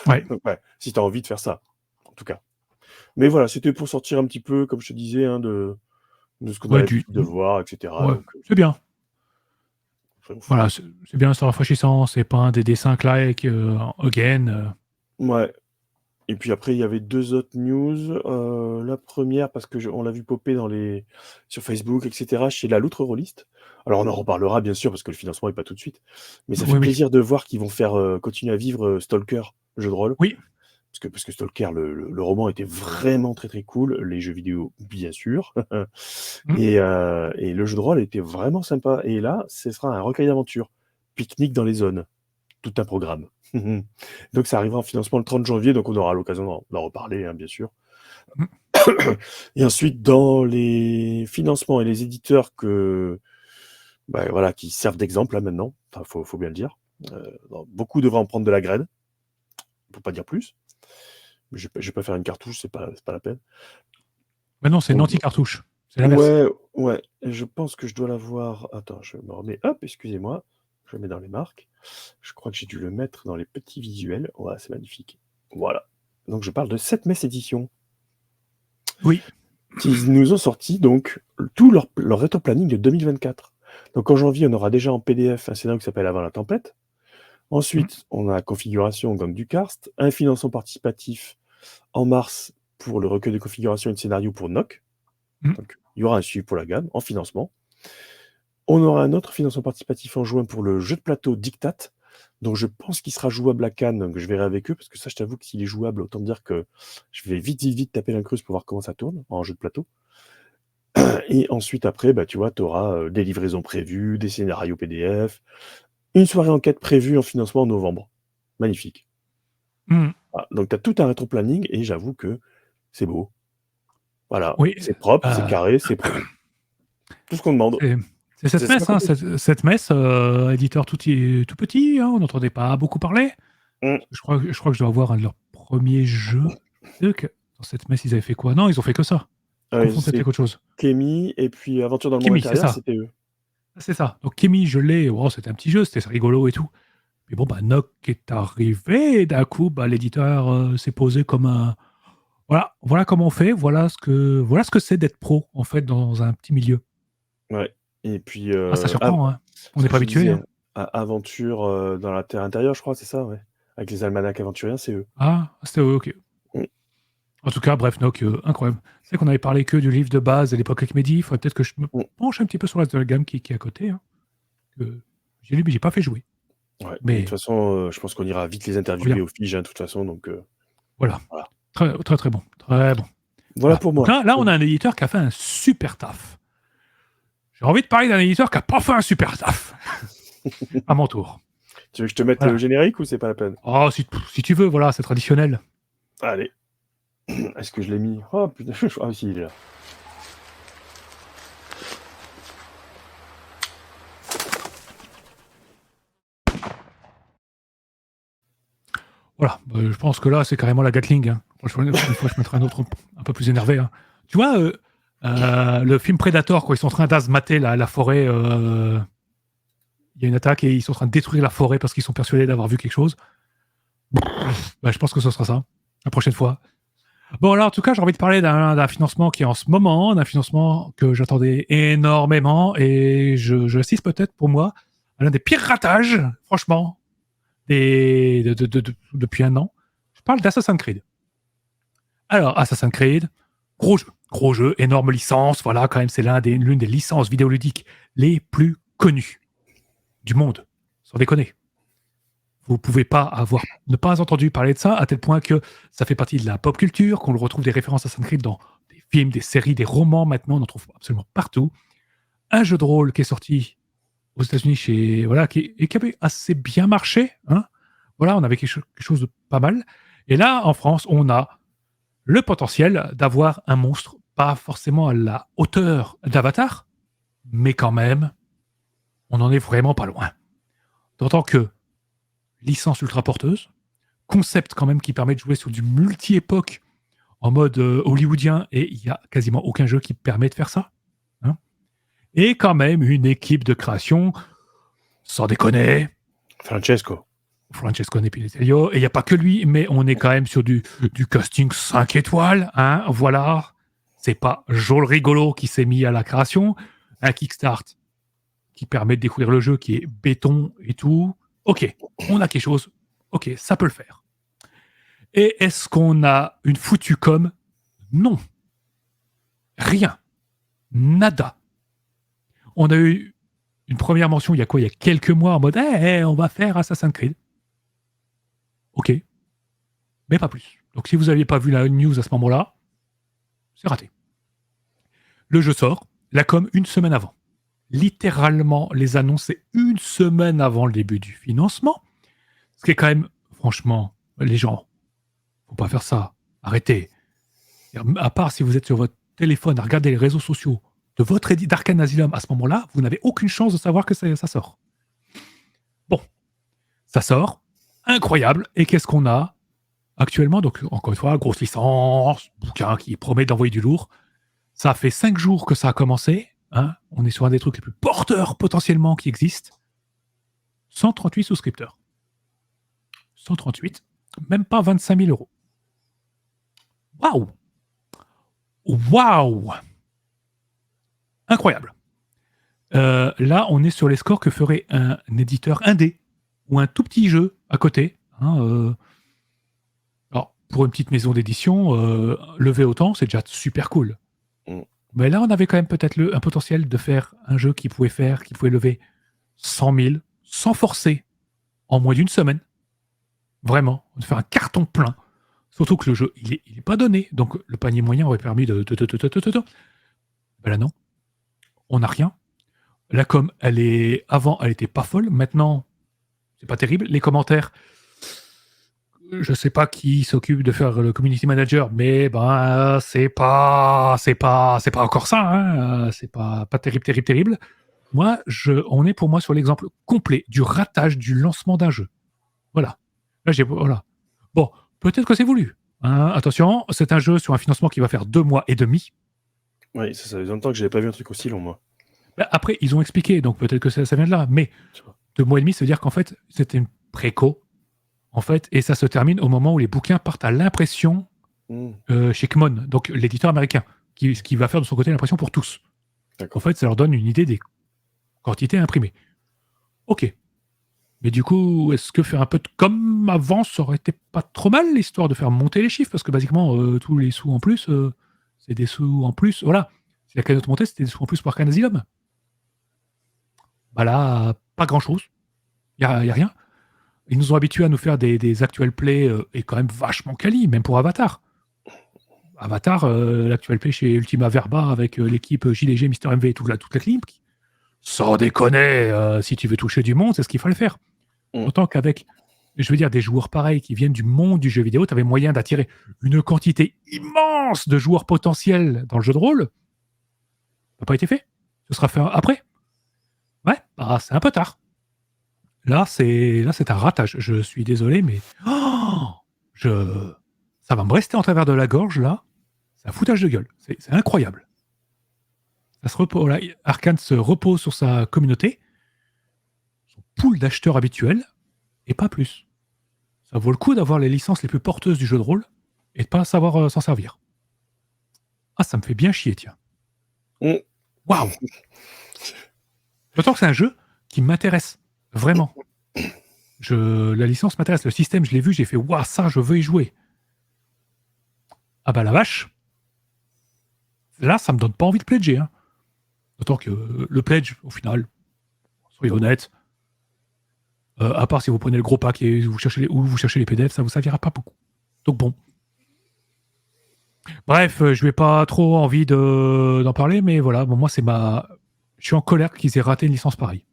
Ouais. Ouais, si tu as envie de faire ça, en tout cas. Mais voilà, c'était pour sortir un petit peu, comme je te disais, hein, de ce qu'on a Ouais, l'habitude de voir, etc. ouais, Donc, c'est bien. soyons fous. Voilà, c'est bien, c'est rafraîchissant. C'est pas un des dessins claiques again. Ouais. Et puis après, il y avait 2 autres news. La première, parce que on l'a vu popper sur Facebook, etc., chez la Loutre Rollist. Alors, on en reparlera, bien sûr, parce que le financement n'est pas tout de suite. Mais ça fait Oui, oui. plaisir de voir qu'ils vont faire continuer à vivre Stalker, le jeu de rôle. Oui. Parce que Stalker, le roman était vraiment très très cool. Les jeux vidéo, bien sûr. Et le jeu de rôle était vraiment sympa. Et là, ce sera un recueil d'aventures. Pique-nique dans les zones. Tout un programme. Donc ça arrivera en financement le 30 janvier, donc on aura l'occasion d'en reparler, hein, bien sûr. Mm. Et ensuite, dans les financements et les éditeurs qui servent d'exemple là maintenant, faut bien le dire, beaucoup devraient en prendre de la graine, pour pas dire plus. Mais je vais pas faire une cartouche, c'est pas la peine. Mais non, c'est une Donc, anti-cartouche. C'est l'inverse. Ouais, et je pense que je dois l'avoir. Attends, je me remets. Hop, excusez-moi. Je le mets dans les marques. Je crois que j'ai dû le mettre dans les petits visuels. Ouais, c'est magnifique. Voilà. Donc je parle de 7 Mess Édition. Oui. Qui nous ont sorti donc tout leur rétro-planning de 2024. Donc en janvier, on aura déjà en PDF un scénario qui s'appelle Avant la tempête. Ensuite, on a la configuration Gang du Karst, un financement participatif en mars pour le recueil de configuration et de scénario pour NOC. Donc il y aura un suivi pour la gamme en financement. On aura un autre financement participatif en juin pour le jeu de plateau Dictat, donc je pense qu'il sera jouable à Cannes, donc je verrai avec eux, parce que ça, je t'avoue que s'il est jouable, autant dire que je vais vite taper l'incruste pour voir comment ça tourne en jeu de plateau. Et ensuite, après, tu vois, tu auras des livraisons prévues, des scénarios PDF, une soirée enquête prévue en financement en novembre. Magnifique. Voilà. Donc tu as tout un rétro-planning, et j'avoue que c'est beau. Voilà, Oui. c'est propre, c'est carré, c'est pro. Tout ce qu'on demande. C'est cette messe, hein, cette messe, éditeur tout petit, hein, on n'entendait pas beaucoup parler. Je crois que je dois avoir un de leurs premiers jeux. Dans cette messe, ils avaient fait quoi? Non, ils ont fait que ça. Ils confondent peut-être avec autre chose. Kémy, et puis Aventure dans le monde intérieur, c'était eux. C'est ça. Donc Kémy, je l'ai. Wow, c'était un petit jeu, c'était rigolo et tout. Mais bon, Nock est arrivé, et d'un coup, l'éditeur s'est posé comme un... Voilà comment on fait, voilà ce que c'est d'être pro, en fait, dans un petit milieu. Ouais. Et puis, Ça surprend, hein. On ce n'est que pas tu habitué, disais, hein. Aventure dans la Terre intérieure, je crois, c'est ça, ouais. Avec les almanachs aventuriens, c'est eux. Ah, c'était ok. Mm. En tout cas, bref, Nock, incroyable. C'est qu'on avait parlé que du livre de base à l'époque avec Mehdi. Il faudrait peut-être que je me penche un petit peu sur le reste de la gamme qui est à côté. Hein. J'ai lu, mais j'ai pas fait jouer. Ouais. Mais de toute façon, je pense qu'on ira vite les interviewer au Fige, de toute façon. Donc, voilà. Voilà. Très, très, très bon. Très bon. Voilà pour moi. Donc là, on a un éditeur qui a fait un super taf. J'ai envie de parler d'un éditeur qui a pas fait un super taf. À mon tour. Tu veux que je te mette le générique ou c'est pas la peine? Oh, si tu veux, voilà, c'est traditionnel. Allez. Est-ce que je l'ai mis? Oh putain, ah si, il est là. Voilà, je pense que là, c'est carrément la Gatling. Hein. Une fois, je mettrai un autre un peu plus énervé. Hein. Tu vois, le film Predator, quand ils sont en train d'azmater la forêt, il y a une attaque et ils sont en train de détruire la forêt parce qu'ils sont persuadés d'avoir vu quelque chose. Je pense que ce sera ça, la prochaine fois. Bon, alors, en tout cas, j'ai envie de parler d'un financement qui est en ce moment, d'un financement que j'attendais énormément et j'assiste peut-être pour moi à l'un des pires ratages, franchement, depuis un an. Je parle d'Assassin's Creed. Alors, Assassin's Creed, gros jeu, énorme licence, voilà, quand même, c'est l'une des licences vidéoludiques les plus connues du monde, sans déconner. Vous pouvez ne pas entendu parler de ça, à tel point que ça fait partie de la pop culture, qu'on le retrouve des références à Assassin's Creed dans des films, des séries, des romans, maintenant, on en trouve absolument partout. Un jeu de rôle qui est sorti aux États-Unis qui avait assez bien marché, hein. Voilà, on avait quelque chose de pas mal. Et là, en France, on a le potentiel d'avoir un monstre, pas forcément à la hauteur d'Avatar, mais quand même, on n'en est vraiment pas loin. D'autant que licence ultra porteuse, concept quand même qui permet de jouer sur du multi-époque en mode hollywoodien, et il n'y a quasiment aucun jeu qui permet de faire ça. Hein, et quand même une équipe de création, sans déconner. Francesco Nepinello, et il n'y a pas que lui, mais on est quand même sur du casting 5 étoiles, hein, voilà. C'est pas Joel Rigolo qui s'est mis à la création, un Kickstart qui permet de découvrir le jeu, qui est béton et tout. Ok, on a quelque chose, ok, ça peut le faire. Et est-ce qu'on a une foutue com? Non. Rien. Nada. On a eu une première mention il y a quelques mois en mode on va faire Assassin's Creed. Ok. Mais pas plus. Donc si vous n'aviez pas vu la news à ce moment-là, c'est raté. Le jeu sort, la com une semaine avant. Littéralement, les annonces, c'est une semaine avant le début du financement. Ce qui est quand même, franchement, les gens, faut pas faire ça. Arrêtez. À part si vous êtes sur votre téléphone à regarder les réseaux sociaux de votre d'Arcane Asylum à ce moment-là, vous n'avez aucune chance de savoir que ça sort. Bon, ça sort. Incroyable. Et qu'est-ce qu'on a actuellement? Donc, encore une fois, grosse licence, bouquin qui promet d'envoyer du lourd. Ça fait 5 jours que ça a commencé. Hein, on est sur un des trucs les plus porteurs potentiellement qui existent. 138 souscripteurs. 138, même pas 25 000 euros. Waouh! Waouh! Incroyable. Là, on est sur les scores que ferait un éditeur indé ou un tout petit jeu à côté. Hein, alors, pour une petite maison d'édition, lever autant, c'est déjà super cool. Mais là, on avait quand même peut-être un potentiel de faire un jeu qui pouvait lever 100 000 sans forcer en moins d'une semaine. Vraiment, de faire un carton plein. Surtout que le jeu, il est pas donné. Donc, le panier moyen aurait permis de... Ben là, non. On n'a rien. La com, avant, elle était pas folle. Maintenant, c'est pas terrible. Les commentaires, je sais pas qui s'occupe de faire le community manager, mais c'est pas encore ça. Hein. C'est pas terrible. Moi, on est pour moi sur l'exemple complet du ratage du lancement d'un jeu. Voilà. Là, voilà. Bon, peut-être que c'est voulu. Hein. Attention, c'est un jeu sur un financement qui va faire 2 mois et demi. Oui, ça fait longtemps que j'avais pas vu un truc aussi long, moi. Après, ils ont expliqué, donc peut-être que ça vient de là. Mais 2 mois et demi, ça veut dire qu'en fait, c'était une préco, en fait, et ça se termine au moment où les bouquins partent à l'impression chez Kmon, donc l'éditeur américain, qui va faire de son côté l'impression pour tous. En D'accord. fait, ça leur donne une idée des quantités imprimées. Ok. Mais du coup, est-ce que faire un peu de com avant, ça aurait été pas trop mal, l'histoire de faire monter les chiffres? Parce que basiquement, tous les sous en plus, c'est des sous en plus. Voilà. Si la cagnotte montait, c'était des sous en plus pour Arcane Asylum. Bah là, pas grand-chose. Il y a rien. Ils nous ont habitués à nous faire des actual plays et quand même vachement quali, même pour Avatar. Avatar, l'actual play chez Ultima Verba avec l'équipe JDG, Mister MV et toute la clip. Sans déconner, si tu veux toucher du monde, c'est ce qu'il fallait faire. Autant qu'avec, je veux dire, des joueurs pareils qui viennent du monde du jeu vidéo, tu avais moyen d'attirer une quantité immense de joueurs potentiels dans le jeu de rôle. Ça n'a pas été fait. Ce sera fait après. Ouais, bah, c'est un peu tard. Là, c'est un ratage. Je suis désolé, mais ça va me rester en travers de la gorge, là. C'est un foutage de gueule. C'est incroyable. Là, Arcane se repose sur sa communauté, son pool d'acheteurs habituels, et pas plus. Ça vaut le coup d'avoir les licences les plus porteuses du jeu de rôle et de pas savoir s'en servir. Ah, ça me fait bien chier, tiens. Waouh! D'autant que c'est un jeu qui m'intéresse, vraiment. La licence m'intéresse, le système, je l'ai vu, j'ai fait « Waouh, ça, je veux y jouer !» Ah bah la vache! Là, ça me donne pas envie de pledger, hein. D'autant que le pledge, au final, soyez honnêtes, à part si vous prenez le gros pack et vous cherchez les PDF, ça vous servira pas beaucoup. Donc bon. Bref, je n'ai pas trop envie d'en parler, mais voilà, bon, moi, je suis en colère qu'ils aient raté une licence pareille.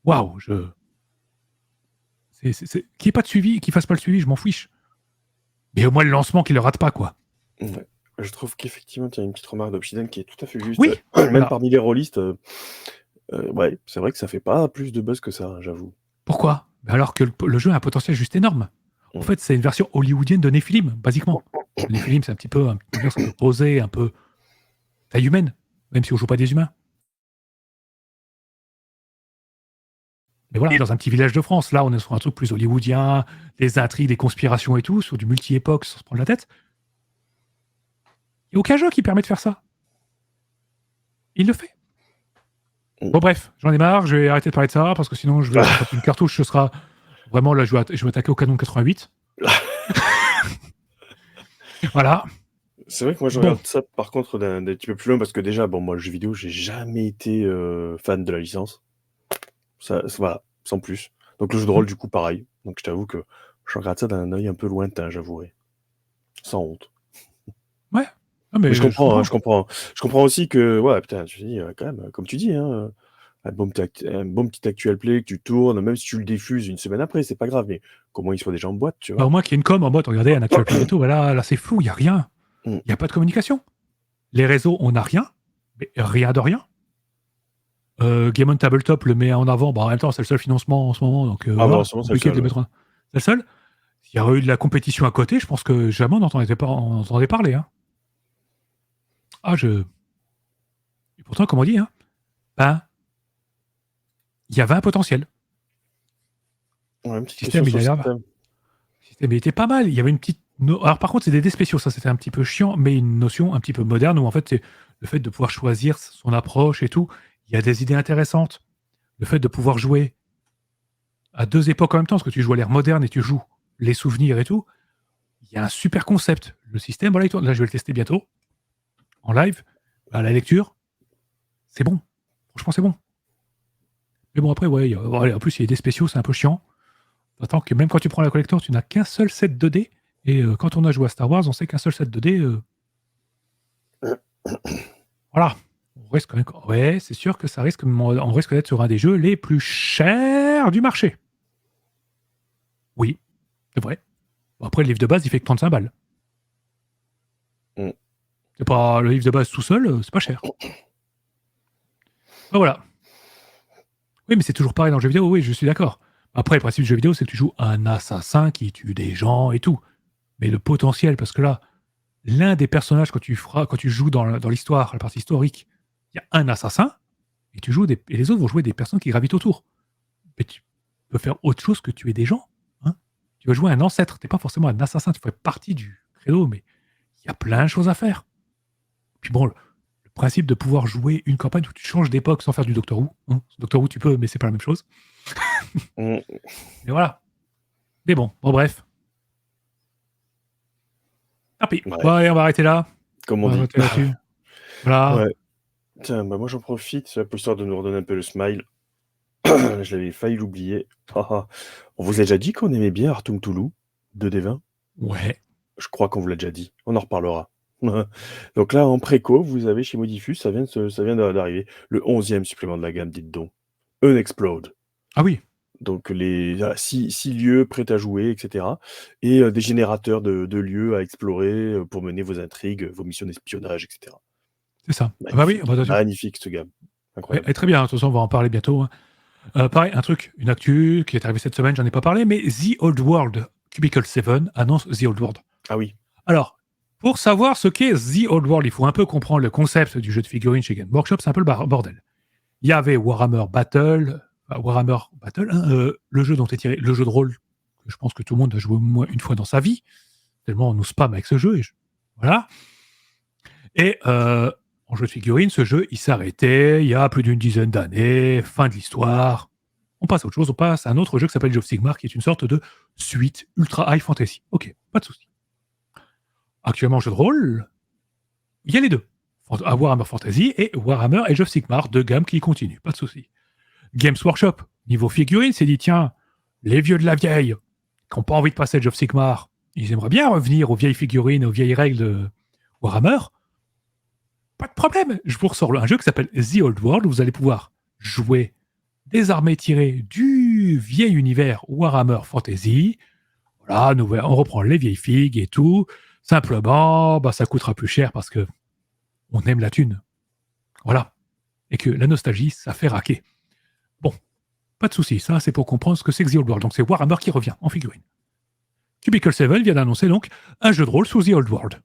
Waouh, qu'il n'y ait pas de suivi, qu'ils fassent pas le suivi, je m'en fiche. Mais au moins le lancement, qu'ils ne le ratent pas, quoi. Ouais. Je trouve qu'effectivement, tu as une petite remarque d'Obsidian qui est tout à fait juste. Oui, même voilà. parmi les rôlistes, ouais, c'est vrai que ça fait pas plus de buzz que ça, j'avoue. Pourquoi? Alors que le jeu a un potentiel juste énorme. En fait, c'est une version hollywoodienne de Nephilim, basiquement. Nephilim, c'est un petit peu posé, un peu taille humaine, même si on joue pas des humains. Mais voilà, dans un petit village de France, là, on est sur un truc plus hollywoodien, des intrigues, des conspirations et tout, sur du multi-époque, sans se prendre la tête. Il n'y a aucun jeu qui permet de faire ça. Il le fait. Bon, bref, j'en ai marre, je vais arrêter de parler de ça, parce que sinon, je vais faire une cartouche, ce sera vraiment, là, je vais attaquer au canon 88. Voilà. C'est vrai que moi, je regarde ça, par contre, d'un petit peu plus loin, parce que déjà, bon, moi, le jeu vidéo, j'ai jamais été fan de la licence. Ça, voilà, sans plus. Donc, le jeu de rôle, du coup, pareil. Donc, je t'avoue que je regarde ça d'un œil un peu lointain, j'avouerai. Sans honte. Ouais. Non, mais je comprends, je comprends aussi que, ouais, putain, tu dis, quand même, comme tu dis, hein, un bon petit actual play que tu tournes, même si tu le diffuses une semaine après, c'est pas grave, mais comment il soit déjà en boîte, tu vois. Bah, au moins qu'il y ait une com en boîte, regardez, un actual play et tout, voilà, là c'est flou, il n'y a rien. Il n'y a pas de communication. Les réseaux, on n'a rien, mais rien de rien. Game on Tabletop le met en avant, bah, en même temps, c'est le seul financement en ce moment, donc en ce moment, c'est le seul. De mettre c'est le seul. S'il y aurait eu de la compétition à côté, je pense que jamais on entendait parler. Hein. Et pourtant, comme on dit, hein, ben, il y avait un potentiel. Ouais, un le système, il était pas mal. Il y avait une petite. Alors, par contre, c'est des dés spéciaux, ça c'était un petit peu chiant, mais une notion un petit peu moderne où en fait, c'est le fait de pouvoir choisir son approche et tout. Il y a des idées intéressantes. Le fait de pouvoir jouer à deux époques en même temps, parce que tu joues à l'ère moderne et tu joues les souvenirs et tout. Il y a un super concept. Le système, voilà, il tourne. Là, je vais le tester bientôt en live. À la lecture, c'est bon. Franchement, c'est bon. Mais bon, après, ouais, en plus, il y a des spéciaux, c'est un peu chiant. D'autant que même quand tu prends la collector, tu n'as qu'un seul set de dés. Et quand on a joué à Star Wars, on sait qu'un seul set de dés. Voilà. On risque quand même. Ouais, c'est sûr que ça risque. On risque d'être sur un des jeux les plus chers du marché. Oui, c'est vrai. Bon, après, le livre de base, il fait que 35 balles. C'est pas le livre de base tout seul, c'est pas cher. Ben voilà. Oui, mais c'est toujours pareil dans le jeu vidéo, oui, je suis d'accord. Après, le principe du jeu vidéo, c'est que tu joues un assassin qui tue des gens et tout. Mais le potentiel, parce que là, l'un des personnages, quand tu joues dans l'histoire, la partie historique, il y a un assassin, et et les autres vont jouer des personnes qui gravitent autour. Mais peux faire autre chose que tuer des gens. Hein. Tu vas jouer un ancêtre, t'es pas forcément un assassin, tu fais partie du credo, mais il y a plein de choses à faire. Puis bon, le principe de pouvoir jouer une campagne où tu changes d'époque sans faire du Doctor Who. Hein. Doctor Who, tu peux, mais c'est pas la même chose. Mm. Mais voilà. Mais bon, bref. Tant pis. Ouais. Bon, allez, on va arrêter là. Comme On on va dit. arrêter là-dessus. Voilà. Ouais. Tiens, bah moi j'en profite pour histoire de nous redonner un peu le smile. Je l'avais failli l'oublier. On vous a déjà dit qu'on aimait bien Artum Toulou, 2D20 ? Ouais. Je crois qu'on vous l'a déjà dit. On en reparlera. Donc là, en préco, vous avez chez Modifus, ça vient d'arriver, le 11e supplément de la gamme, dites donc. Unexplode. Ah oui. Donc les 6 lieux prêts à jouer, etc. Et des générateurs de lieux à explorer pour mener vos intrigues, vos missions d'espionnage, etc. C'est ça. Magnifique, Bah oui, attention. magnifique cette gamme. Incroyable. Et très bien, de toute façon, on va en parler bientôt. Hein. Pareil, un truc, une actu qui est arrivée cette semaine, j'en ai pas parlé, mais The Old World, Cubicle 7 annonce The Old World. Ah oui. Alors, pour savoir ce qu'est The Old World, il faut un peu comprendre le concept du jeu de figurines chez Game Workshop, c'est un peu le bordel. Il y avait Warhammer Battle, hein, le jeu dont est tiré, le jeu de rôle, que je pense que tout le monde a joué au moins une fois dans sa vie, tellement on nous spam avec ce jeu, voilà. Et en jeu de figurines, ce jeu, il s'est arrêté il y a plus d'une dizaine d'années, fin de l'histoire. On passe à autre chose, on passe à un autre jeu qui s'appelle Age of Sigmar, qui est une sorte de suite ultra high fantasy. Ok, pas de souci. Actuellement, jeu de rôle, il y a les deux. Warhammer Fantasy et Warhammer Age of Sigmar, deux gammes qui continuent, pas de souci. Games Workshop, niveau figurines, s'est dit, tiens, les vieux de la vieille, qui n'ont pas envie de passer Age of Sigmar, ils aimeraient bien revenir aux vieilles figurines, aux vieilles règles de Warhammer. Pas de problème, je vous ressors un jeu qui s'appelle The Old World, où vous allez pouvoir jouer des armées tirées du vieil univers Warhammer Fantasy. Voilà, on reprend les vieilles figues et tout. Simplement, ça coûtera plus cher parce que on aime la thune. Voilà. Et que la nostalgie, ça fait raquer. Bon, pas de souci, ça c'est pour comprendre ce que c'est que The Old World. Donc c'est Warhammer qui revient en figurine. Cubicle 7 vient d'annoncer donc un jeu de rôle sous The Old World.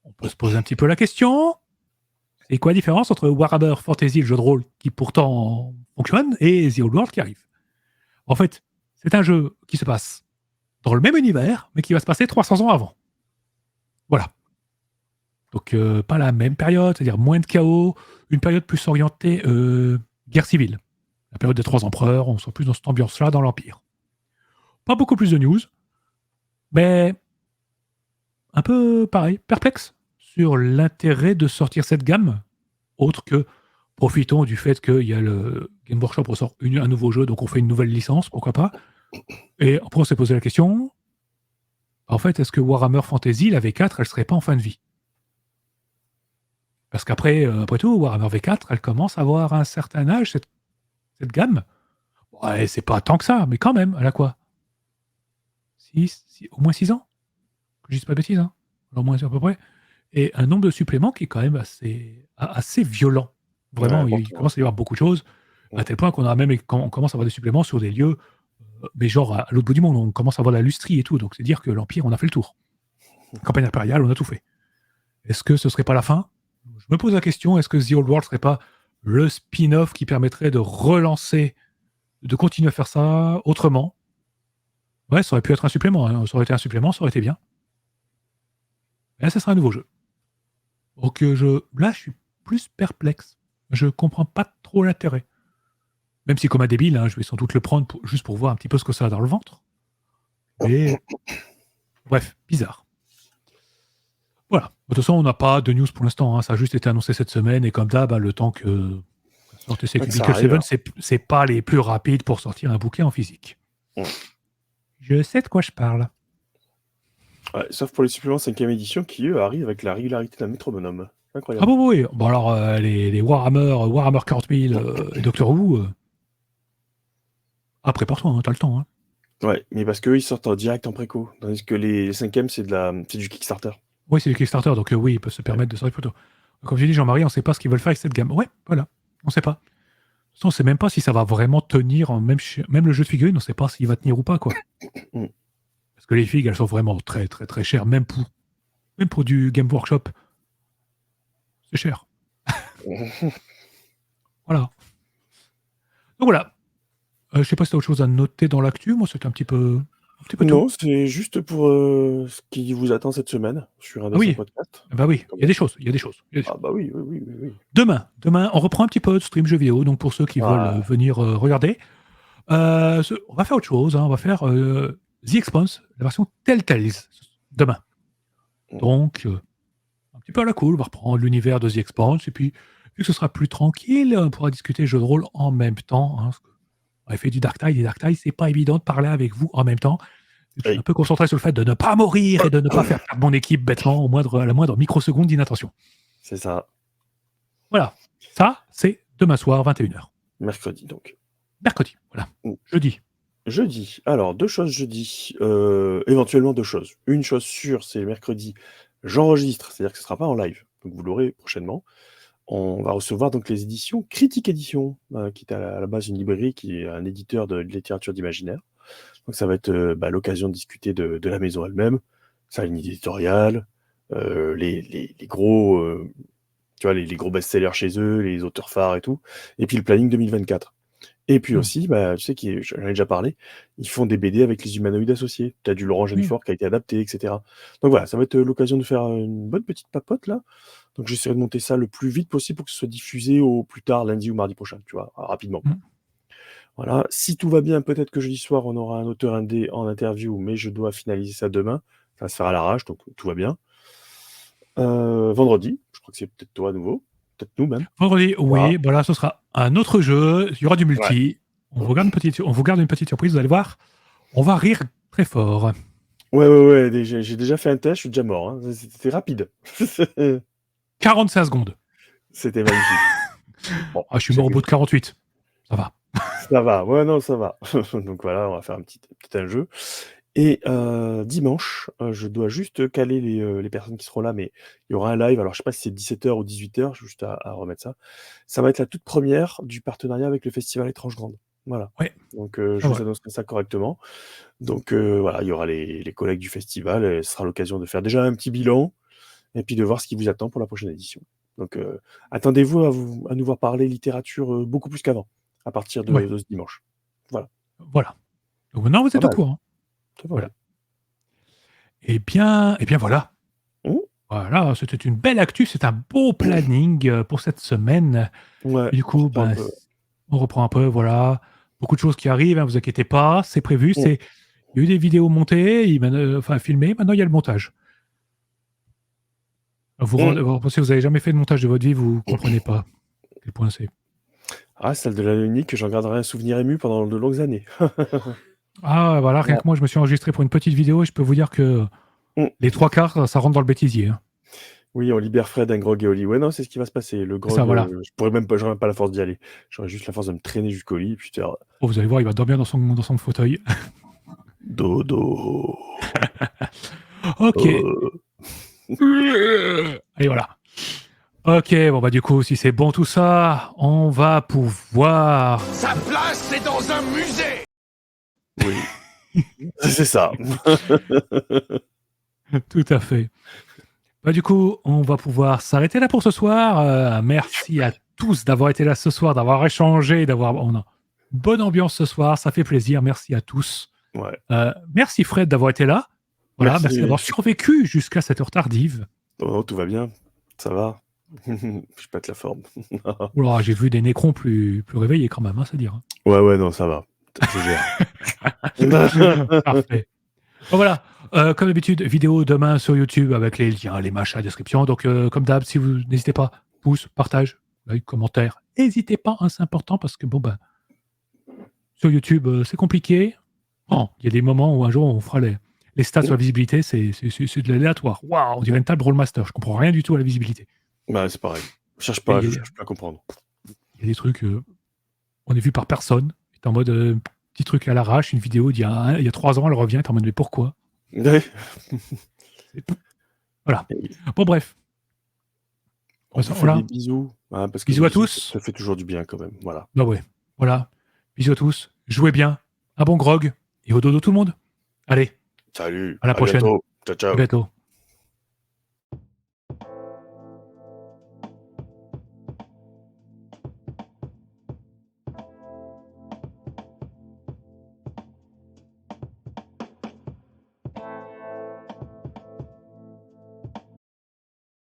On peut se poser un petit peu la question. C'est quoi la différence entre Warhammer Fantasy, le jeu de rôle qui pourtant fonctionne, et The Old World qui arrive? En fait, c'est un jeu qui se passe dans le même univers, mais qui va se passer 300 ans avant. Voilà. Donc, pas la même période, c'est-à-dire moins de chaos, une période plus orientée guerre civile. La période des 3 empereurs, on sent plus dans cette ambiance-là dans l'Empire. Pas beaucoup plus de news, mais un peu pareil, perplexe sur l'intérêt de sortir cette gamme, autre que profitons du fait qu'il y a le Game Workshop ressort un nouveau jeu, donc on fait une nouvelle licence, pourquoi pas. Et après on s'est posé la question, en fait, est-ce que Warhammer Fantasy, la V4, elle serait pas en fin de vie? Parce qu'après, après tout, Warhammer V4, elle commence à avoir un certain âge, cette gamme. Ouais, c'est pas tant que ça, mais quand même, elle a quoi? Au moins 6 ans? Que je dise pas de bêtises, hein. Au moins à peu près. Et un nombre de suppléments qui est quand même assez violent. Vraiment, Ouais, il commence à y avoir beaucoup de choses, à tel point qu'on commence à avoir des suppléments sur des lieux, mais genre à l'autre bout du monde, on commence à avoir la lustrie et tout, donc c'est dire que l'Empire, on a fait le tour. Campagne impériale, on a tout fait. Est-ce que ce serait pas la fin? Je me pose la question, est-ce que The Old World serait pas le spin-off qui permettrait de relancer, de continuer à faire ça autrement? Ouais, ça aurait pu être un supplément, hein. Ça aurait été un supplément, ça aurait été bien. Et là, ça sera un nouveau jeu. Donc là, je suis plus perplexe. Je comprends pas trop l'intérêt. Même si comme un débile, hein, je vais sans doute le prendre juste pour voir un petit peu ce que ça a dans le ventre. Mais bref, bizarre. Voilà. De toute façon, on n'a pas de news pour l'instant. Hein. Ça a juste été annoncé cette semaine et comme d'hab, le temps que sortez ces Cubicle 7, c'est pas les plus rapides pour sortir un bouquet en physique. Ouais. Je sais de quoi je parle. Ouais, sauf pour les suppléments 5e édition qui, eux, arrivent avec la régularité d'un métronome. Incroyable. Ah bon, oui. Bon, alors, les Warhammer 40 000 et Doctor Who. Ah, prépare-toi, hein, t'as le temps. Hein. Ouais, mais parce qu'eux, ils sortent en direct en préco. Tandis que les 5e, c'est du Kickstarter. Oui, c'est du Kickstarter, donc oui, ils peuvent se permettre de sortir plus tôt. Comme j'ai dit, Jean-Marie, on ne sait pas ce qu'ils veulent faire avec cette gamme. Ouais, voilà, on ne sait pas. De toute façon, on ne sait même pas si ça va vraiment tenir, même le jeu de figurines, on ne sait pas s'il va tenir ou pas, quoi. Parce que les figues, elles sont vraiment très, très, très chères, même pour du Game Workshop. C'est cher. Voilà. Donc voilà. Je sais pas si tu as autre chose à noter dans l'actu. Moi, c'était un petit peu tout. Non, c'est juste pour ce qui vous attend cette semaine sur un Ah oui, podcast. bah oui, Comme il y a des choses, il y a des choses. Ah bah oui, oui, oui, oui, oui. Demain, on reprend un petit peu de stream jeux vidéo. Donc pour ceux qui veulent Ah, venir regarder, on va faire autre chose. Hein, on va faire The Expanse, la version Telltales demain. Donc un petit peu à la cool, on va reprendre l'univers de The Expanse et puis vu que ce sera plus tranquille, on pourra discuter jeux de rôle en même temps. Hein, parce que on avait fait du Dark Tide et Dark Tide, c'est pas évident de parler avec vous en même temps. Je suis hey. un peu concentré sur le fait de ne pas mourir et de ne pas faire perdre mon équipe bêtement à la moindre microseconde d'inattention. C'est ça. Voilà. Ça, c'est demain soir, 21h. Mercredi, donc. Mercredi, voilà. Jeudi. Jeudi. Alors, 2 choses jeudi. Éventuellement 2 choses. Une chose sûre, c'est mercredi, j'enregistre, c'est-à-dire que ce ne sera pas en live. Donc, vous l'aurez prochainement. On va recevoir donc les éditions Critique Édition, qui est à la base une librairie, qui est un éditeur de littérature d'imaginaire. Donc, ça va être l'occasion de discuter de la maison elle-même, sa ligne éditoriale, les gros, tu vois, les gros best-sellers chez eux, les auteurs phares et tout, et puis le planning 2024. Et puis aussi, tu sais, j'en ai déjà parlé, ils font des BD avec les humanoïdes associés. Tu as du Laurent Genefort qui a été adapté, etc. Donc voilà, ça va être l'occasion de faire une bonne petite papote là. Donc j'essaierai de monter ça le plus vite possible pour que ce soit diffusé au plus tard lundi ou mardi prochain, tu vois, rapidement. Voilà, si tout va bien, peut-être que jeudi soir, on aura un auteur indé en interview, mais je dois finaliser ça demain. Ça va se faire à l'arrache, donc tout va bien. Vendredi, je crois que c'est peut-être toi à nouveau, peut-être nous même. Vendredi, oui, voilà, ce sera un autre jeu, il y aura du multi. Ouais. On vous garde une petite surprise, vous allez voir, on va rire très fort. Ouais, j'ai déjà fait un test, je suis déjà mort. Hein. C'était rapide. 45 secondes. C'était magnifique. Bon, je suis mort au bout de 48. Ça va. Ça va, ouais, non, ça va. Donc voilà, on va faire peut-être un jeu. Et dimanche, je dois juste caler les personnes qui seront là, mais il y aura un live. Alors, je sais pas si c'est 17h ou 18h, juste à remettre ça. Ça va être la toute première du partenariat avec le festival Étrange Grande. Voilà. Ouais. Donc, je vous annoncerai ça correctement. Donc, voilà, il y aura les collègues du festival. Et ce sera l'occasion de faire déjà un petit bilan et puis de voir ce qui vous attend pour la prochaine édition. Donc, attendez-vous à nous voir parler littérature beaucoup plus qu'avant, à partir de ce dimanche. Voilà. Donc maintenant, vous êtes au courant. Voilà. Et bien voilà. Voilà, c'était une belle actu, c'est un beau planning pour cette semaine. Ouais, et du coup, on reprend un peu, voilà. Beaucoup de choses qui arrivent, hein, vous inquiétez pas, c'est prévu. Il y a eu des vidéos montées, filmées, maintenant il y a le montage. Vous pensez que vous n'avez jamais fait de montage de votre vie, vous ne comprenez pas quel point c'est. Ah, celle de l'année unique, j'en garderai un souvenir ému pendant de longues années. Voilà, rien que moi, je me suis enregistré pour une petite vidéo et je peux vous dire que les 3/4, ça rentre dans le bêtisier. Hein. Oui, on libère Fred, un grog et Oli. Ouais, non, c'est ce qui va se passer. Le grog, ça, voilà. j'aurais même pas la force d'y aller. J'aurais juste la force de me traîner jusqu'au lit. Puis vous allez voir, il va dormir dans son fauteuil. Dodo. Ok. Et voilà. Ok, bon du coup, si c'est bon tout ça, on va pouvoir... Sa place, c'est dans un musée. Oui. C'est ça. Tout à fait. Du coup, on va pouvoir s'arrêter là pour ce soir. Merci à tous d'avoir été là ce soir, d'avoir échangé, on a une bonne ambiance ce soir, ça fait plaisir. Merci à tous. Ouais. Merci Fred d'avoir été là. Voilà, merci d'avoir survécu jusqu'à cette heure tardive. Oh, tout va bien, ça va. Je pète la forme. J'ai vu des nécrons plus réveillés quand même, c'est dire. Ouais, non, ça va. Je gère. Parfait. Bon, voilà. Comme d'habitude, vidéo demain sur YouTube avec les liens, les machins, la description. Donc, comme d'hab, si vous n'hésitez pas, pouce, partage, like, commentaire. N'hésitez pas, hein, c'est important parce que sur YouTube, c'est compliqué. Il y a des moments où un jour on fera les stats sur la visibilité, c'est de l'aléatoire. Waouh, on dirait une table Rollmaster. Je comprends rien du tout à la visibilité. C'est pareil. Je cherche pas à comprendre. Il y a des trucs, on est vu par personne. T'es en mode petit truc à l'arrache, une vidéo d'il y a 3 ans, elle revient, t'es en mode mais pourquoi? Ouais. Voilà. Bon, bref. On fait des bisous. Parce que bisous à tous. Ça fait toujours du bien quand même. Voilà. Voilà. Bisous à tous. Jouez bien. Un bon grog. Et au dodo tout le monde. Allez. Salut. À la prochaine. Bientôt. Ciao. À bientôt.